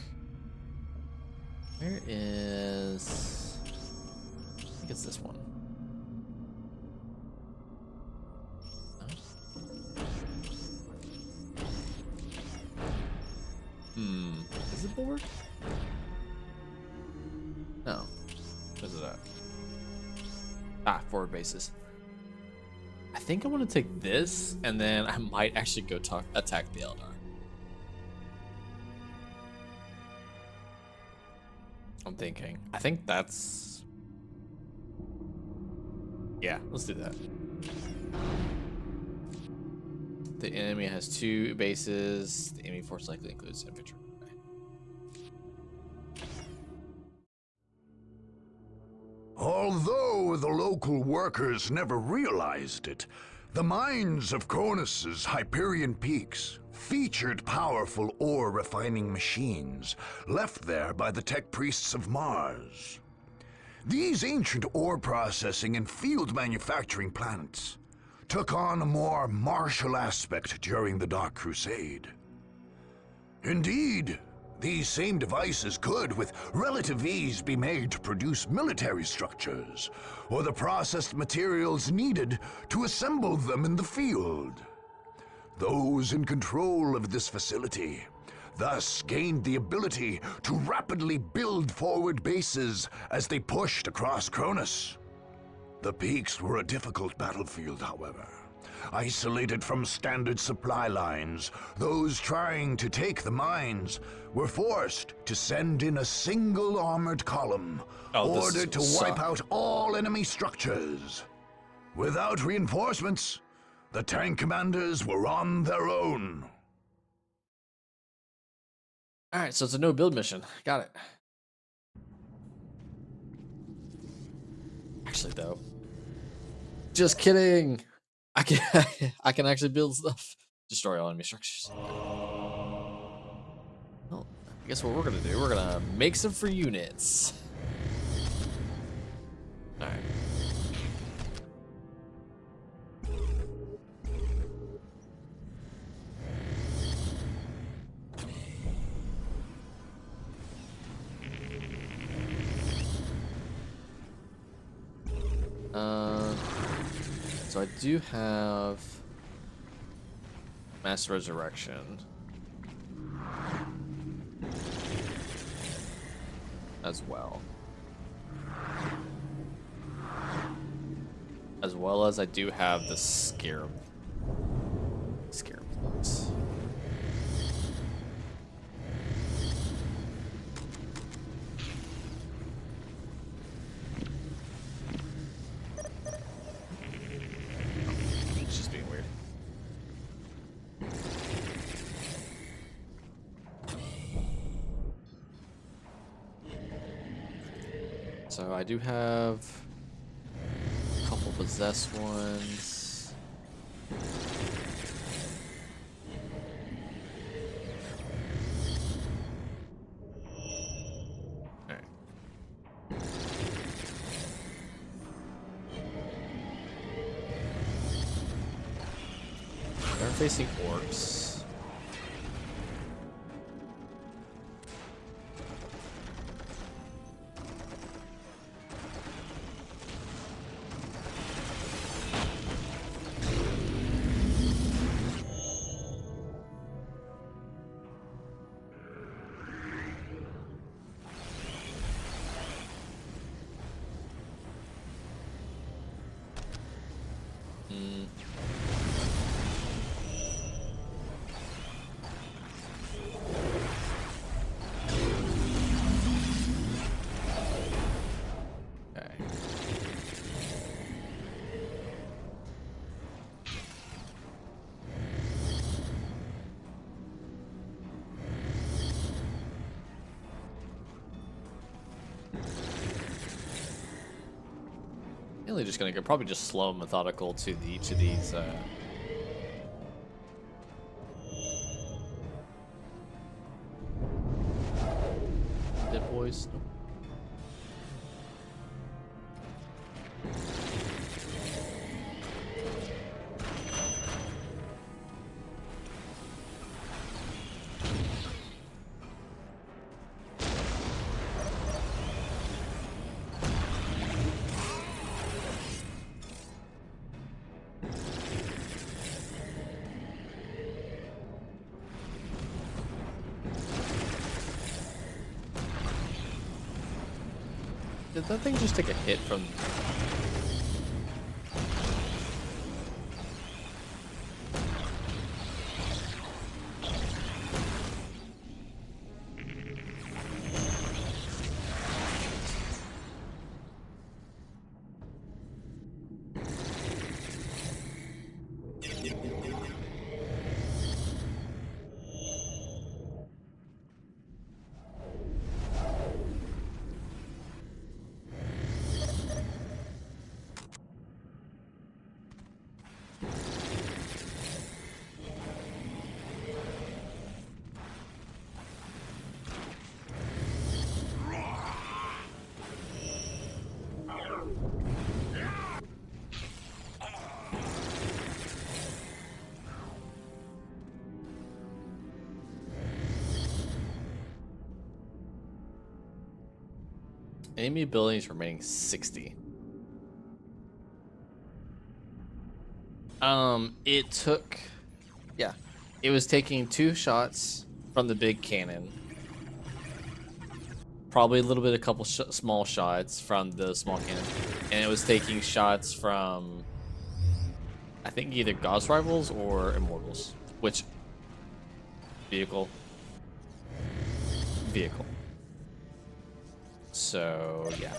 [SPEAKER 1] Where is... I think it's this one. Is it Bulwark? No. Where's it at? Ah, forward bases. I think I want to take this, and then I might actually go attack the Eldar. I'm thinking. I think that's... Yeah, let's do that. The enemy has 2 bases. The enemy force likely includes infantry.
[SPEAKER 2] Although the local workers never realized it, the mines of Cronus' Hyperion Peaks featured powerful ore refining machines left there by the tech priests of Mars. These ancient ore processing and field manufacturing plants took on a more martial aspect during the Dark Crusade. Indeed, these same devices could, with relative ease, be made to produce military structures, or the processed materials needed to assemble them in the field. Those in control of this facility thus gained the ability to rapidly build forward bases as they pushed across Cronus. The peaks were a difficult battlefield, however. Isolated from standard supply lines, those trying to take the mines were forced to send in a single armored column, ordered to wipe out all enemy structures. Without reinforcements, the tank commanders were on their own.
[SPEAKER 1] Alright, so it's a no build mission. Got it. Actually, though. Just kidding! I can actually build stuff. Destroy all enemy structures. Well, I guess what we're gonna do, we're gonna make some free units. Alright. So I do have Mass Resurrection as well. as well as I do have the Scarab. Scarab cloaks. It's just being weird. So I do have a couple possessed ones. Alright. They're facing orcs. Mm. Okay. Really just gonna go probably just slow and methodical to each of these dead boys. Nope. Did that thing just take a hit from? Enemy buildings remaining 60. It took, yeah, it was taking 2 shots from the big cannon. Probably a little bit, a couple small shots from the small cannon. And it was taking shots from, I think, either God's Rivals or Immortals. Which, vehicle. So, yeah.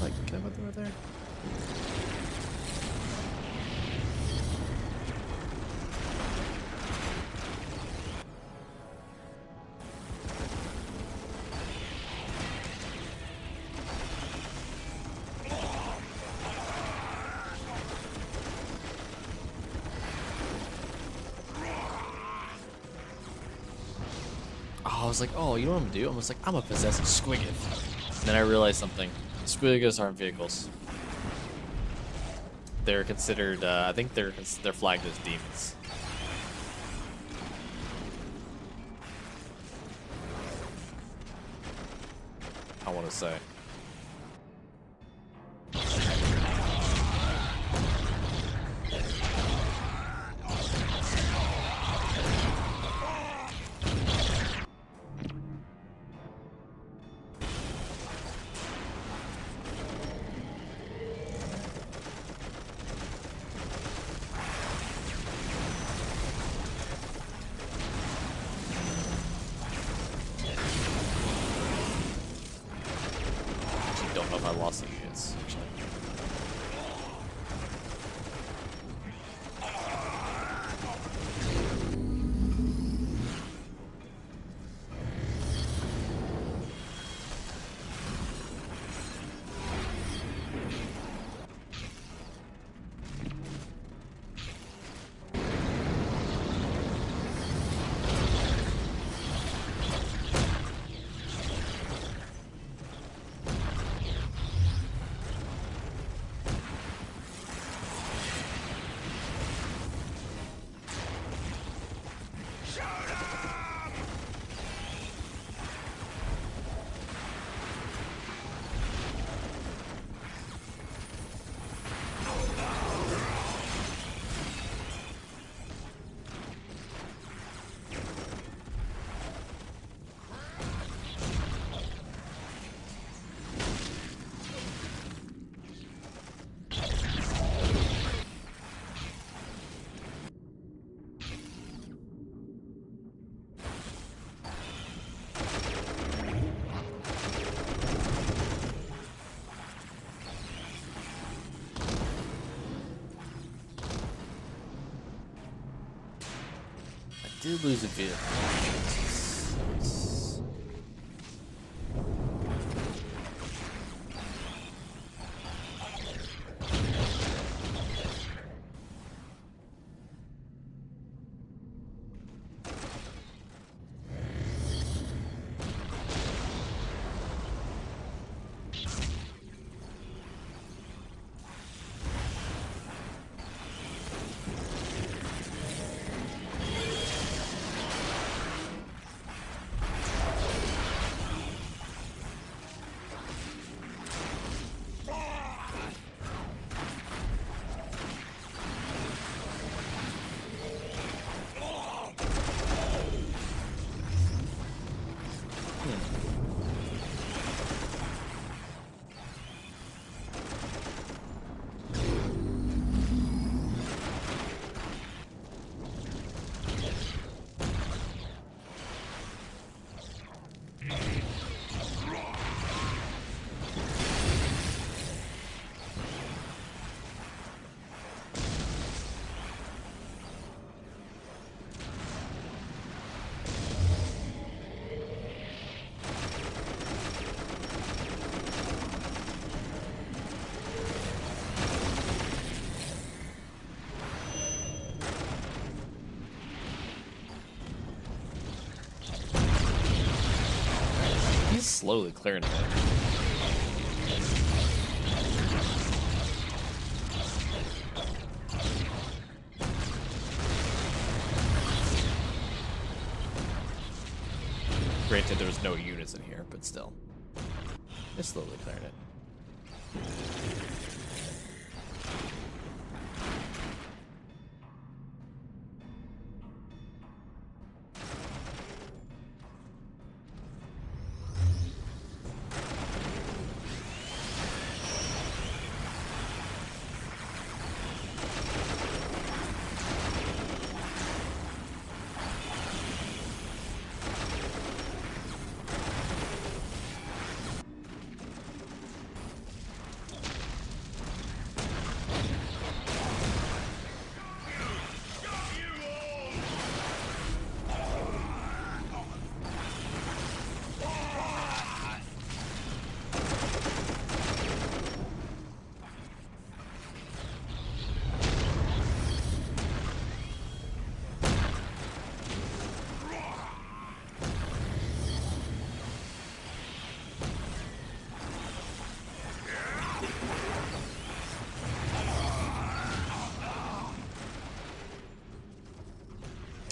[SPEAKER 1] Like, can I put them right there? Oh, was like, oh, you know what I'm gonna do? I'm just like, I'm gonna possess a Squiggoth. And then I realized something. Squiggoths aren't vehicles. They're considered, I think they're flagged as demons. I want to say. Don't know if I lost any units, actually. I did lose a vehicle. He's slowly clearing it. Granted, there was no units in here, but still. It's slowly clearing it.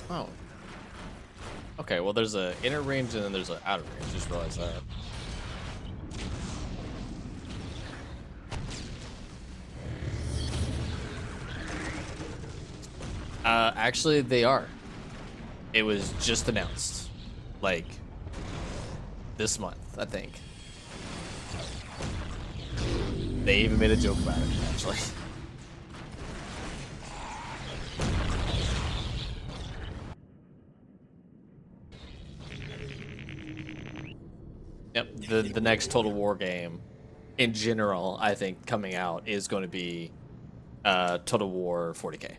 [SPEAKER 1] Oh. Okay, well there's a inner range and then there's an outer range. Just realized that. Actually, they are. It was just announced, like this month, I think. They even made a joke about it, actually. Yep, the next Total War game, in general, I think coming out is going to be Total War 40K.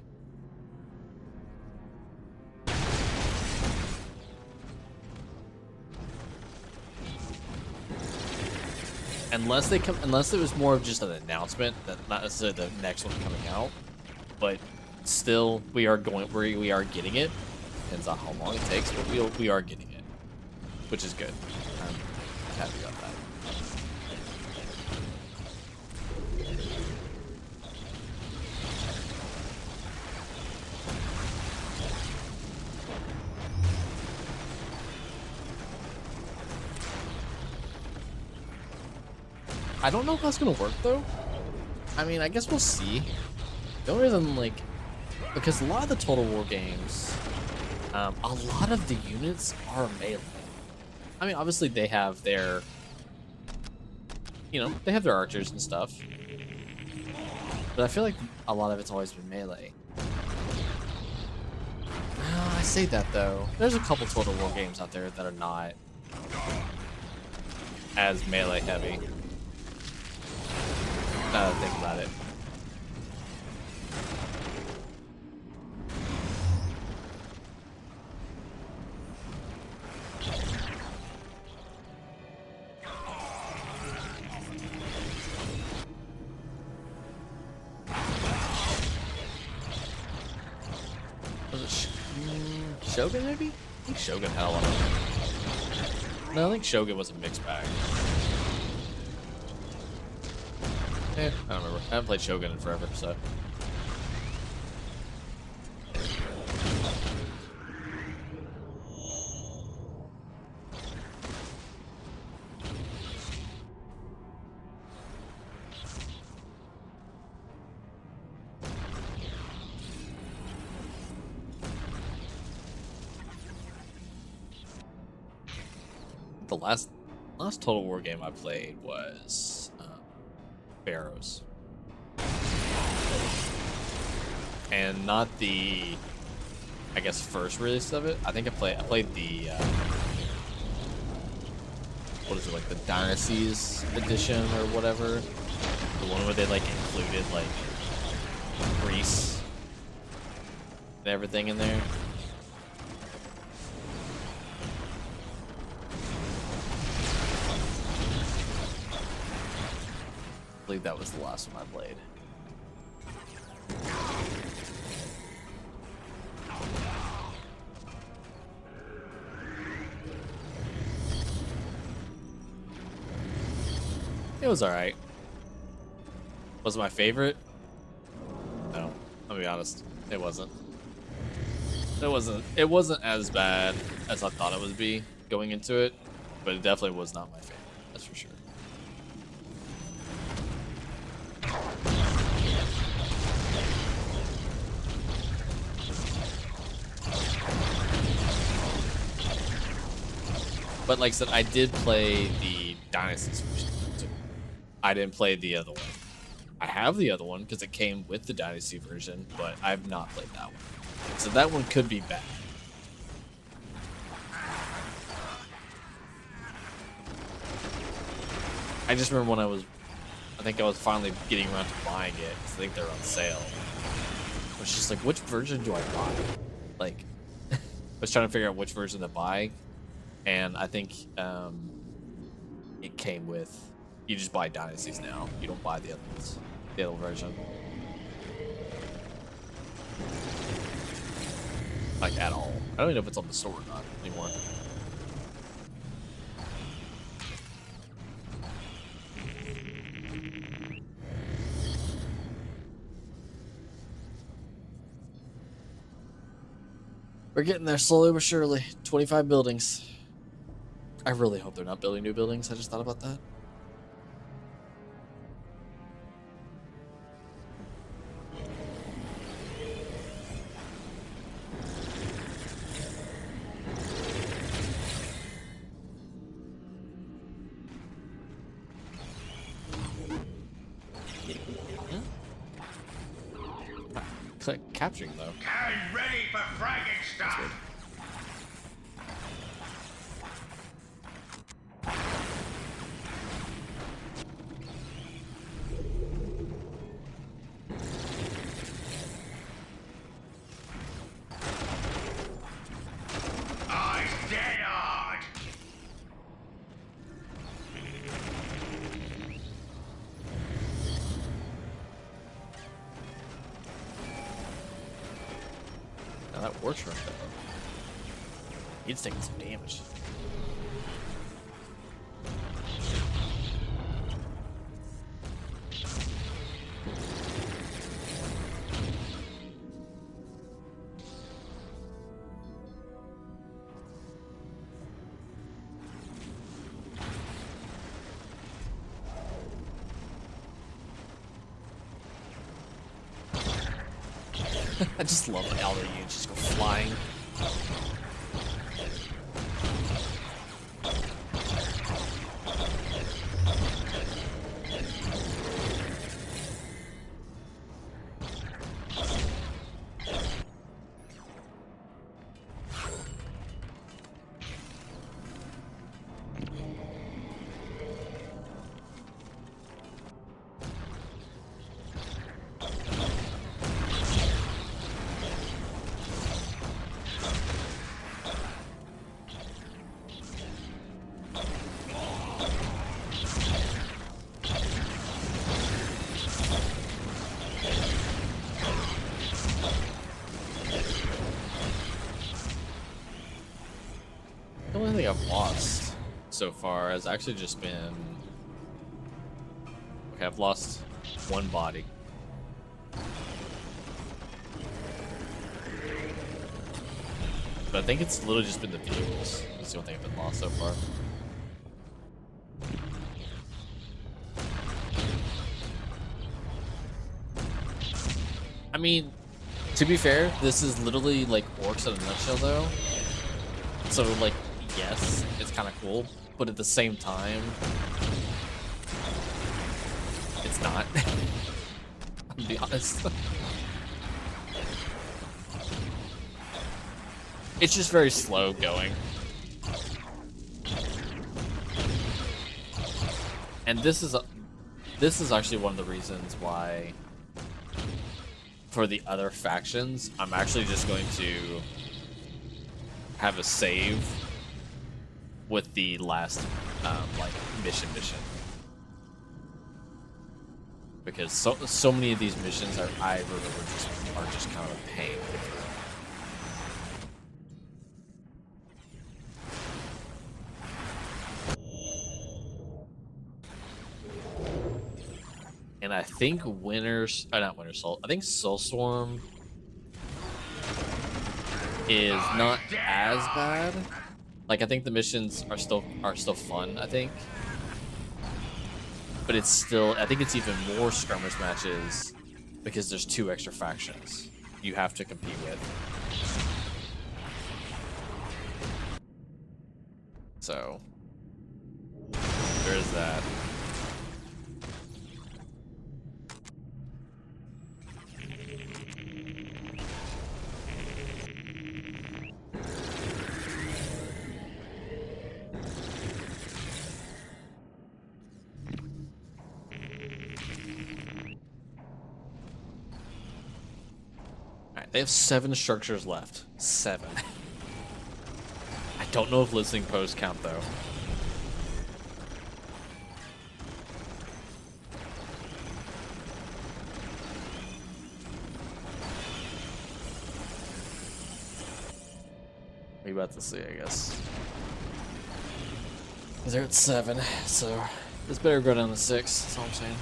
[SPEAKER 1] Unless it was more of just an announcement, that not necessarily the next one coming out, but still we are getting it. Depends on how long it takes, but we are getting it, which is good. I'm happy about that. I don't know if that's gonna work though. I mean, I guess we'll see. The only reason, like, because a lot of the Total War games, a lot of the units are melee. I mean, obviously they have their, they have their archers and stuff, but I feel like a lot of it's always been melee. I say that though. There's a couple Total War games out there that are not as melee heavy. Think about it. Was it Shogun maybe? I think Shogun had a lot of... No, I think Shogun was a mixed bag. I don't remember. I haven't played Shogun in forever, so. The last Total War game I played was Barrows, and not the, I guess, first release of it. I think I played the what is it, like the Dynasties edition or whatever, the one where they like included like Greece and everything in there. I believe that was the last one I played. It was alright. Was it my favorite? No, I'll be honest. It wasn't. It wasn't as bad as I thought it would be going into it, but it definitely was not my favorite. That's for sure. But like I said, I did play the Dynasties version too. I didn't play the other one. I have the other one because it came with the Dynasty version, but I've not played that one. So that one could be bad. I just remember when I think I was finally getting around to buying it because I think they're on sale. I was just like, which version do I buy? Like, I was trying to figure out which version to buy. And I think it came with, you just buy Dynasties now. You don't buy the other ones, the other version. Like, at all. I don't even know if it's on the store or not anymore. We're getting there slowly but surely. 25 buildings. I really hope they're not building new buildings. I just thought about that. Capturing though.
[SPEAKER 7] I'm ready for Frankenstein. I dead hard.
[SPEAKER 1] Now that works right there. He's taking some damage. I just love how the units just go flying. The only thing I've lost so far has actually just been... Okay, I've lost one body. But I think it's literally just been the vehicles. That's the only thing I've been lost so far. I mean, to be fair, this is literally like orcs in a nutshell though. So like, yes, it's kind of cool, but at the same time, it's not. I'll be honest. It's just very slow going. And this is actually one of the reasons why for the other factions, I'm actually just going to have a save with the last like mission because so many of these missions are just kind of a pain. And I think not Winter Soul. I think Soulstorm is not as bad. Like I think the missions are still fun, I think. But it's still, I think it's even more skirmish matches because there's 2 extra factions you have to compete with. So there is that. They have 7 structures left. 7. I don't know if listening posts count though. We about to see, I guess. They're at 7, so this better go down to 6. That's all I'm saying.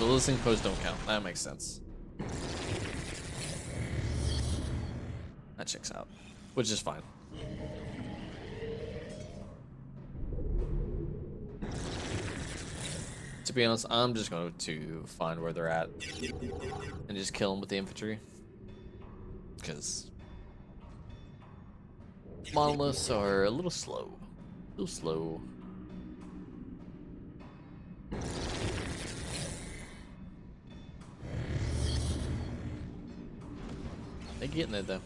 [SPEAKER 1] so listening posts don't count. That makes sense. That checks out, which is fine. To be honest, I'm just going to find where they're at and just kill them with the infantry. Because monoliths are a little slow. A little slow. They're getting it though.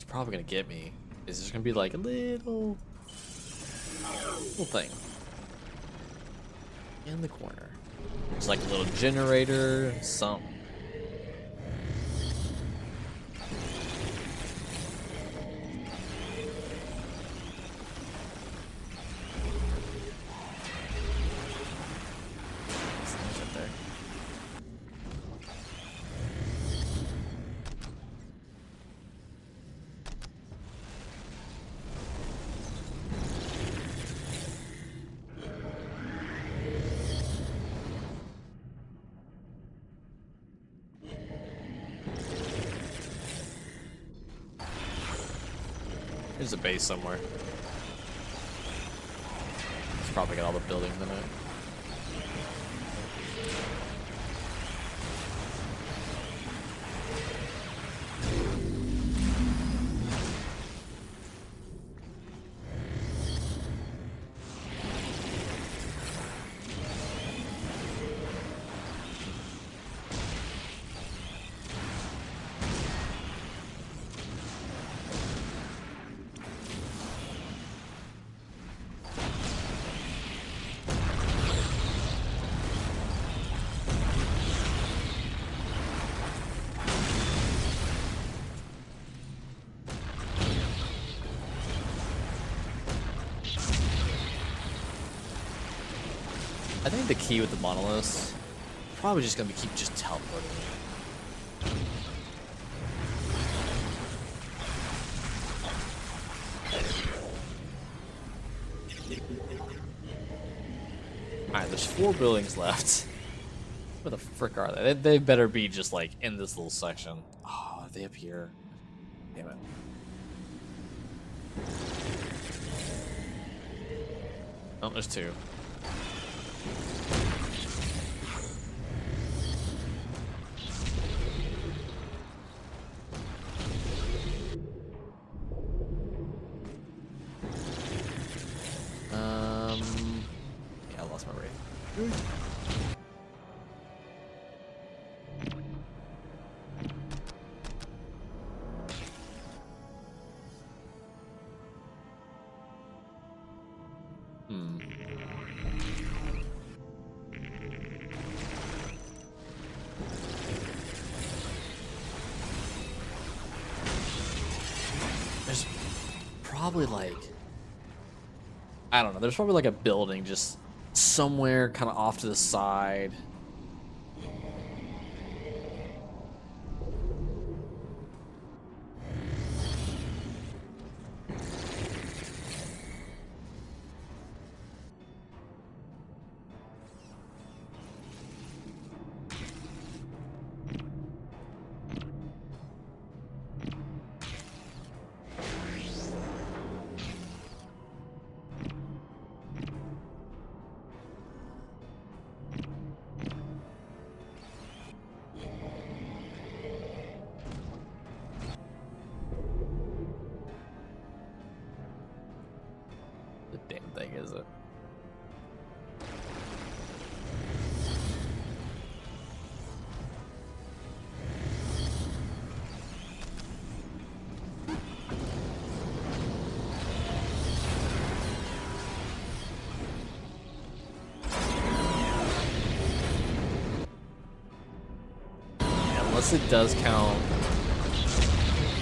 [SPEAKER 1] Probably gonna get me. Is there gonna be like a little thing in the corner? It's like a little generator, something. Something's up there. There's a base somewhere. It's probably got all the buildings in it. I think the key with the monoliths probably just gonna be keep just teleporting. Alright, there's 4 buildings left. Where the frick are they? They better be just like in this little section. Oh, are they up here? Damn it. Oh, there's 2. Yeah, I lost my wraith. There's probably like, I don't know, there's probably like a building just somewhere kind of off to the side. The damn thing is it? Unless it does count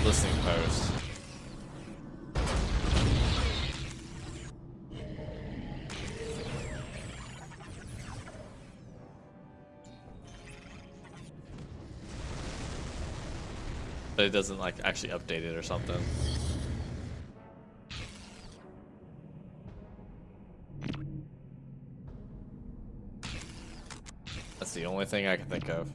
[SPEAKER 1] listening post. But it doesn't like actually update it or something. That's the only thing I can think of.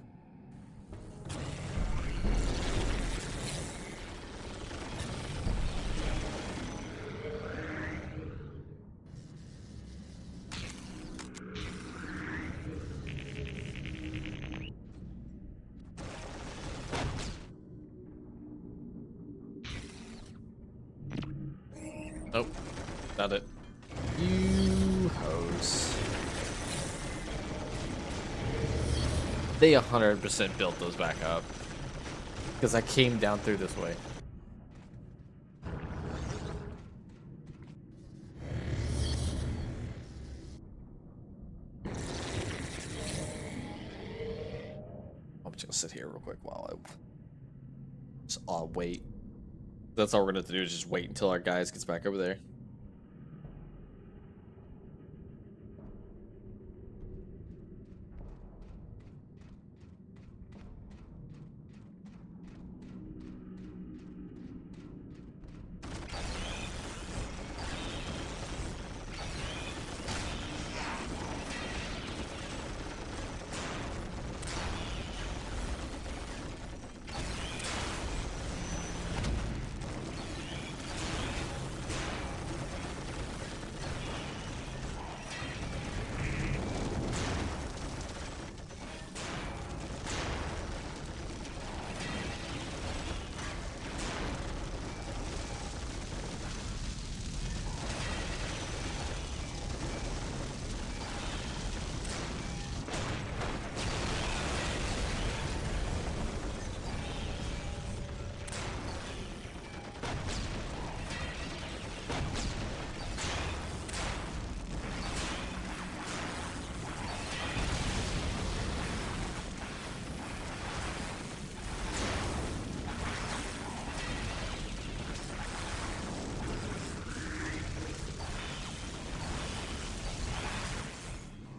[SPEAKER 1] Nope, not it. You hoes. They 100% built those back up. Because I came down through this way. I'm just gonna sit here real quick while I'll wait. That's all we're gonna have to do is just wait until our guys gets back over there.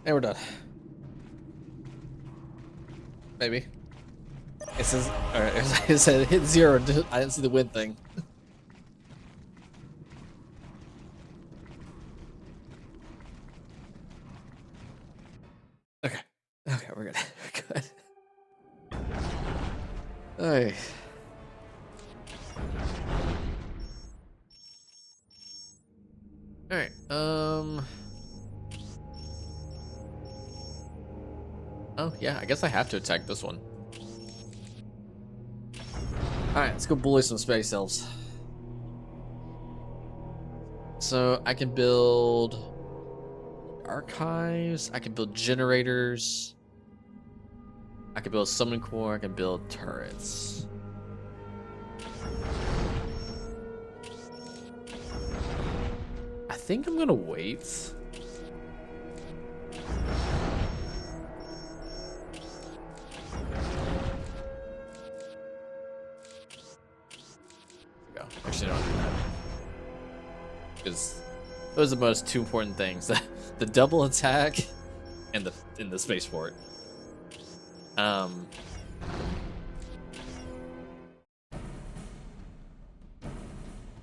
[SPEAKER 1] And we're done. Maybe. It says, alright, it said hit 0. I didn't see the win thing. Okay. Okay, we're good. We're good. Alright. Alright, oh, yeah, I guess I have to attack this one. Alright, let's go bully some space elves. So, I can build archives, I can build generators, I can build a summon core, I can build turrets. I think I'm gonna wait. Actually, no, because those are the most two important things: the double attack and the spaceport. All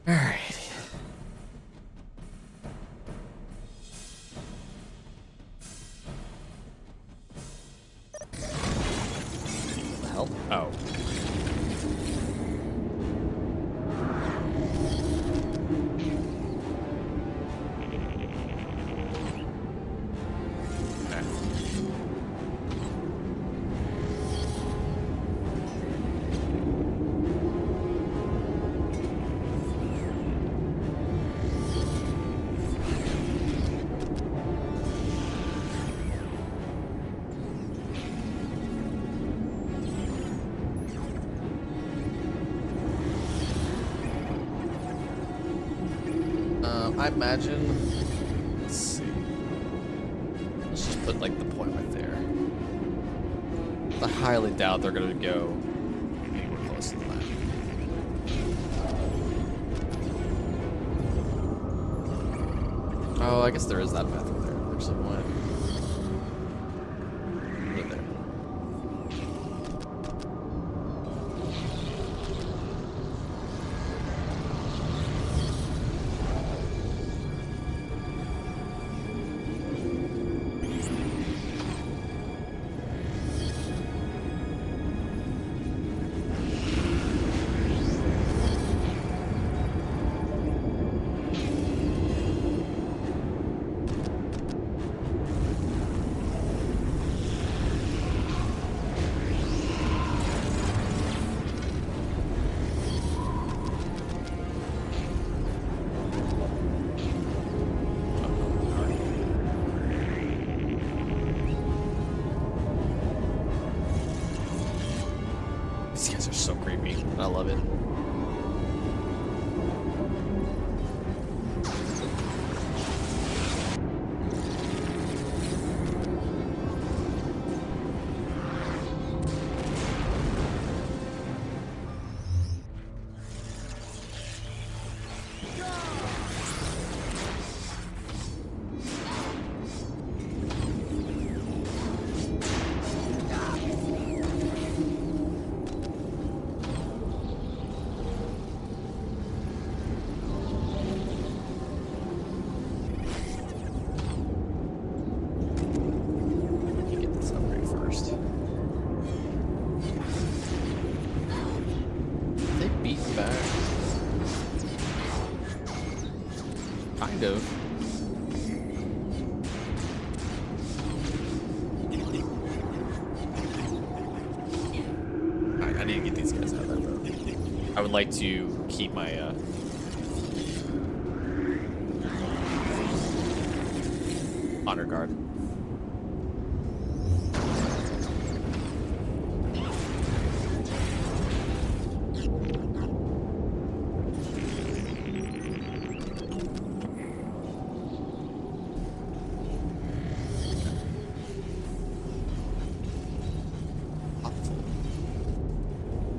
[SPEAKER 1] right. What the hell? Oh. I imagine. Let's see. Let's just put like the point right there. I highly doubt they're gonna go anywhere close to that. Oh, I guess there is that path through there. Actually, what? Right there. These guys are so creepy. I love it. Let me get this upgrade first. They beat back. Kind of. I need to get these guys out of there, though. I would like to keep my honor guard.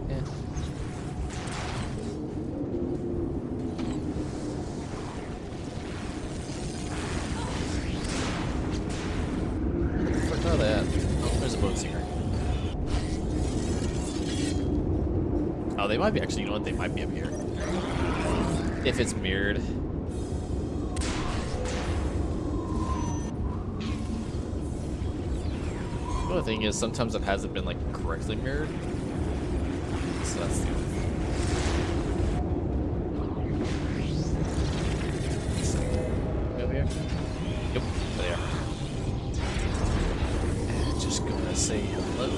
[SPEAKER 1] Yeah. Where the fuck are they at? Oh, there's a boat singer. Oh, they might be actually, you know what? They might be up here. If it's mirrored. The other thing is, sometimes it hasn't been like correctly mirrored. So that's the other thing. Over here? Yep, there. And just gonna say hello.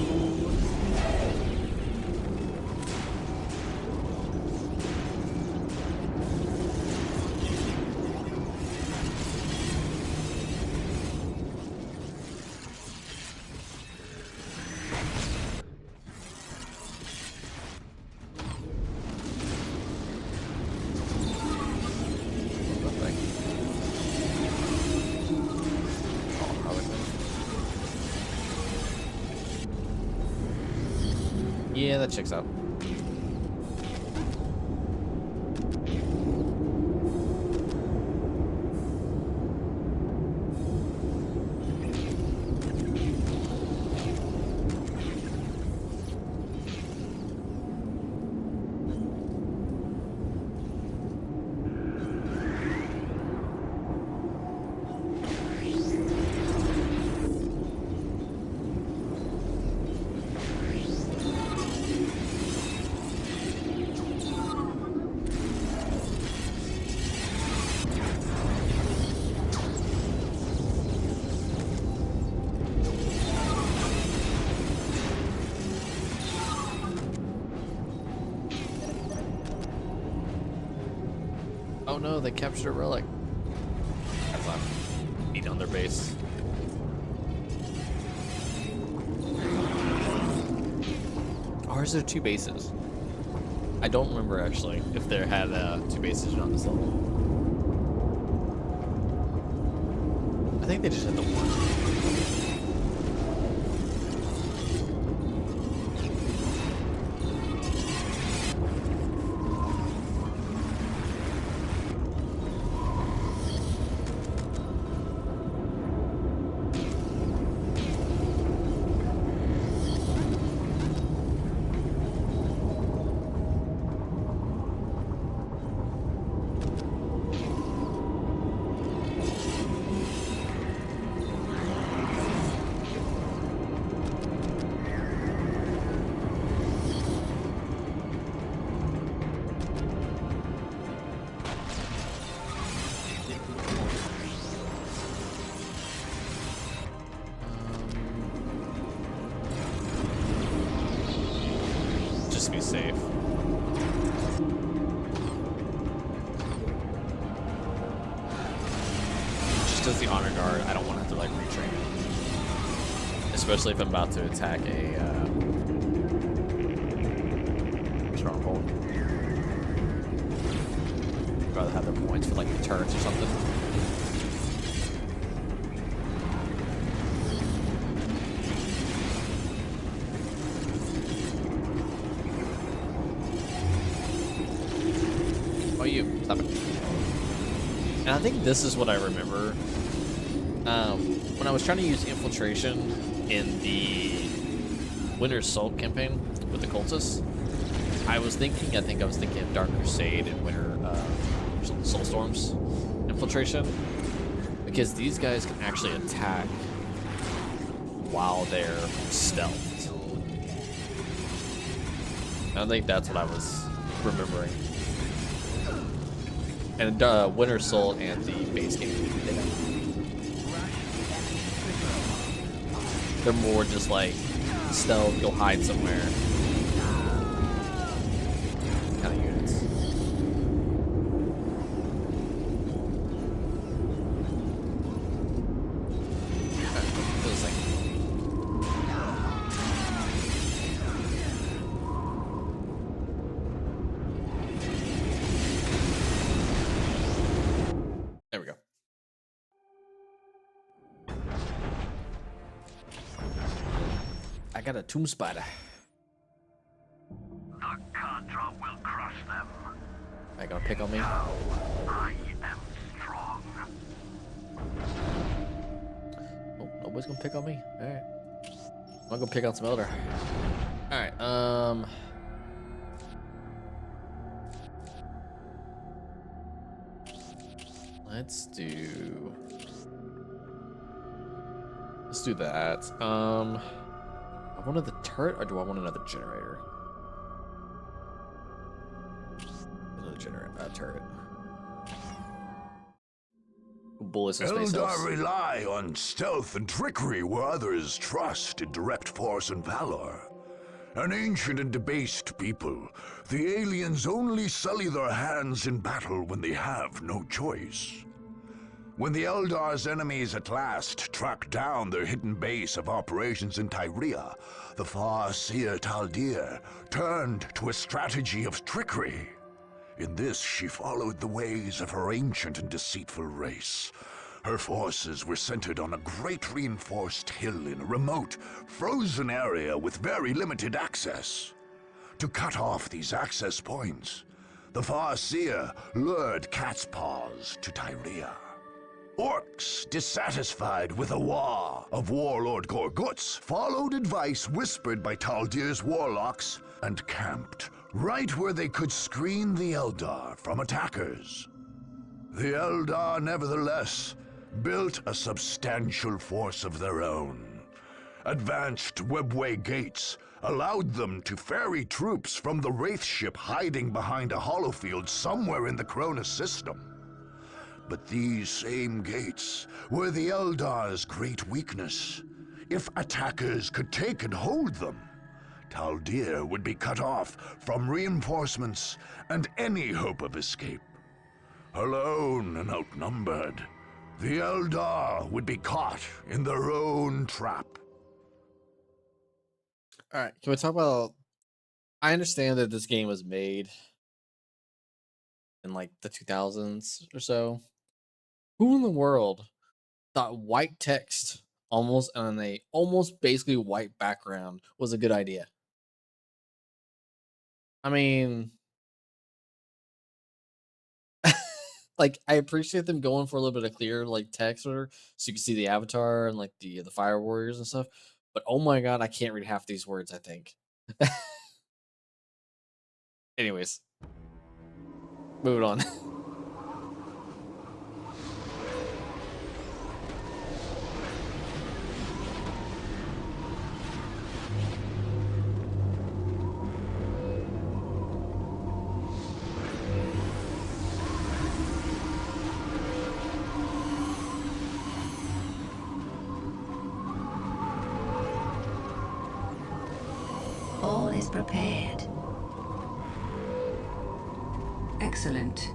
[SPEAKER 1] Nothing. Oh, Harlequin. Yeah, that checks out. Oh no, they captured a relic. That's not beat on their base. Or is there two bases? I don't remember actually if there had two bases on this level. I think they just had the one. safe. Just as the honor guard, I don't want to have to like retrain it. Especially if I'm about to attack a stronghold. I'd rather have their points for like the turrets or something. Oh, you stop it. And I think this is what I remember. When I was trying to use infiltration in the Winter Assault campaign with the cultists, I think I was thinking of Dark Crusade and Winter Soulstorm's infiltration, because these guys can actually attack while they're stealthed. I think that's what I was remembering. And Winter Soul and the base game, they're more just like stealth, go hide somewhere kind of units. Those things. There we go. I got a tomb spider.
[SPEAKER 5] The Kandra will crush them.
[SPEAKER 1] Are you gonna pick on me?
[SPEAKER 5] I am strong.
[SPEAKER 1] Oh, nobody's gonna pick on me? Alright. I'm gonna go pick on some elder. Alright, let's do that. I wanted the turret, or do I want another generator? Another turret. Bullets and space
[SPEAKER 2] Eldar
[SPEAKER 1] elves.
[SPEAKER 2] rely on stealth and trickery where others trust in direct force and valor. An ancient and debased people, the aliens only sully their hands in battle when they have no choice. When the Eldar's enemies at last tracked down their hidden base of operations in Tyria, the Farseer Taldir turned to a strategy of trickery. In this, she followed the ways of her ancient and deceitful race. Her forces were centered on a great reinforced hill in a remote, frozen area with very limited access. To cut off these access points, the Farseer lured Cat's Paws to Tyria. Orcs, dissatisfied with the war of Warlord Gorguts, followed advice whispered by Taldir's warlocks and camped right where they could screen the Eldar from attackers. The Eldar, nevertheless, built a substantial force of their own. Advanced webway gates allowed them to ferry troops from the Wraith ship hiding behind a holofield somewhere in the Cronus system. But these same gates were the Eldar's great weakness. If attackers could take and hold them, Taldir would be cut off from reinforcements and any hope of escape. Alone and outnumbered, the Eldar would be caught in their own trap.
[SPEAKER 1] Alright, can we talk about... I understand that this game was made in like the 2000s or so. Who in the world thought white text almost on a almost basically white background was a good idea? I mean, like, I appreciate them going for a little bit of clear like text or so you can see the avatar and like the fire warriors and stuff. But oh my god, I can't read half these words, I think. Anyways, moving on.
[SPEAKER 8] All is prepared. Excellent.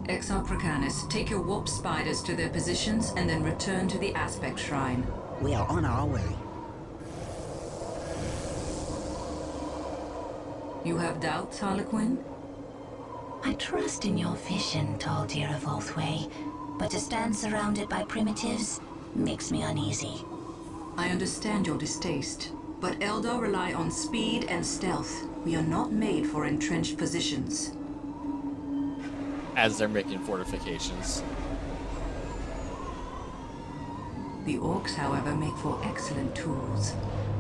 [SPEAKER 8] Exarchracanus, take your warp spiders to their positions and then return to the Aspect Shrine.
[SPEAKER 9] We are on our way.
[SPEAKER 8] You have doubts, Harlequin?
[SPEAKER 10] I trust in your vision, tall deer of Oathway, but to stand surrounded by primitives makes me uneasy.
[SPEAKER 8] I understand your distaste, but Eldar rely on speed and stealth. We are not made for entrenched positions.
[SPEAKER 1] As they're making fortifications.
[SPEAKER 8] The orcs, however, make for excellent tools.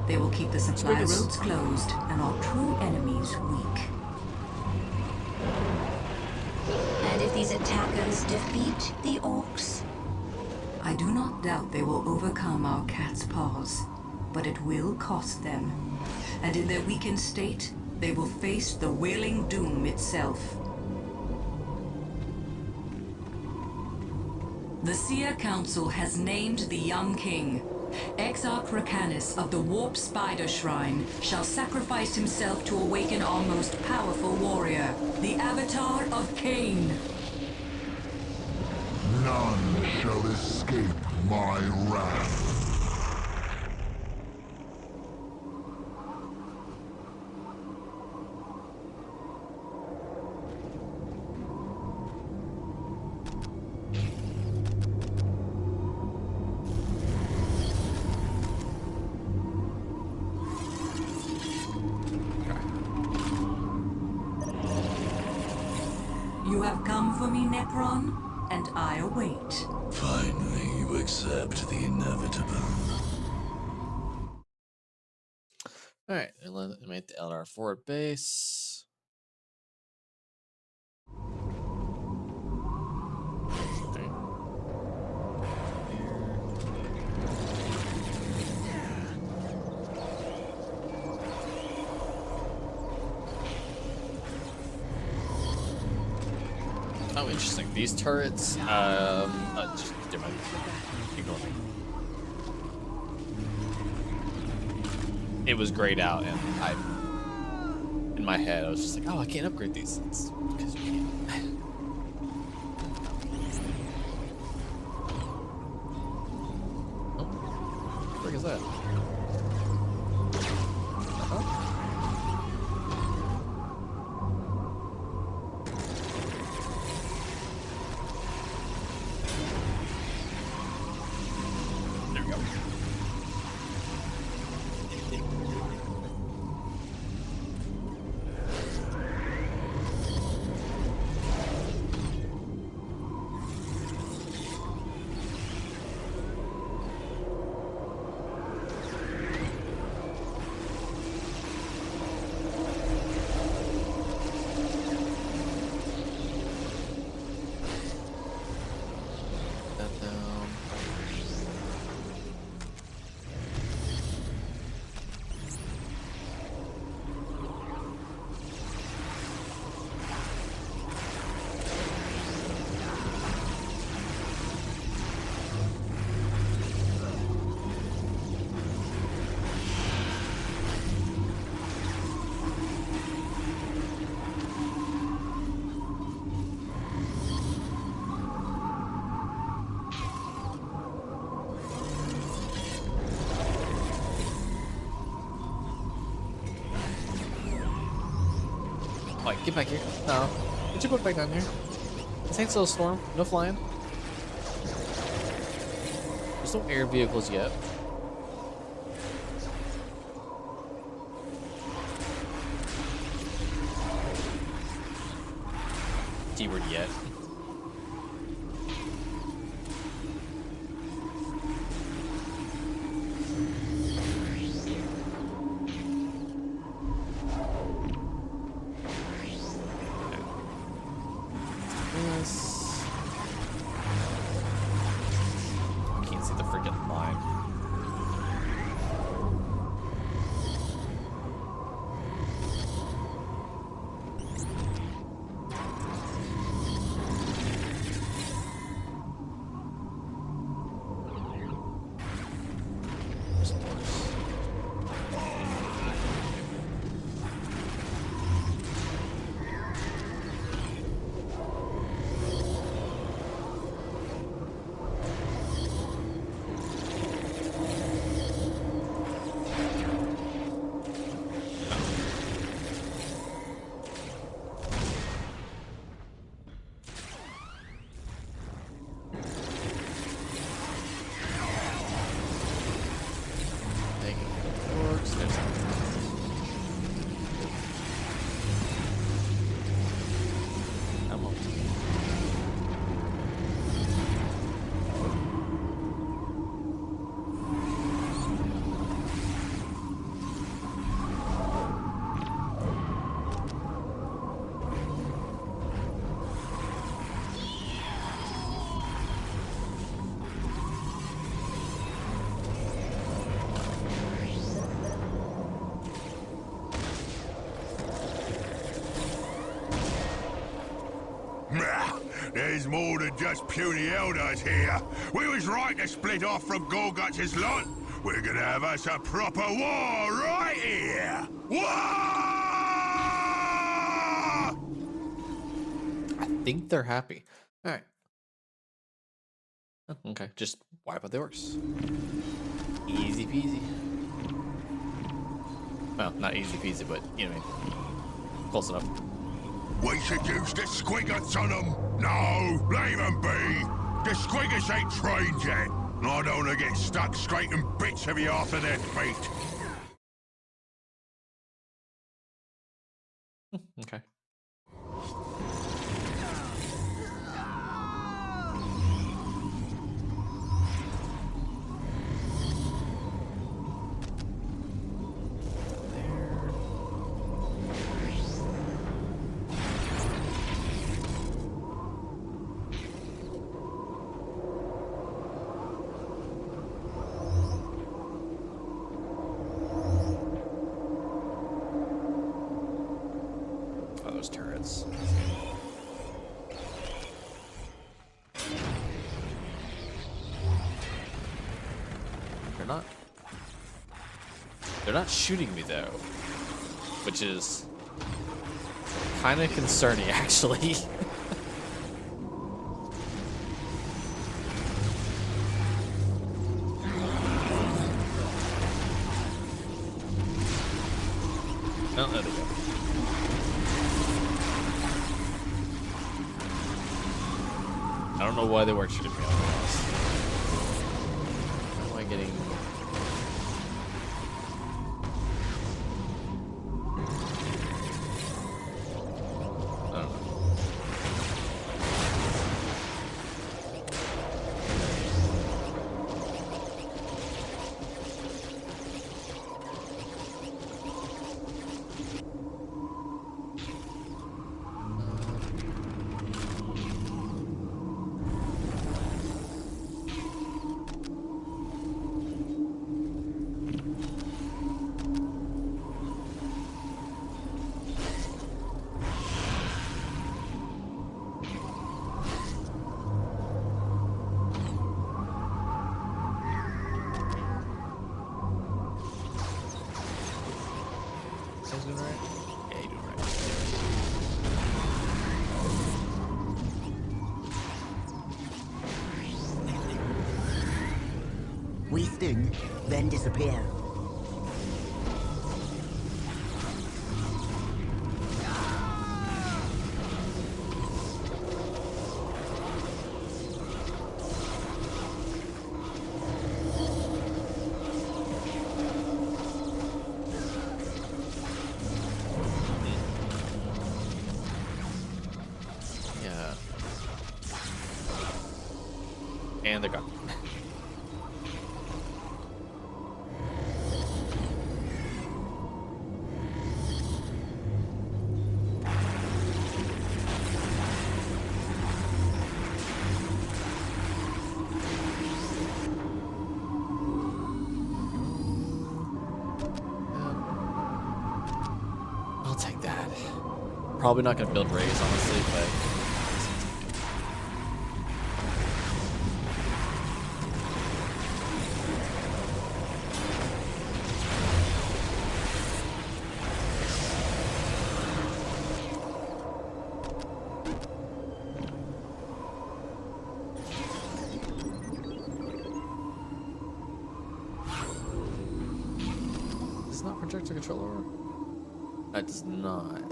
[SPEAKER 8] They will keep the supply
[SPEAKER 1] Squiggles.
[SPEAKER 8] roads closed and our true enemies weak.
[SPEAKER 10] And if these attackers defeat the orcs?
[SPEAKER 8] I do not doubt they will overcome our cat's paws, but it will cost them. And in their weakened state, they will face the Wailing Doom itself. The Seer Council has named the young king. Exarchracanus of the Warp Spider Shrine shall sacrifice himself to awaken our most powerful warrior, the Avatar of Cain.
[SPEAKER 4] None shall escape my wrath.
[SPEAKER 8] You have come for me, Necron, and I await.
[SPEAKER 2] Finally, you accept the inevitable.
[SPEAKER 1] Alright, eliminate the Eldar forward base. Okay. Oh, interesting. These turrets, just do my, ignore me. It was grayed out, and in my head, I was just like, oh, I can't upgrade these. It's because you can't. Oh, what the frick is that? There we go. That down. Like, get back here. No. Get your butt back down here. This ain't Snowstorm. No flying. There's no air vehicles yet. Keyword yet. This. I can't see the freaking line.
[SPEAKER 4] There's more than just puny elders here. We was right to split off from Gorguts' lot. We're gonna have us a proper war right here. War!
[SPEAKER 1] I think they're happy. All right. Oh, okay, just wipe out the orcs. Easy peasy. Well, not easy peasy, but you know what I mean. Close enough.
[SPEAKER 4] We should use the squiggles on them. No, leave them be. The squiggles ain't trained yet. I don't want to get stuck scraping bits of you after their feet.
[SPEAKER 1] Okay. Those turrets. They're not shooting me though, which is kind of concerning actually. Oh, there they go. I don't know why they weren't shooting me otherwise. How am I getting... I don't know. Sounds doing right? Yeah, you're doing right.
[SPEAKER 9] We sting, then disappear.
[SPEAKER 1] Yeah. And they're gone. I'll take that. Probably not gonna build raise, honestly, but does not project a controller? That does not.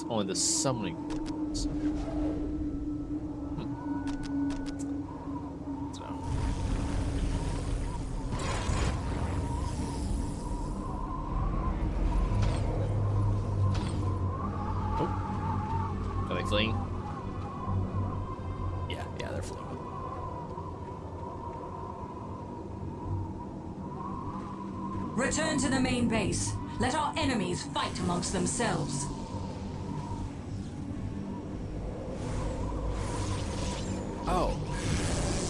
[SPEAKER 1] Only the summoning. So. Oh. Are they fleeing? Yeah, they're fleeing.
[SPEAKER 8] Return to the main base. Let our enemies fight amongst themselves.
[SPEAKER 1] Oh.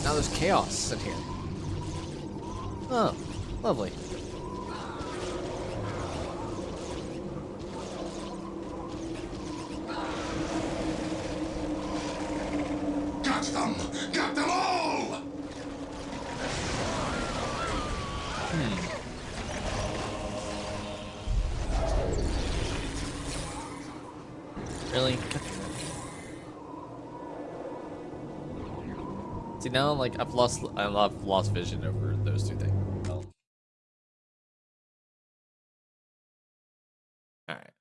[SPEAKER 1] Now there's chaos in here. Oh, lovely. Really? See, now like I've lost vision over those two things. Oh. All right.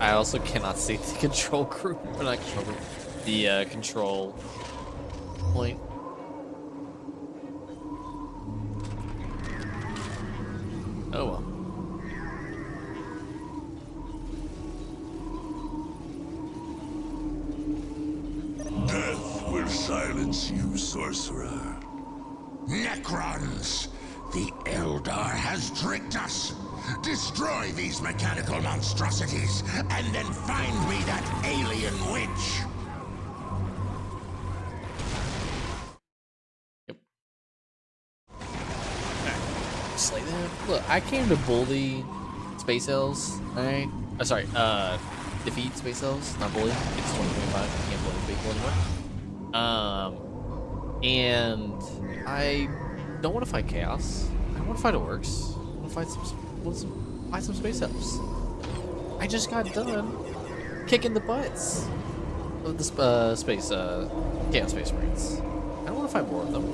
[SPEAKER 1] I also cannot see the control group, or not control group, the control point. Oh well.
[SPEAKER 2] Death will silence you, sorcerer.
[SPEAKER 6] Necrons! The Eldar has tricked us! Destroy these mechanical monstrosities, and then find me that alien witch!
[SPEAKER 1] Yep. Slay them. Look, I came to bully space elves, alright? Sorry, defeat space elves, not bully. It's 2025. I can't bully people anymore. And I don't want to fight chaos. I want to fight orcs. I want to fight some space elves. I just got done kicking the butts of the chaos space marines. I don't want to fight more of them.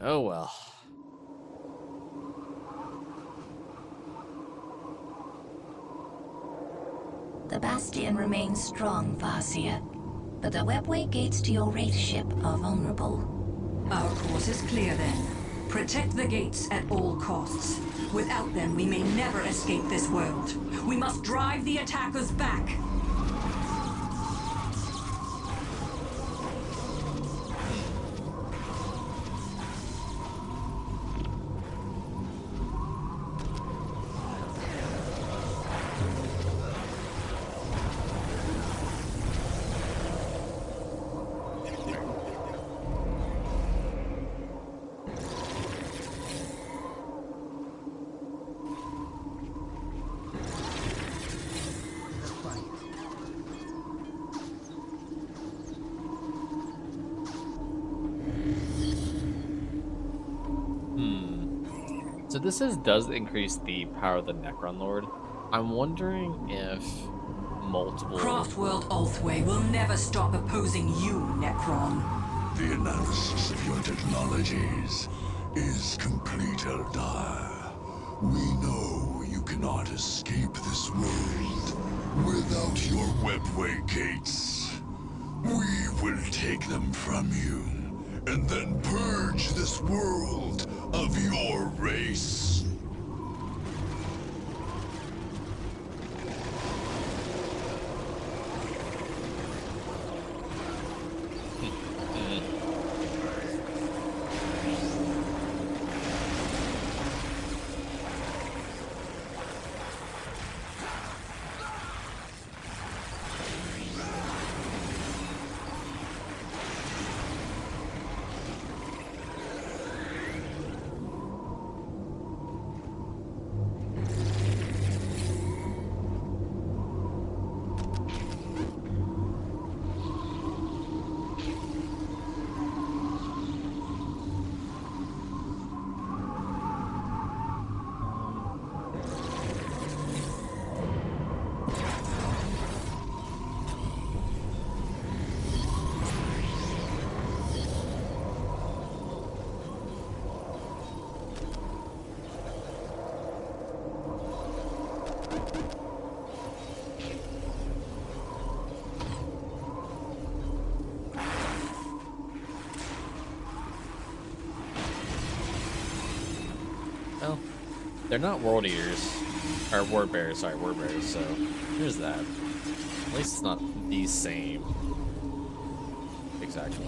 [SPEAKER 1] Oh well.
[SPEAKER 10] The Bastion remains strong, Farseer, but the webway gates to your Wraith ship are vulnerable.
[SPEAKER 8] Our course is clear then. Protect the gates at all costs. Without them, we may never escape this world. We must drive the attackers back.
[SPEAKER 1] So this does increase the power of the Necron Lord. I'm wondering if multiple...
[SPEAKER 8] Craftworld Ulthway will never stop opposing you, Necron.
[SPEAKER 2] The analysis of your technologies is complete, Eldar. We know you cannot escape this world without your webway gates. We will take them from you, and then purge this world of your race.
[SPEAKER 1] Well, they're not World Eaters. Or Word Bearers, sorry, Word Bearers, so there's that. At least it's not the same. exactly.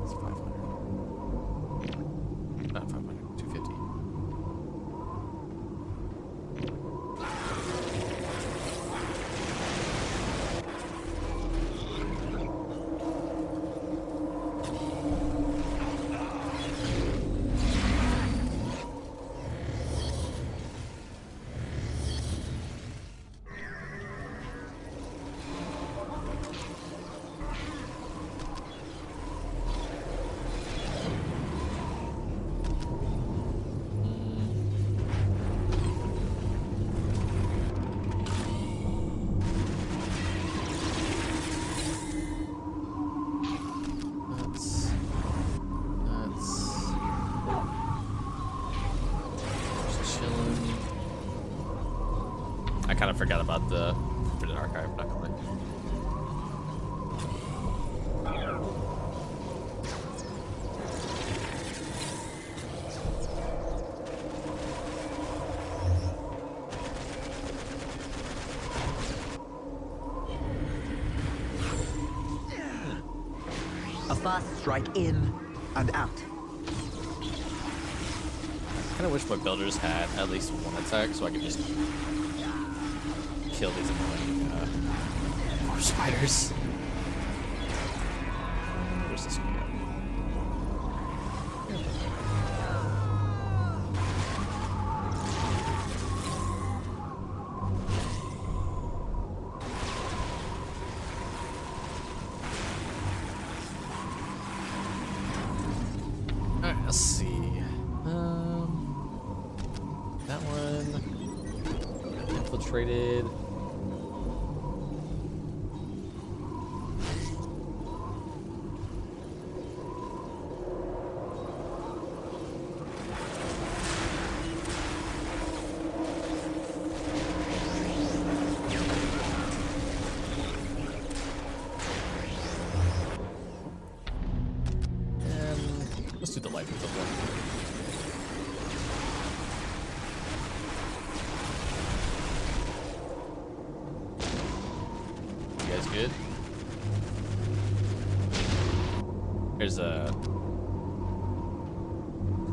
[SPEAKER 1] It's 500. Not 500, 250. Just chilling. I kind of forgot about the Forbidden Archive, not gonna lie.
[SPEAKER 9] A fast strike in and out.
[SPEAKER 1] Kind of wish my builders had at least one attack so I could just kill these annoying more spiders. Where's this one go? Alright, let's see. That one infiltrated. And let's do the light with one. You guys good?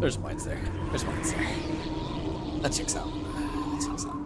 [SPEAKER 1] There's mines there. There's mines there. That checks out. That checks out.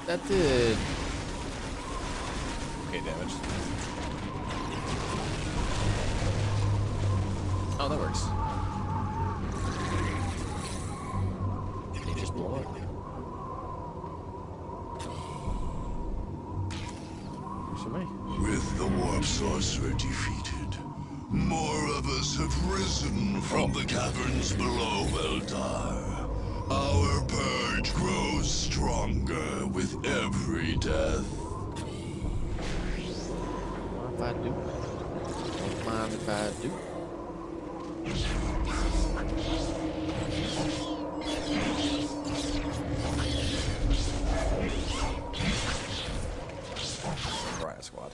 [SPEAKER 1] That did okay damage. Oh, that works. They just blow up. Where's me?
[SPEAKER 2] With the warp sorcerer defeated, more of us have risen from the caverns below Eldar. Our purge grows stronger with every death.
[SPEAKER 1] Don't mind if I do. Don't mind if I do. Riot squad.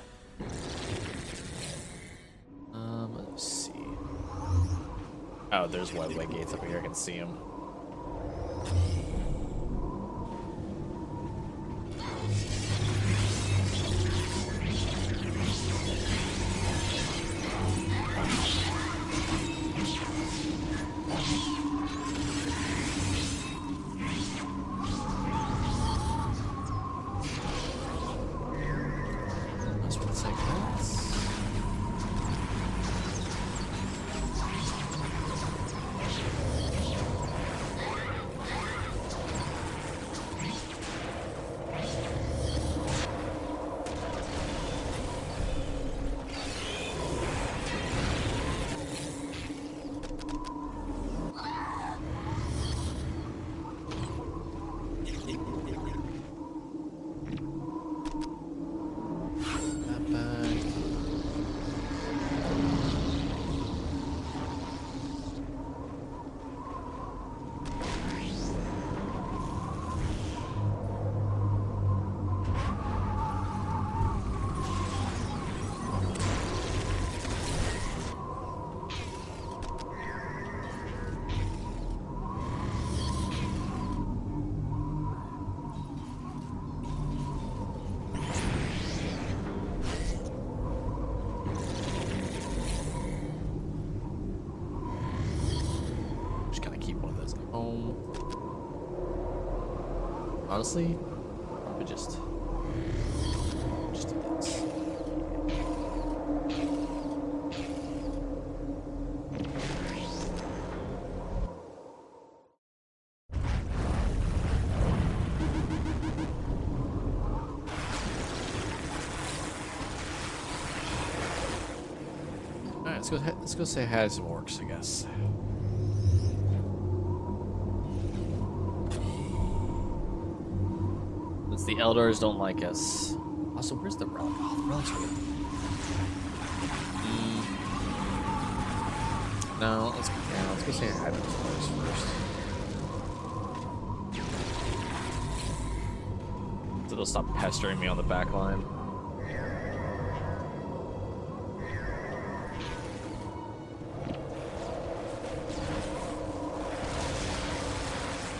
[SPEAKER 1] Let's see. Oh, there's Wildway gates up here. I can see them. Honestly, probably just do this. Alright, let's go say hi to some orcs, I guess. Since the Eldars don't like us. Also, where's the relic? Oh, the relic's right there. No, let's go say hi to those orcs first. So they'll stop pestering me on the back line.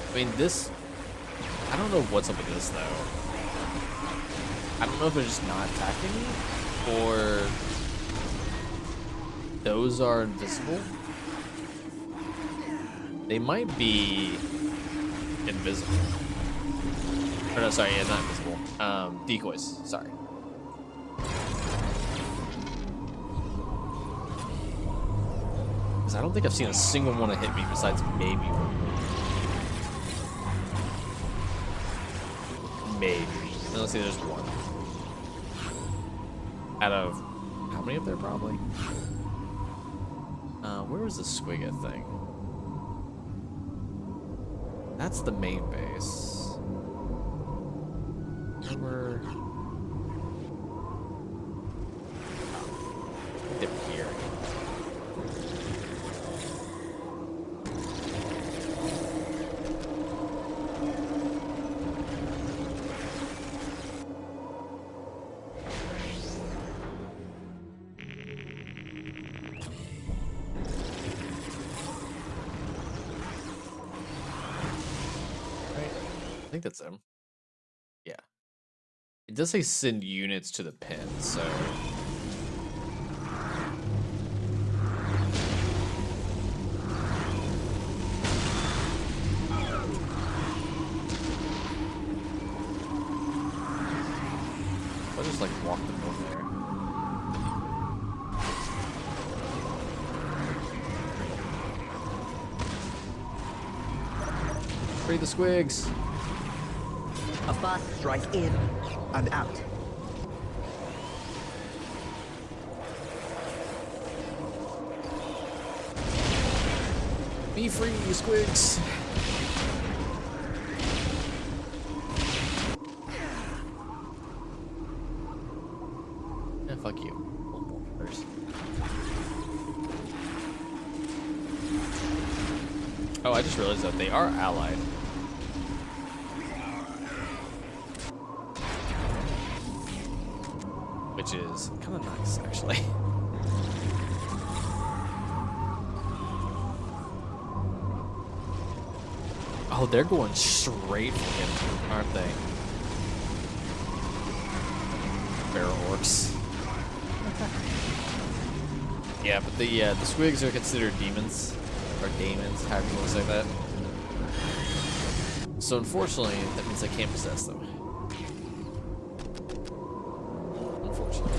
[SPEAKER 1] I mean, this... I don't know what's up with this, though. I don't know if they're just not attacking me, or... those are invisible. They might be... invisible. Or no, sorry, yeah, not invisible. Decoys, sorry. Because I don't think I've seen a single one that hit me besides maybe one. Maybe. Let's see, there's one. Out of how many up there, probably? Where was the Squigga thing? That's the main base. Remember? They're here. I think that's him. Yeah. It does say send units to the pin, so... I'll just like walk them over there. Free the squigs!
[SPEAKER 9] A fast strike in and out.
[SPEAKER 1] Be free, you squigs! Yeah, fuck you. First. Oh, I just realized that they are allied. Which is kind of nice, actually. Oh, they're going straight for him, aren't they? Barrel orcs. Yeah, but the squigs are considered demons, or daemons, however you want to say that. So unfortunately, that means I can't possess them. Unfortunately.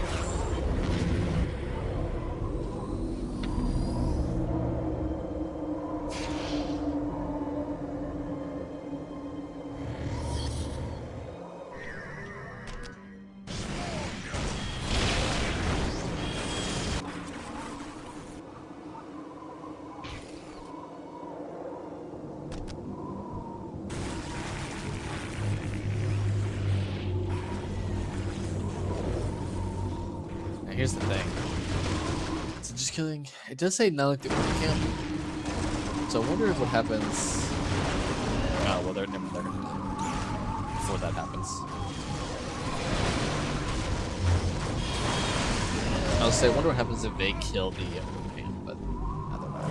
[SPEAKER 1] Here's the thing. So just killing. It does say not like the orc camp. So I wonder what happens. Oh, well, they're never there. Before that happens. I'll say, I wonder what happens if they kill the orc camp, but I don't know.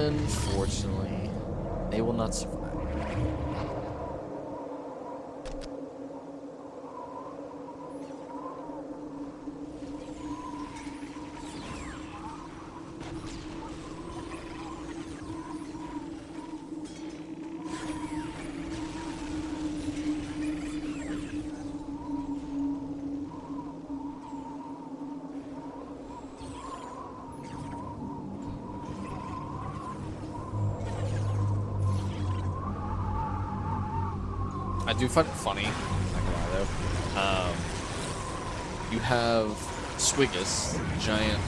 [SPEAKER 1] Unfortunately, they will not survive. I do find it funny. Not gonna lie though. You have Squiggus, giant,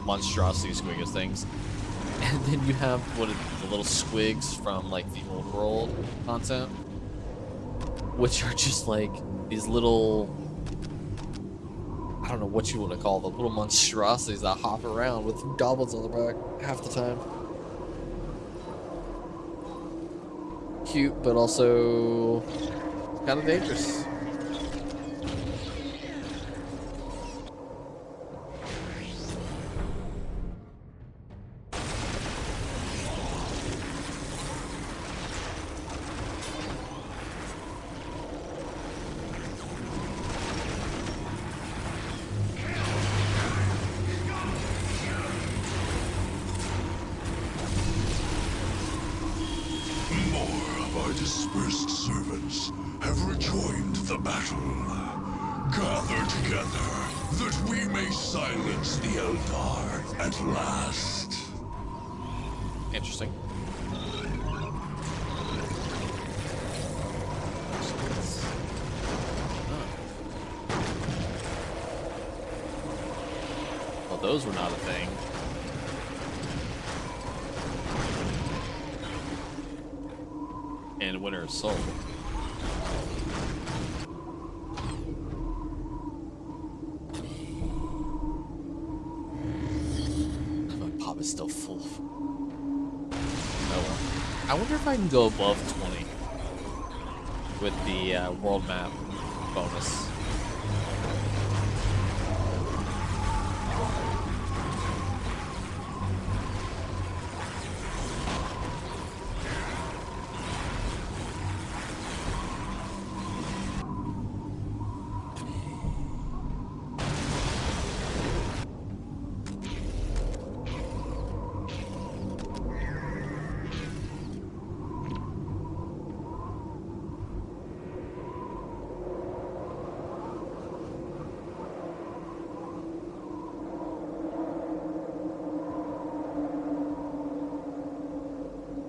[SPEAKER 1] monstrosity Squiggus things, and then you have the little squigs from like the old world content, which are just like these little, I don't know what you want to call them, little monstrosities that hop around with goblins on their back half the time. Cute, but also kind of dangerous.
[SPEAKER 4] Dispersed servants have rejoined the battle. Gather together that we may silence the Eldar at last.
[SPEAKER 1] Interesting. Well, those were not a thing. And Winter of Soul. My pop is still full. Oh well. I wonder if I can go above 20 with the world map bonus.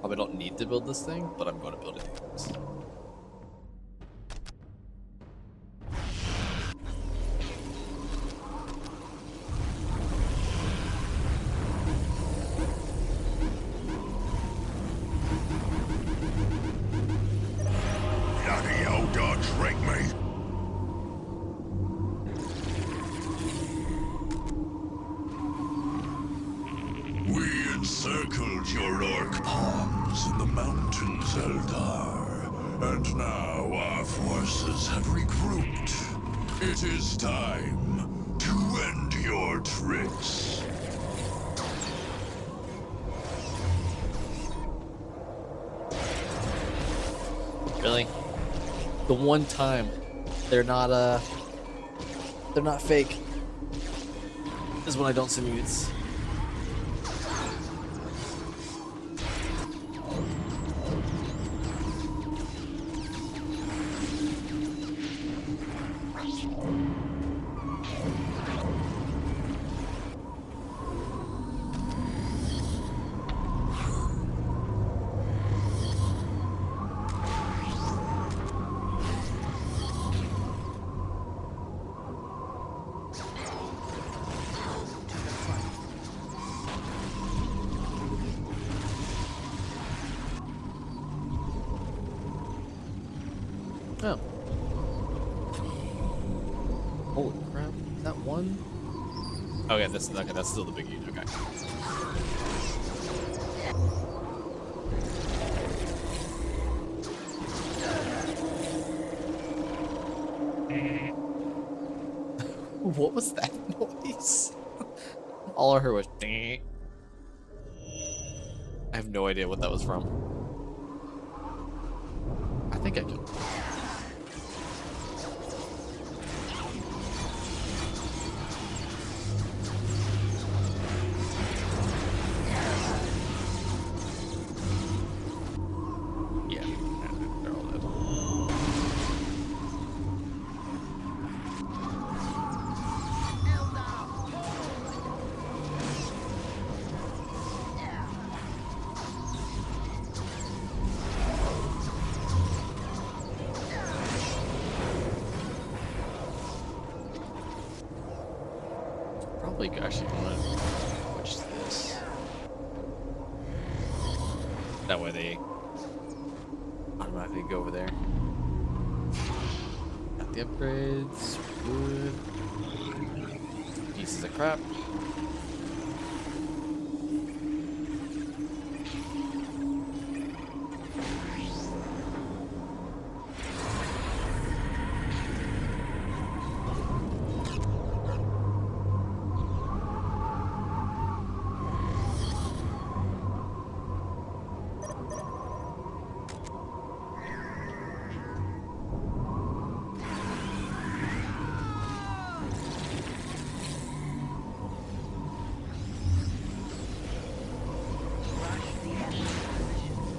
[SPEAKER 1] Probably don't need to build this thing, but I'm going to build it anyways.
[SPEAKER 4] Bloody Eldar tricked me. We encircled your orc pawns in the mountains, Eldar. And now our forces have regrouped. It is time to end your tricks.
[SPEAKER 1] Really? The one time they're not fake is when I don't see mutes. Oh. Holy crap. Is that one? Okay, that's still the big unit. Okay. What was that noise? All I heard was ding. I have no idea what that was from. I think I can. Yeah, they're all dead. think actually I want to switch this. That way they automatically go over there. Got the upgrades. Good. Pieces of crap.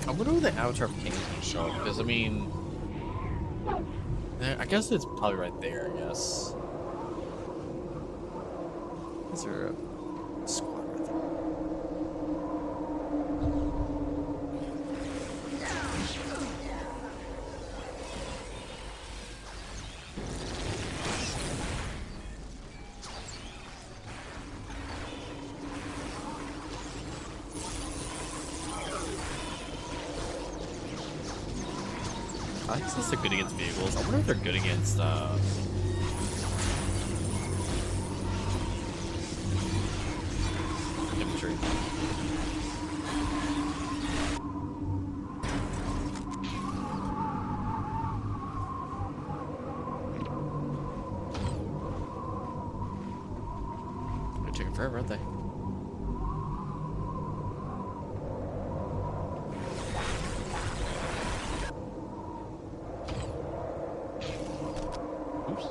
[SPEAKER 1] I wonder where the Avatar of Kings can show up, because I mean, I guess it's probably right there. I guess. Is there a squad right there? I guess they're good against vehicles. I wonder if they're good against infantry. They're taking forever, aren't they? Oops.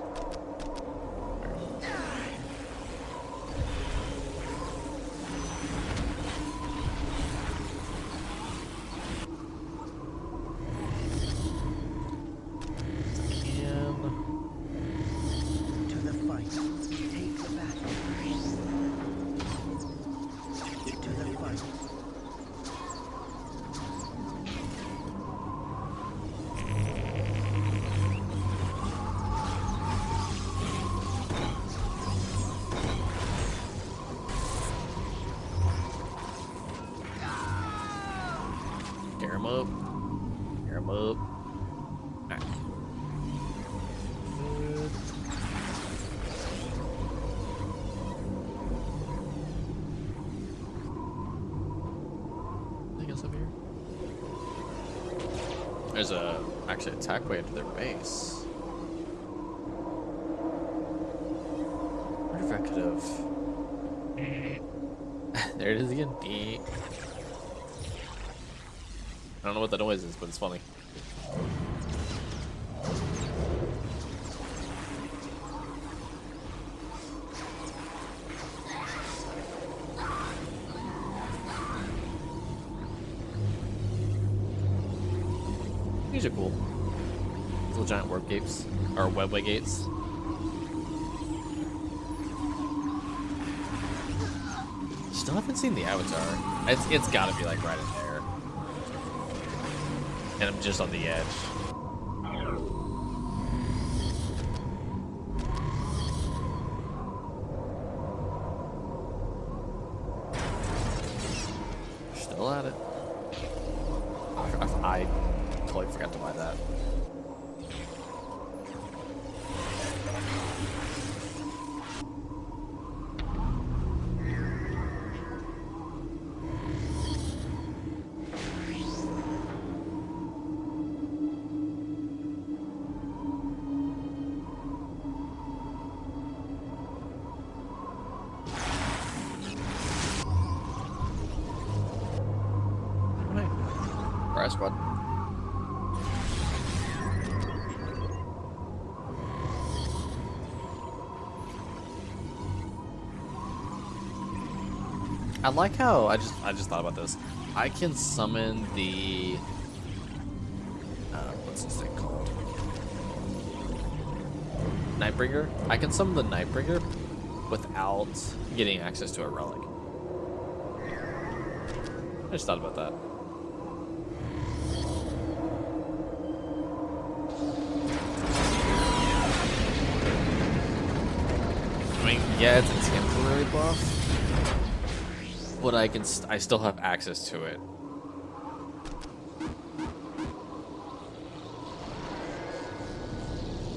[SPEAKER 9] To the fight. Take the battle. To the fight.
[SPEAKER 1] Tear him up. Tear him up. Alright. Anything else up here? There's a actually attack way into their base. I wonder if I could have. There it is again. Beep. I don't know what that noise is, but it's funny. These are cool. Little giant warp gates, or webway gates. Still haven't seen the Avatar. It's gotta be like right in there. And I'm just on the edge. Still at it. I totally forgot to buy that. Fire squad. I like how I just thought about this. I can summon the what's this thing called? Nightbringer. I can summon the Nightbringer without getting access to a relic. I just thought about that. I mean, yeah, it's a temporary already buff, but I still have access to it.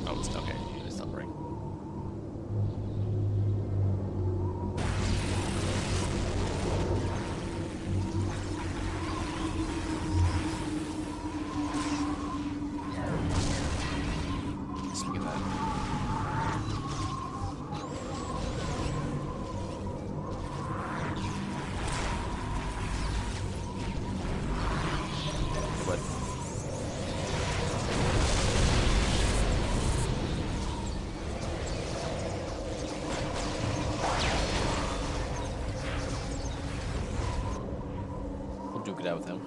[SPEAKER 1] Oh, it's okay. It's not ring. Speaking of that. What? We'll duke it out with him.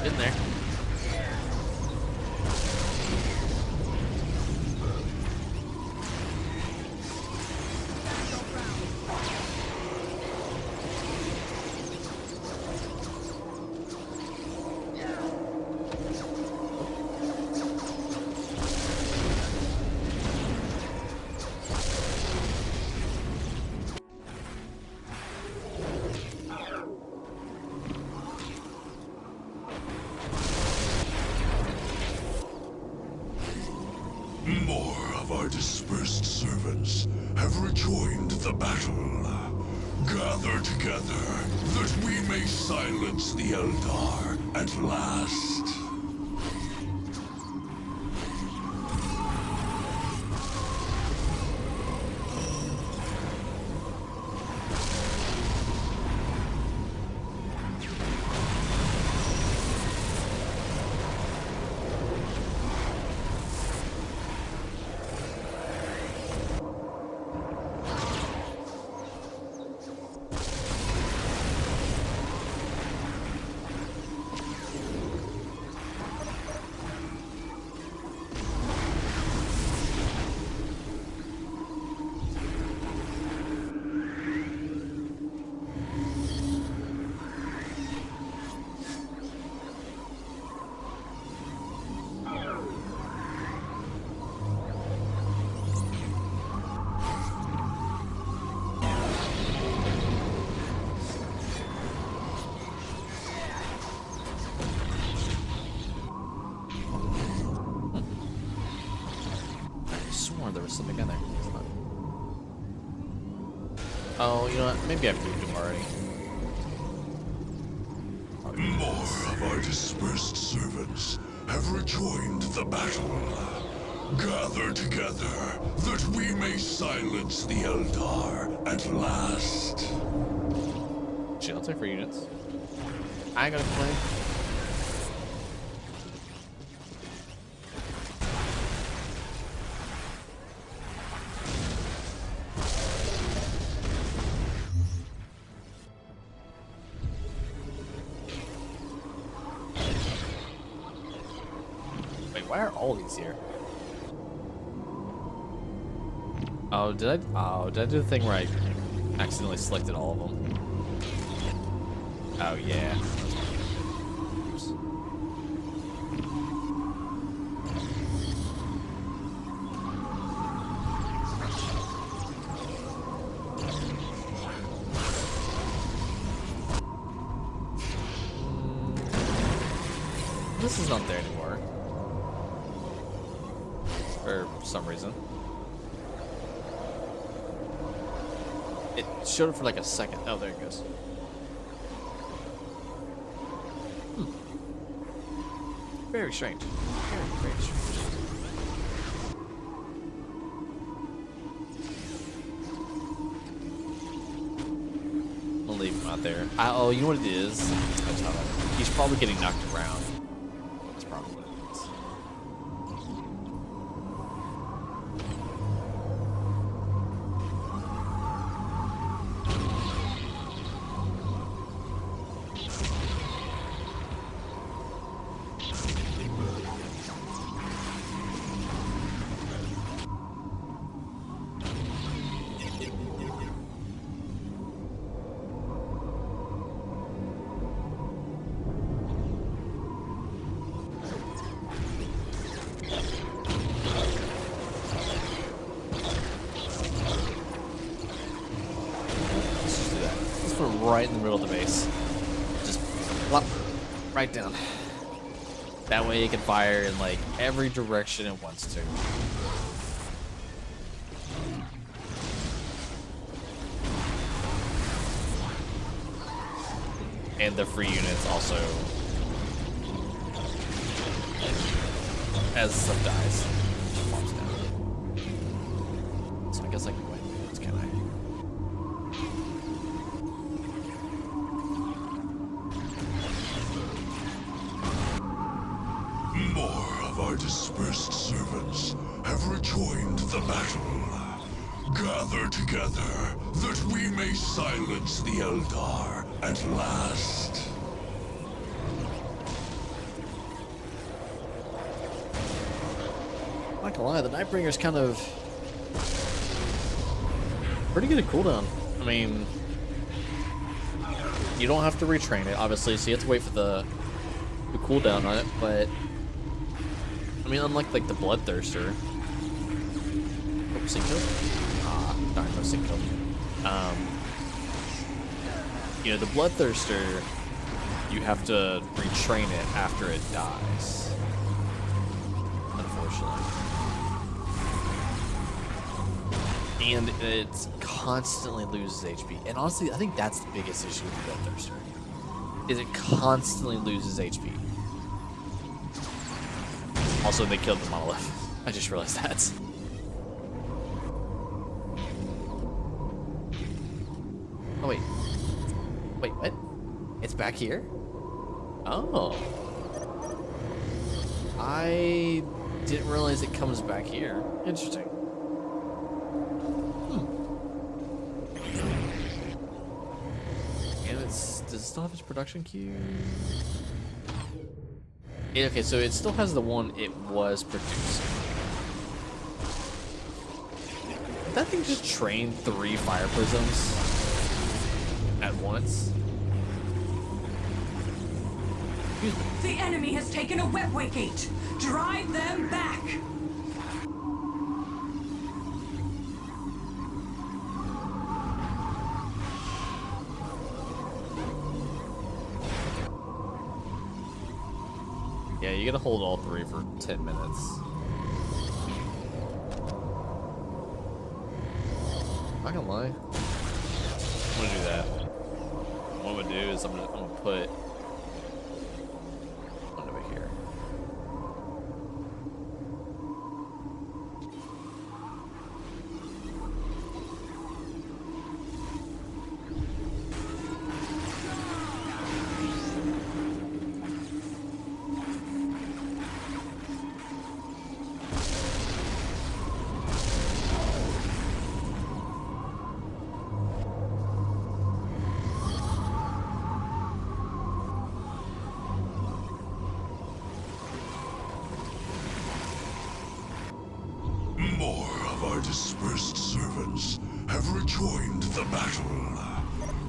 [SPEAKER 1] In there.
[SPEAKER 4] More of our dispersed servants have rejoined the battle. Gather together that we may silence the Eldar at last.
[SPEAKER 1] There was something in there. Oh, you know what? Maybe I've moved him already.
[SPEAKER 4] More of our dispersed servants have rejoined the battle. Gather together that we may silence the Eldar at last.
[SPEAKER 1] Shelter for units. I gotta play. Why are all these here? Oh, did I do the thing where I accidentally selected all of them? Oh, yeah. Oops. This is not there anymore. For some reason. It showed it for like a second. Oh, there it goes. Very strange. Very strange. I'll leave him out there. Oh, you know what it is? He's probably getting knocked around. right in the middle of the base. Just plop right down. That way it can fire in like every direction it wants to. And the free units also, as stuff dies, just flops down. So I guess I can go ahead and do this, can I?
[SPEAKER 4] More of our dispersed servants have rejoined the battle. Gather together, that we may silence the Eldar at last.
[SPEAKER 1] Not gonna lie, the Nightbringer's kind of pretty good at cooldown. I mean, you don't have to retrain it, obviously, so you have to wait for the cooldown on it, but I mean, unlike like the Bloodthirster. Oh, sync kill? Ah, darn, no sync kill. You know, the Bloodthirster, you have to retrain it after it dies. Unfortunately. And it constantly loses HP. And honestly, I think that's the biggest issue with the Bloodthirster. Is it constantly loses HP. Also, they killed the Monolith. I just realized that. Oh, wait. Wait, what? It's back here? Oh. I didn't realize it comes back here. Interesting. And does it still have its production queue? Yeah, okay, so it still has the one it was producing. Did that thing just train 3 fire prisms at once? Excuse me.
[SPEAKER 8] The enemy has taken a webway gate. Drive them back.
[SPEAKER 1] Yeah, you gotta hold all 3 for 10 minutes. Not gonna lie. I'm gonna do that. What I'm gonna do is I'm gonna put one over here.
[SPEAKER 4] More of our dispersed servants have rejoined the battle.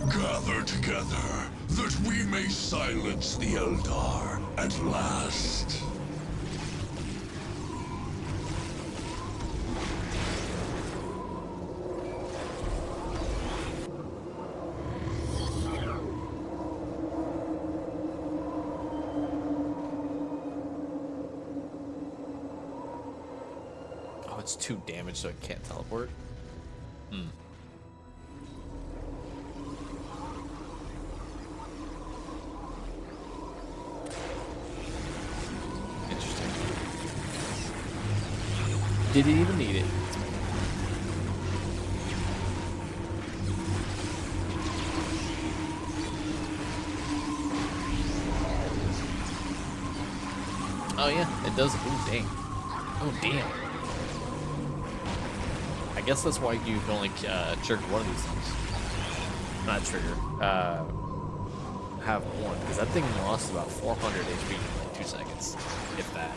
[SPEAKER 4] Gather together, that we may silence the Eldar at last.
[SPEAKER 1] It's 2 damage, so it can't teleport. Interesting. Did it even need it? Oh yeah, it does. Ooh, dang. Oh damn. I guess that's why you can only trigger one of these things. Not trigger. Have one, because that thing lost about 400 HP in like 2 seconds, if that.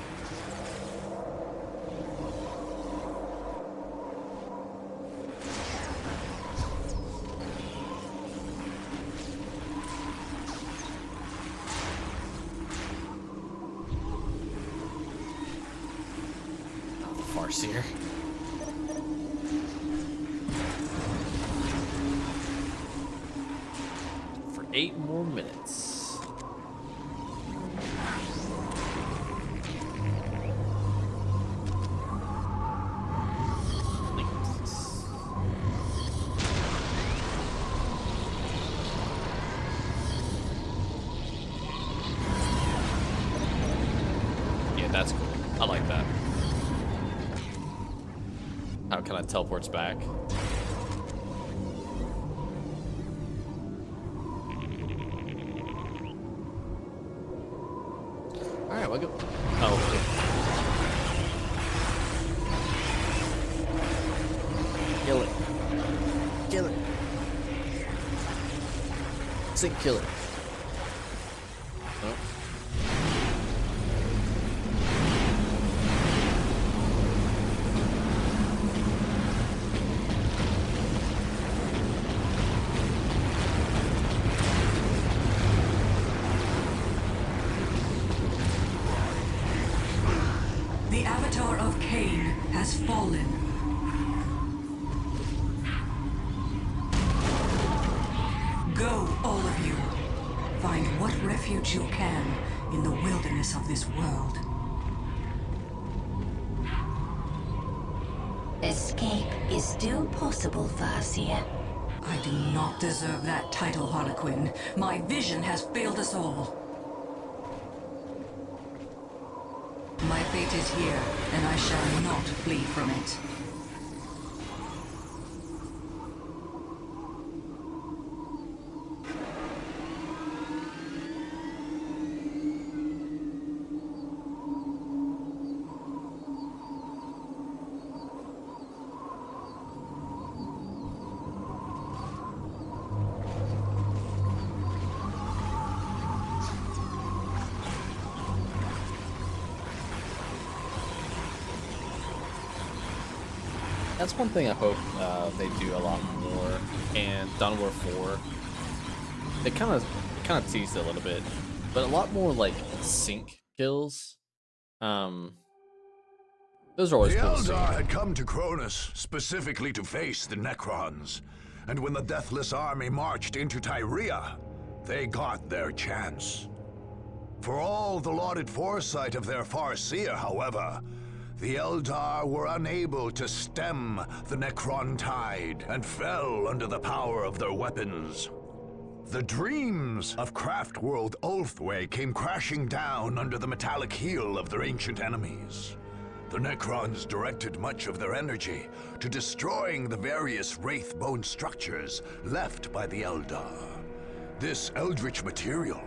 [SPEAKER 1] Oh, the Farseer. 8 more minutes. Yeah, that's cool. I like that. How can I teleports back? Alright, we'll go. Oh, okay. Kill it. Kill it. Sink kill it. Nope.
[SPEAKER 8] The Avatar of Cain has fallen. Go, all of you. Find what refuge you can in the wilderness of this world.
[SPEAKER 10] Escape is still possible, Farseer.
[SPEAKER 8] I do not deserve that title, Harlequin. My vision has failed us all. My fate is here, and I shall not flee from it.
[SPEAKER 1] That's one thing I hope they do a lot more. And Dawn of War 4, they kind of teased it a little bit, but a lot more like sync kills. Those are always
[SPEAKER 2] The
[SPEAKER 1] cool to see.
[SPEAKER 2] Eldar had come to Cronus specifically to face the Necrons, and when the Deathless Army marched into Tyria, they got their chance. For all the lauded foresight of their Farseer, however, the Eldar were unable to stem the Necron tide and fell under the power of their weapons. The dreams of Craftworld Ulthwé came crashing down under the metallic heel of their ancient enemies. The Necrons directed much of their energy to destroying the various Wraithbone structures left by the Eldar. This eldritch material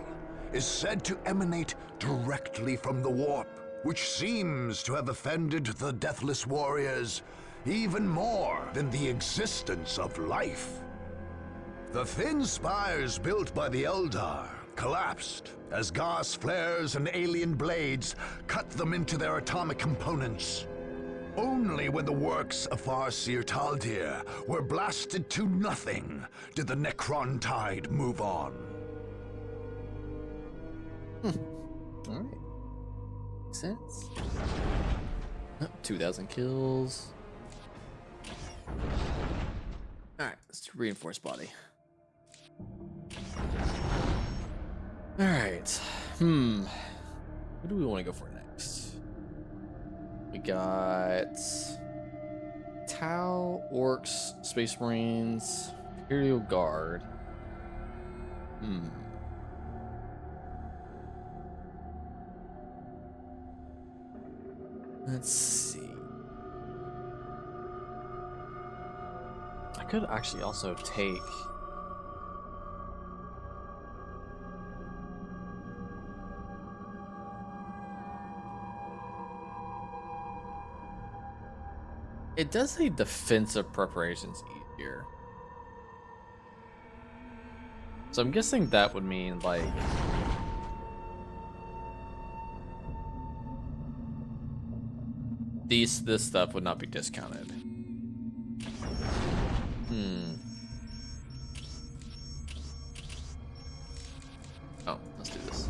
[SPEAKER 2] is said to emanate directly from the warp, which seems to have offended the Deathless Warriors even more than the existence of life. The thin spires built by the Eldar collapsed as gas flares and alien blades cut them into their atomic components. Only when the works of Farseer Taldir were blasted to nothing did the Necron tide move on.
[SPEAKER 1] Alright. Makes sense. 2,000 kills. Alright, let's do reinforced body. Alright. What do we want to go for next? We got Tau, Orcs, Space Marines, Imperial Guard. Let's see. I could actually also take it does say defensive preparations easier. So I'm guessing that would mean like this stuff would not be discounted. Oh, let's do this.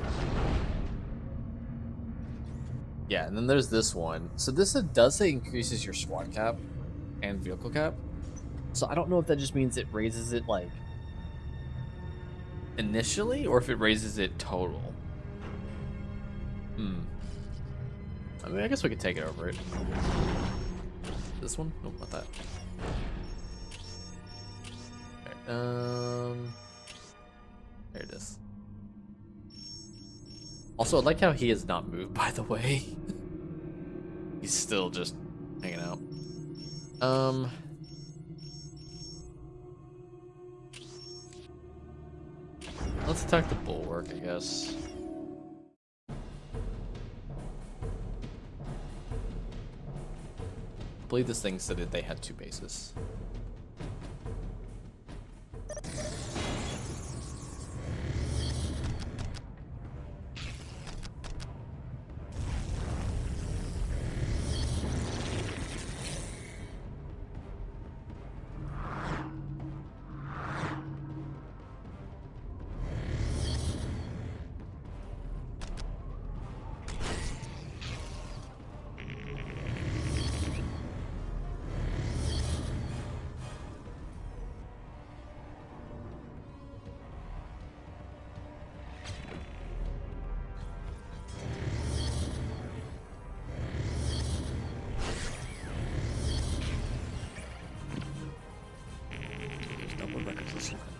[SPEAKER 1] Yeah, and then there's this one. So this does say increases your squad cap and vehicle cap. So I don't know if that just means it raises it like initially or if it raises it total. I mean, I guess we could take it over it. This one? Nope, not that. Okay, there it is. Also, I like how he is not moved, by the way. He's still just hanging out. Let's attack the bulwark, I guess. I believe this thing said that they had 2 bases.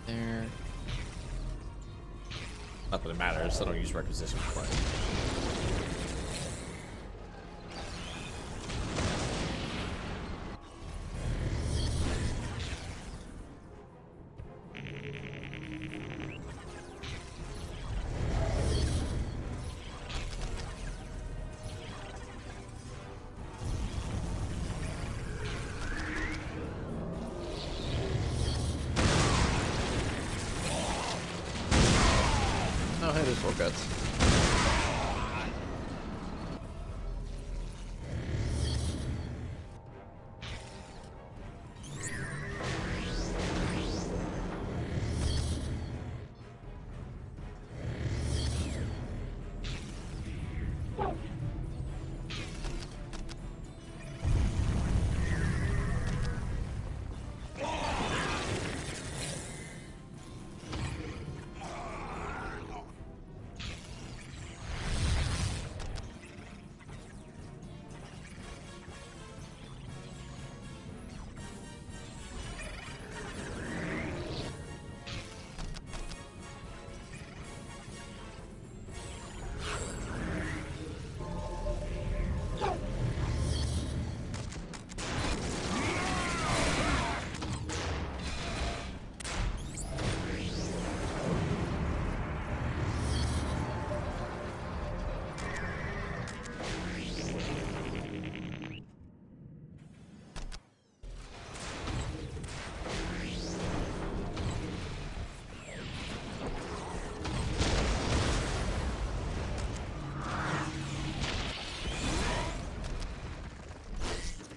[SPEAKER 1] There. Not that it matters, I don't use requisition quite. Oh, hey, there's 4 guts.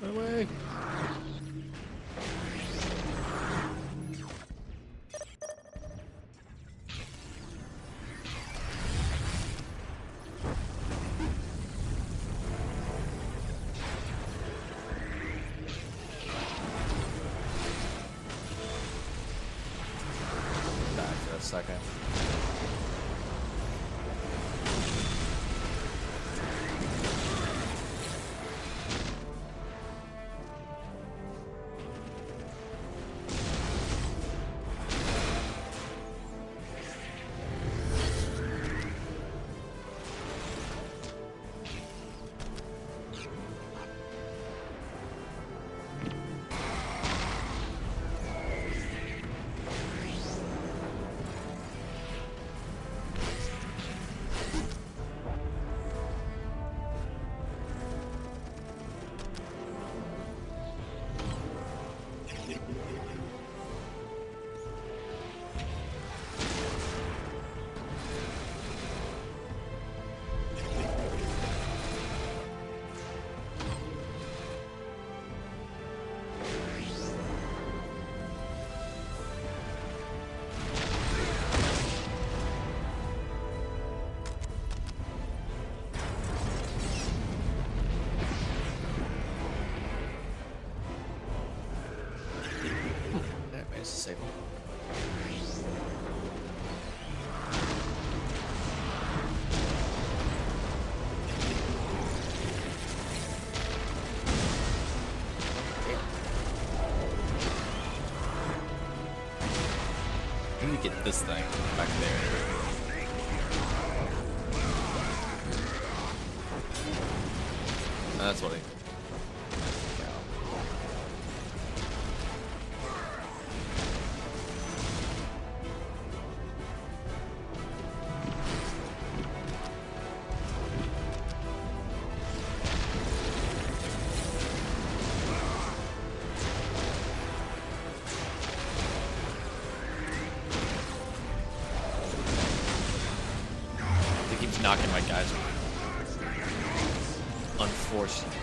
[SPEAKER 1] Away. Back for a second. to get this thing back there. That's what I. He keeps knocking my guys away. Unfortunately.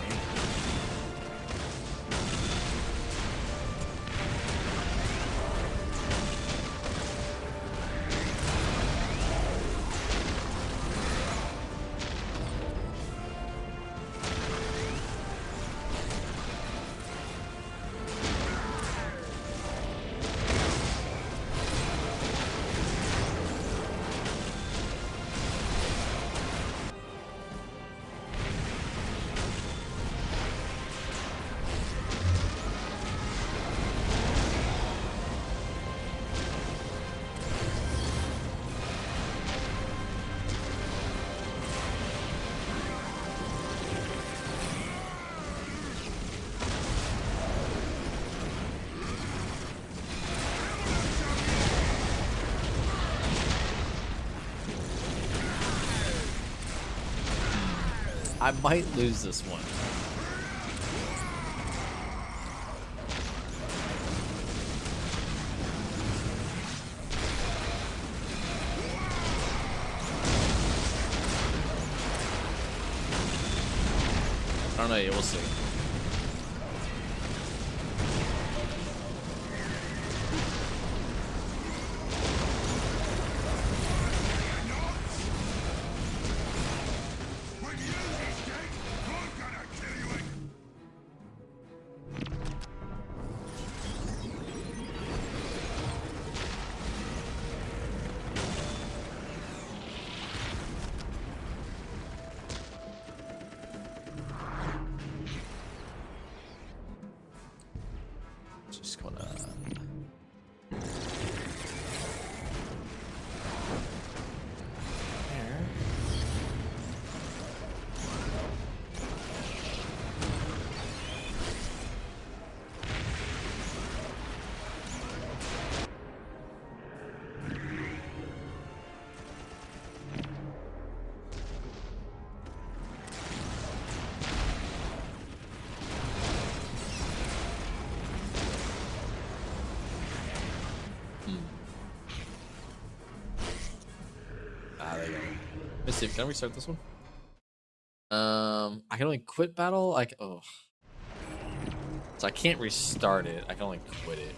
[SPEAKER 1] I might lose this one. I don't know yet, we'll see. Just gonna there. There you go. Let's see. Can I restart this one? I can only quit battle. Oh, so I can't restart it. I can only quit it.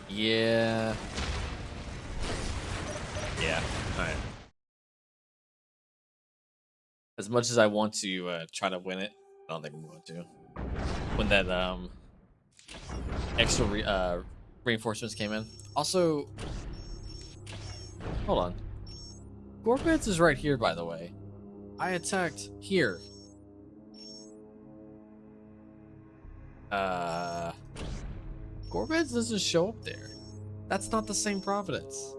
[SPEAKER 1] Yeah. Yeah. All right. As much as I want to try to win it, I don't think I'm going to. When that extra reinforcements came in. Also, hold on. Gorbeds is right here, by the way. I attacked here. Gorbeds doesn't show up there. That's not the same Providence.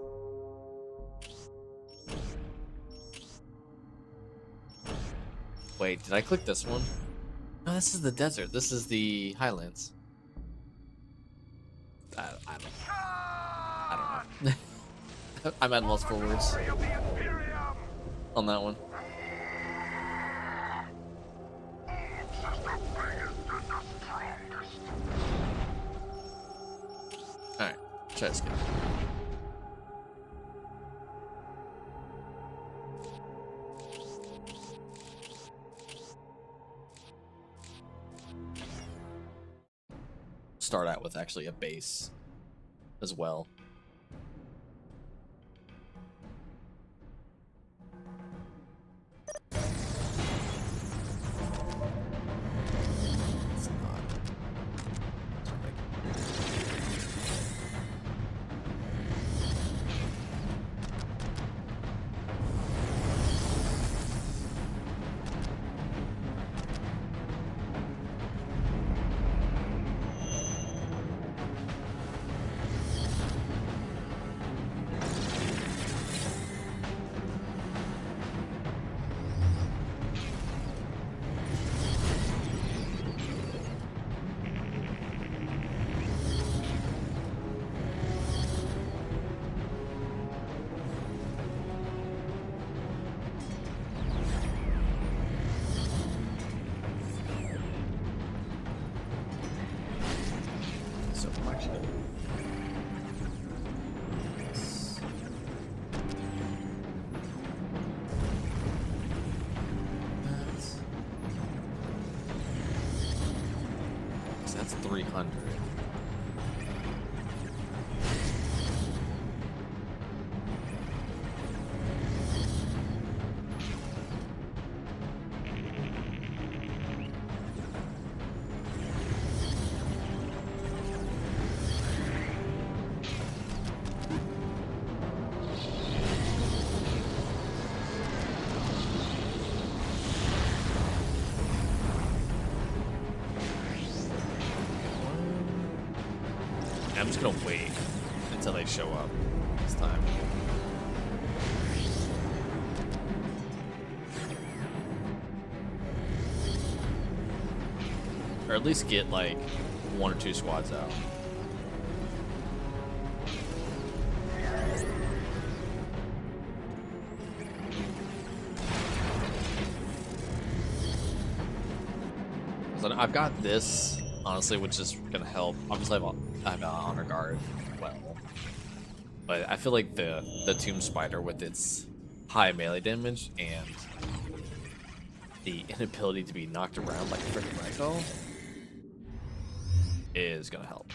[SPEAKER 1] Wait, did I click this one? No, this is the desert. This is the highlands. I don't know. I'm at loss for words on that one. Alright, try this again. Start out with actually a base as well. It's not. So I'm actually gonna... That's 300. I'm just gonna wait until they show up this time. Or at least get like 1 or 2 squads out. So I've got this, honestly, which is gonna help. Obviously, I have honor guard as well, but I feel like the tomb spider with its high melee damage and the inability to be knocked around like a freaking ragdoll is gonna help.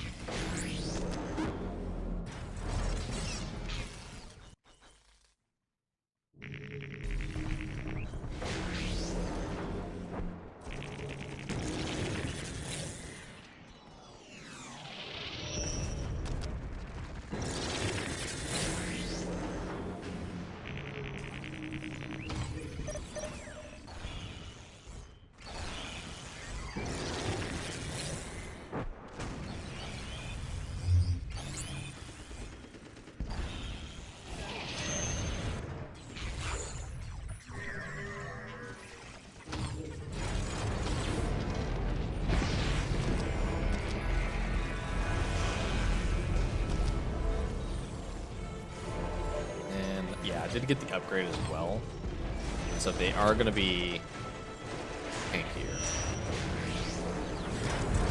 [SPEAKER 1] Yeah, I did get the upgrade as well, so they are going to be tankier.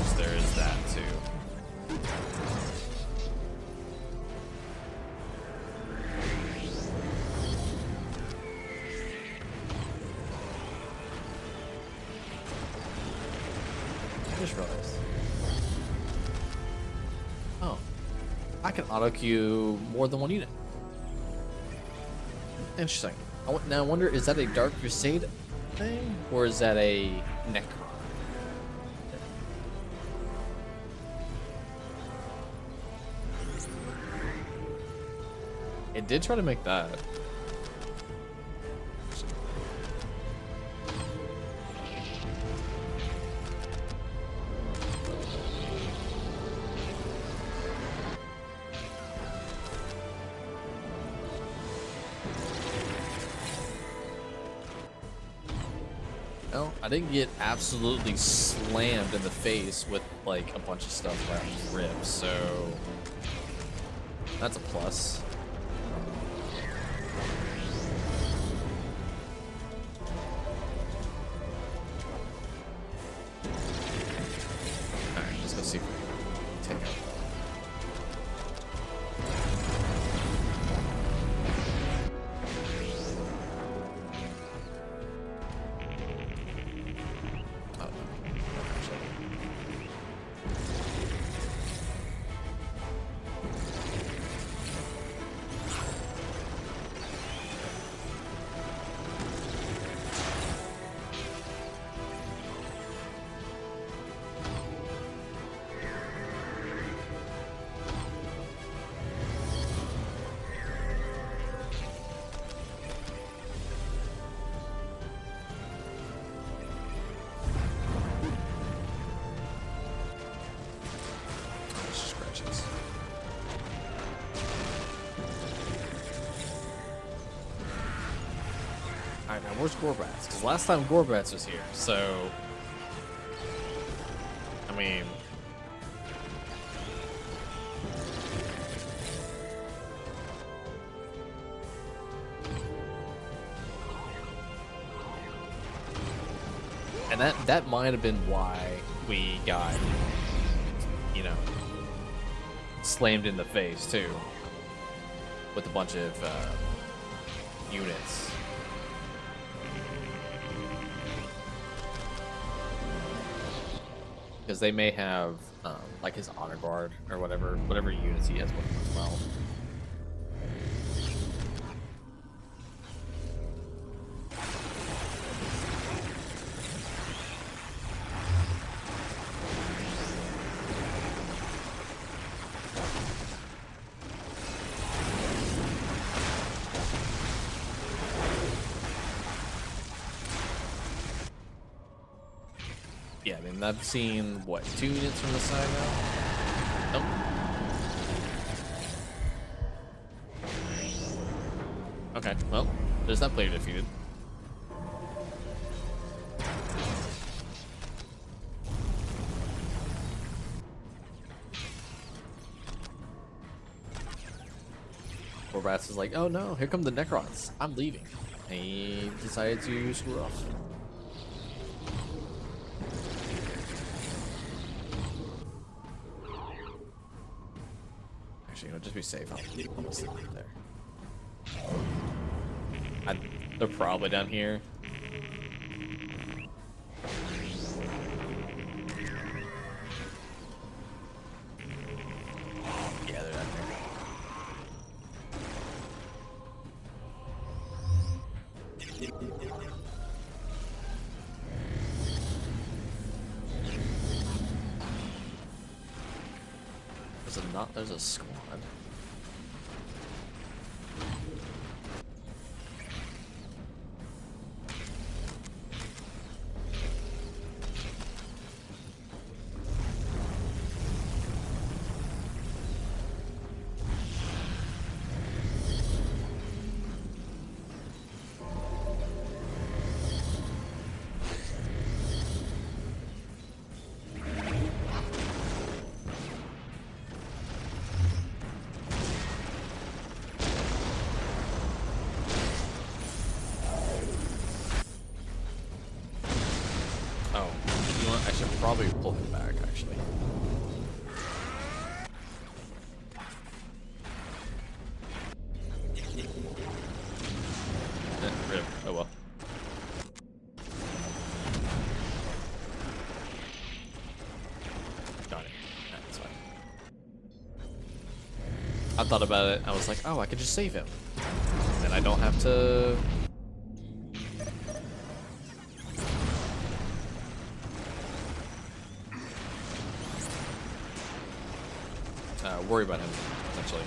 [SPEAKER 1] So there is that too. I just realized. Oh, I can auto queue more than 1 unit. Interesting. Now I wonder, is that a Dark Crusade thing, or is that a Necron? It did try to make that. No, I didn't get absolutely slammed in the face with like a bunch of stuff around his ribs, so that's a plus. Alright, let's go see if we can take out. Alright, now where's Gorbats? Because last time Gorbats was here, so... I mean... And that might have been why we got, you know, slammed in the face too, with a bunch of units. Because they may have like his honor guard or whatever units he has with him as well. Yeah, I mean, I've seen, what, 2 units from the side now? Nope. Okay, well, there's that player defeated. Gorbats is like, oh no, here come the Necrons. I'm leaving. And he decided to screw off. Actually, just be safe. I'll sleep there. They're probably down here. Yeah, they're down here. There's a squad. I should probably pull him back, actually. Rip. Oh well. Got it. That's fine. I thought about it. I was like, oh, I could just save him. And I don't have to... worry about him, essentially.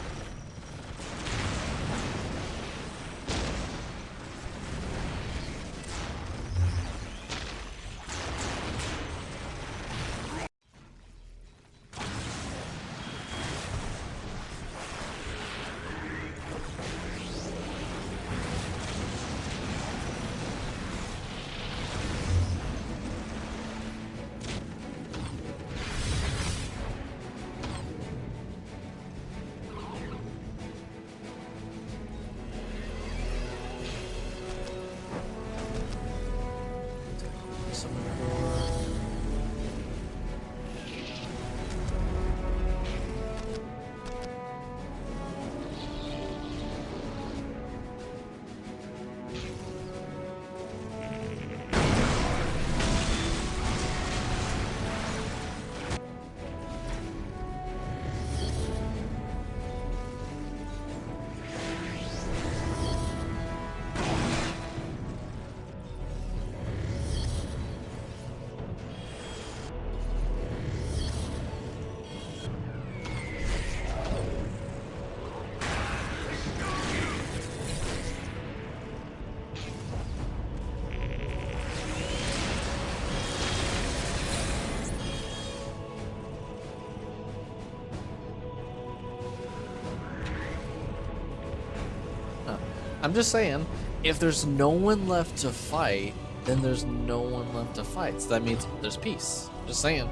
[SPEAKER 1] I'm just saying, if there's no one left to fight, then there's no one left to fight. So that means there's peace. Just saying.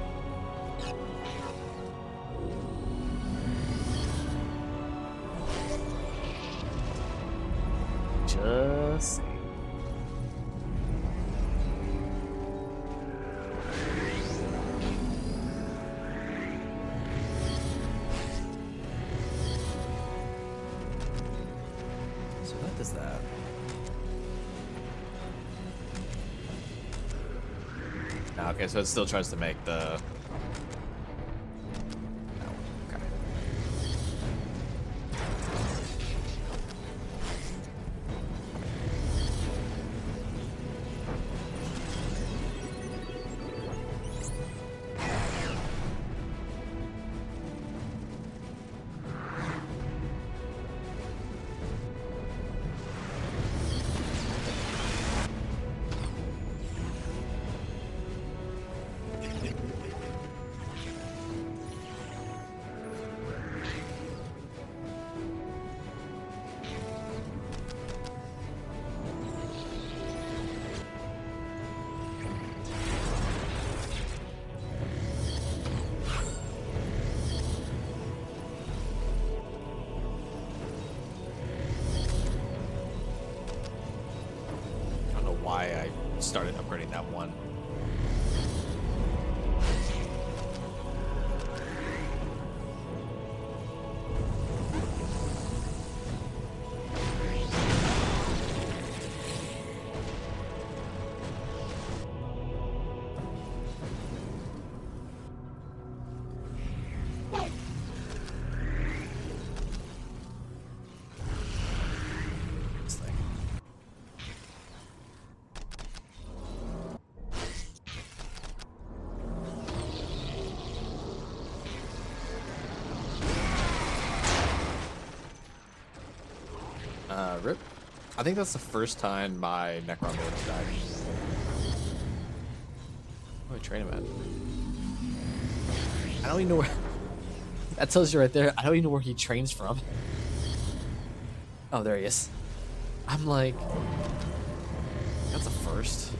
[SPEAKER 1] Just saying. Okay, so it still tries to make the... No, okay. I don't know why I started upgrading that one. This thing. Rip. I think that's the first time my Necron Lord's died. Oh, I train him at. I don't even know where. That tells you right there. I don't even know where he trains from. Oh, there he is. I'm like, that's a first.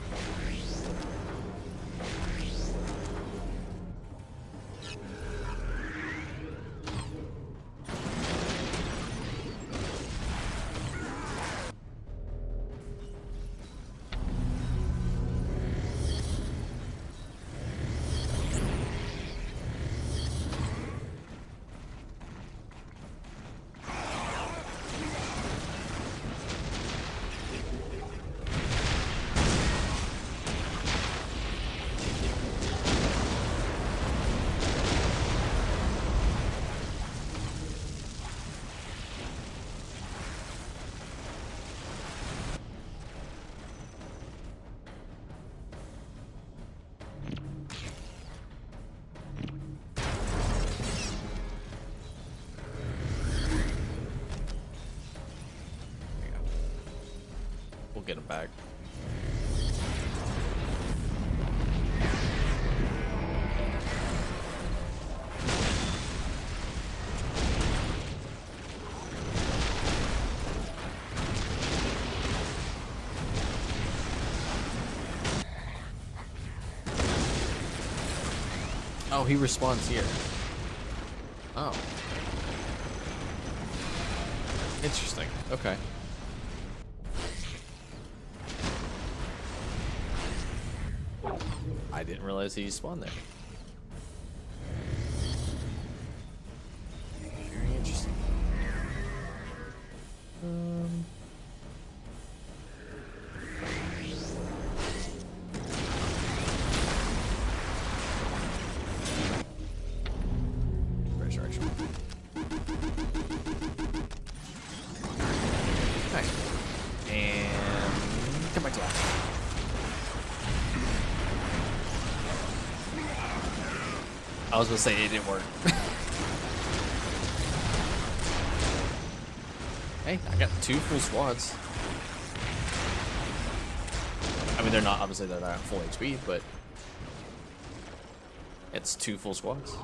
[SPEAKER 1] We'll get him back. Oh, he respawns here. Oh. Interesting. Okay. I didn't realize he spawned there. Very interesting. Resurrection. Okay. And come back to life. I was gonna say it didn't work. Hey, I got 2 full squads. I mean, they're not, obviously they're not full HP, but it's 2 full squads.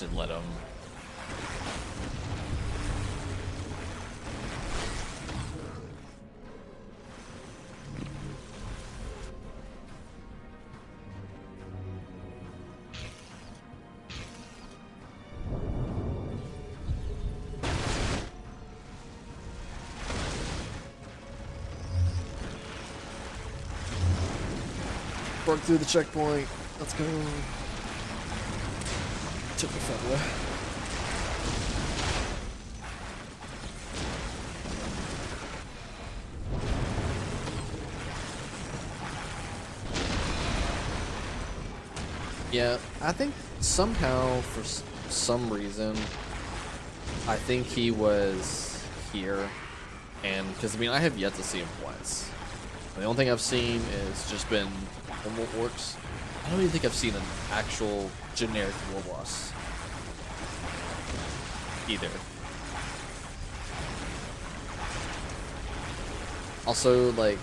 [SPEAKER 1] should let him. Broke through the checkpoint. Let's go. Took the front way. Yeah, I think somehow, for some reason, I think he was here. And, because, I mean, I have yet to see him once. The only thing I've seen is just been normal orcs. I don't even think I've seen an actual generic war boss either. Also, like,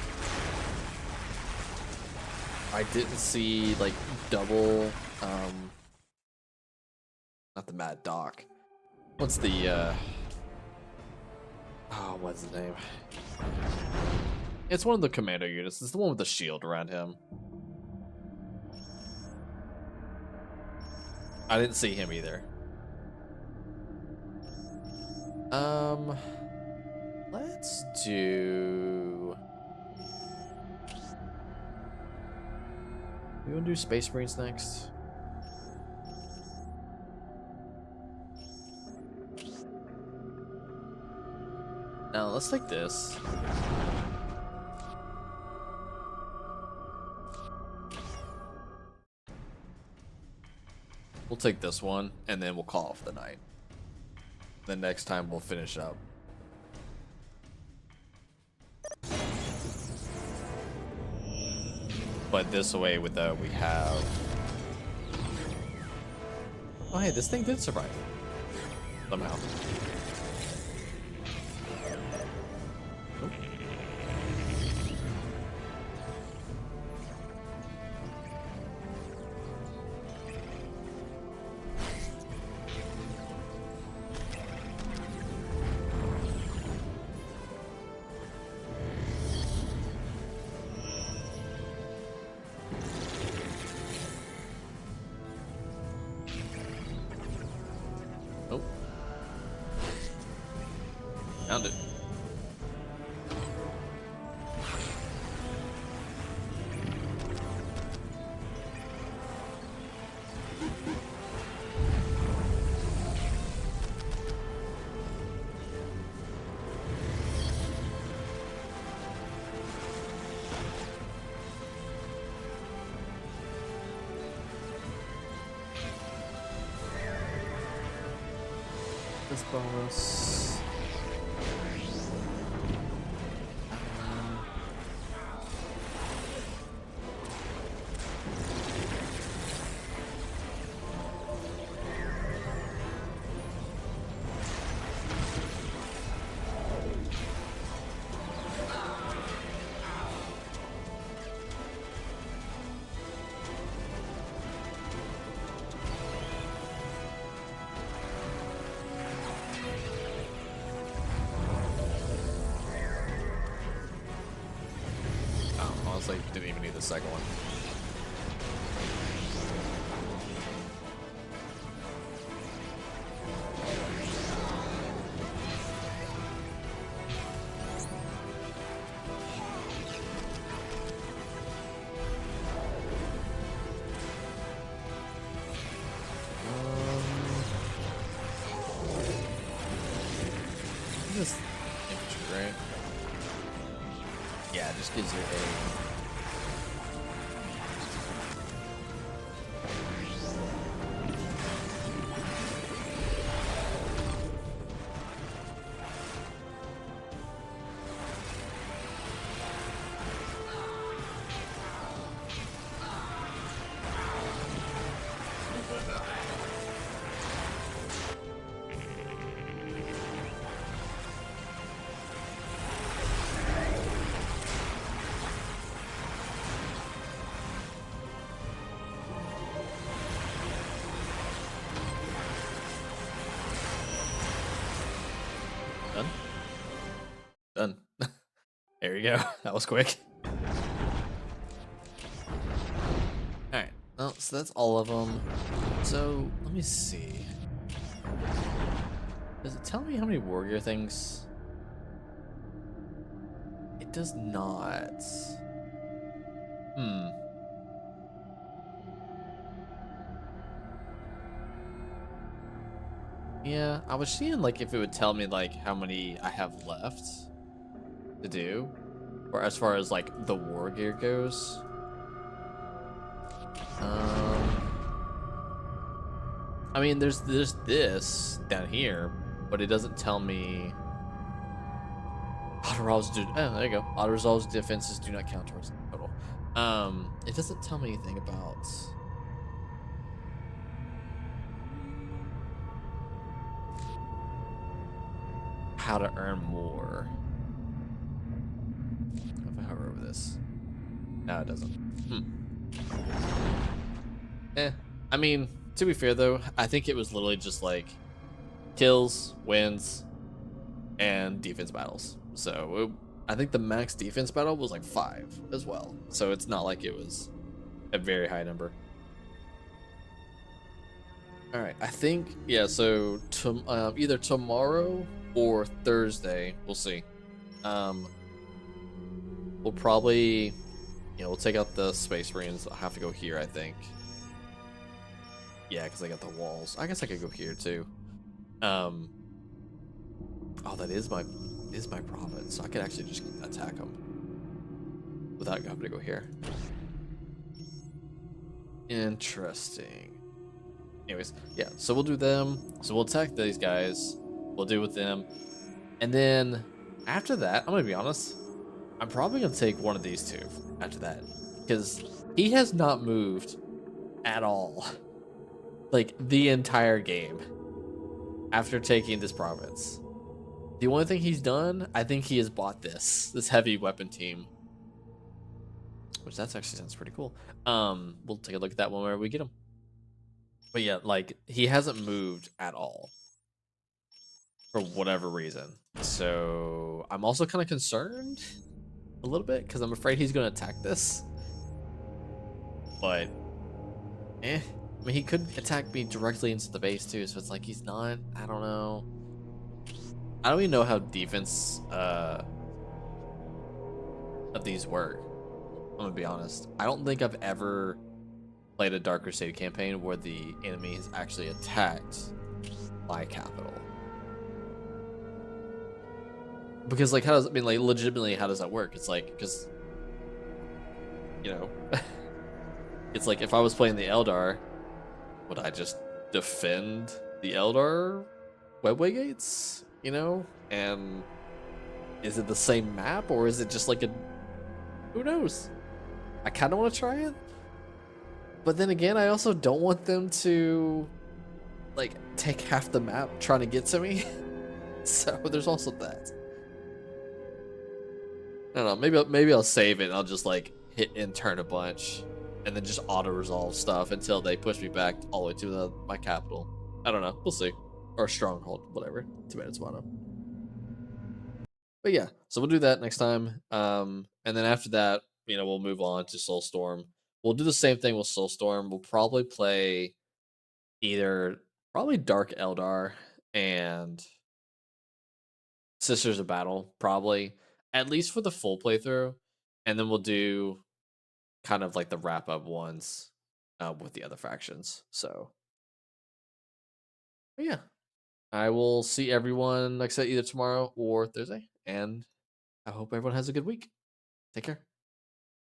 [SPEAKER 1] I didn't see like double not the Mad Doc. What's the oh, what's his name? It's one of the commando units. It's the one with the shield around him. I didn't see him either. Let's do... We want to do Space Marines next? Now, let's take this. We'll take this one, and then we'll call off the night. The next time we'll finish up. But this way, with the we have. Oh hey, this thing did survive somehow. Nope. Nope. Found it. This bonus. Honestly, didn't even need the second one. This is infantry, right? Yeah, it just gives you a... you go. That was quick. Alright, well, so that's all of them. So, let me see. Does it tell me how many warrior things? It does not. Yeah, I was seeing like if it would tell me like how many I have left to do, or as far as like the war gear goes. I mean, there's this down here, but it doesn't tell me. Auto resolves do. Oh, there you go. Auto resolves defenses do not count towards total. It doesn't tell me anything about. How to earn more. If I hover over this. No, it doesn't. I mean, to be fair though, I think it was literally just like kills, wins, and defense battles. So I think the max defense battle was like 5 as well. So it's not like it was a very high number. All right, I think, yeah, so either tomorrow or Thursday, we'll see. We'll probably, we'll take out the Space Marines. I'll have to go here, I think. Yeah, because I got the walls. I guess I could go here too. Oh, that is my province, so I could actually just attack them without having to go here. Interesting. Anyways, yeah, so we'll do them. So we'll attack these guys. We'll deal with them. And then after that, I'm going to be honest, I'm probably going to take one of these two after that. Because he has not moved at all. Like, the entire game. After taking this province. The only thing he's done, I think he has bought this heavy weapon team. Which that actually sounds pretty cool. We'll take a look at that one whenever we get him. But yeah, like, he hasn't moved at all. For whatever reason. So, I'm also kind of concerned a little bit, because I'm afraid he's going to attack this. But, I mean, he could attack me directly into the base, too, so it's like he's not. I don't know. I don't even know how defense of these work. I'm going to be honest. I don't think I've ever played a Dark Crusade campaign where the enemy has actually attacked my capital. Because, like, like, legitimately, how does that work? It's like, because, it's like, if I was playing the Eldar, would I just defend the Eldar webway gates? And is it the same map, or is it just like who knows? I kind of want to try it. But then again, I also don't want them to, like, take half the map trying to get to me. So there's also that. I don't know, maybe I'll save it and I'll just like hit and turn a bunch and then just auto resolve stuff until they push me back all the way to my capital. I don't know, we'll see. Or stronghold, whatever. Tomato. But yeah, so we'll do that next time. And then after that, we'll move on to Soulstorm. We'll do the same thing with Soulstorm. We'll probably play probably Dark Eldar and Sisters of Battle, probably. At least for the full playthrough, and then we'll do kind of like the wrap-up ones with the other factions. So, but yeah, I will see everyone, like I said, either tomorrow or Thursday, and I hope everyone has a good week. Take care.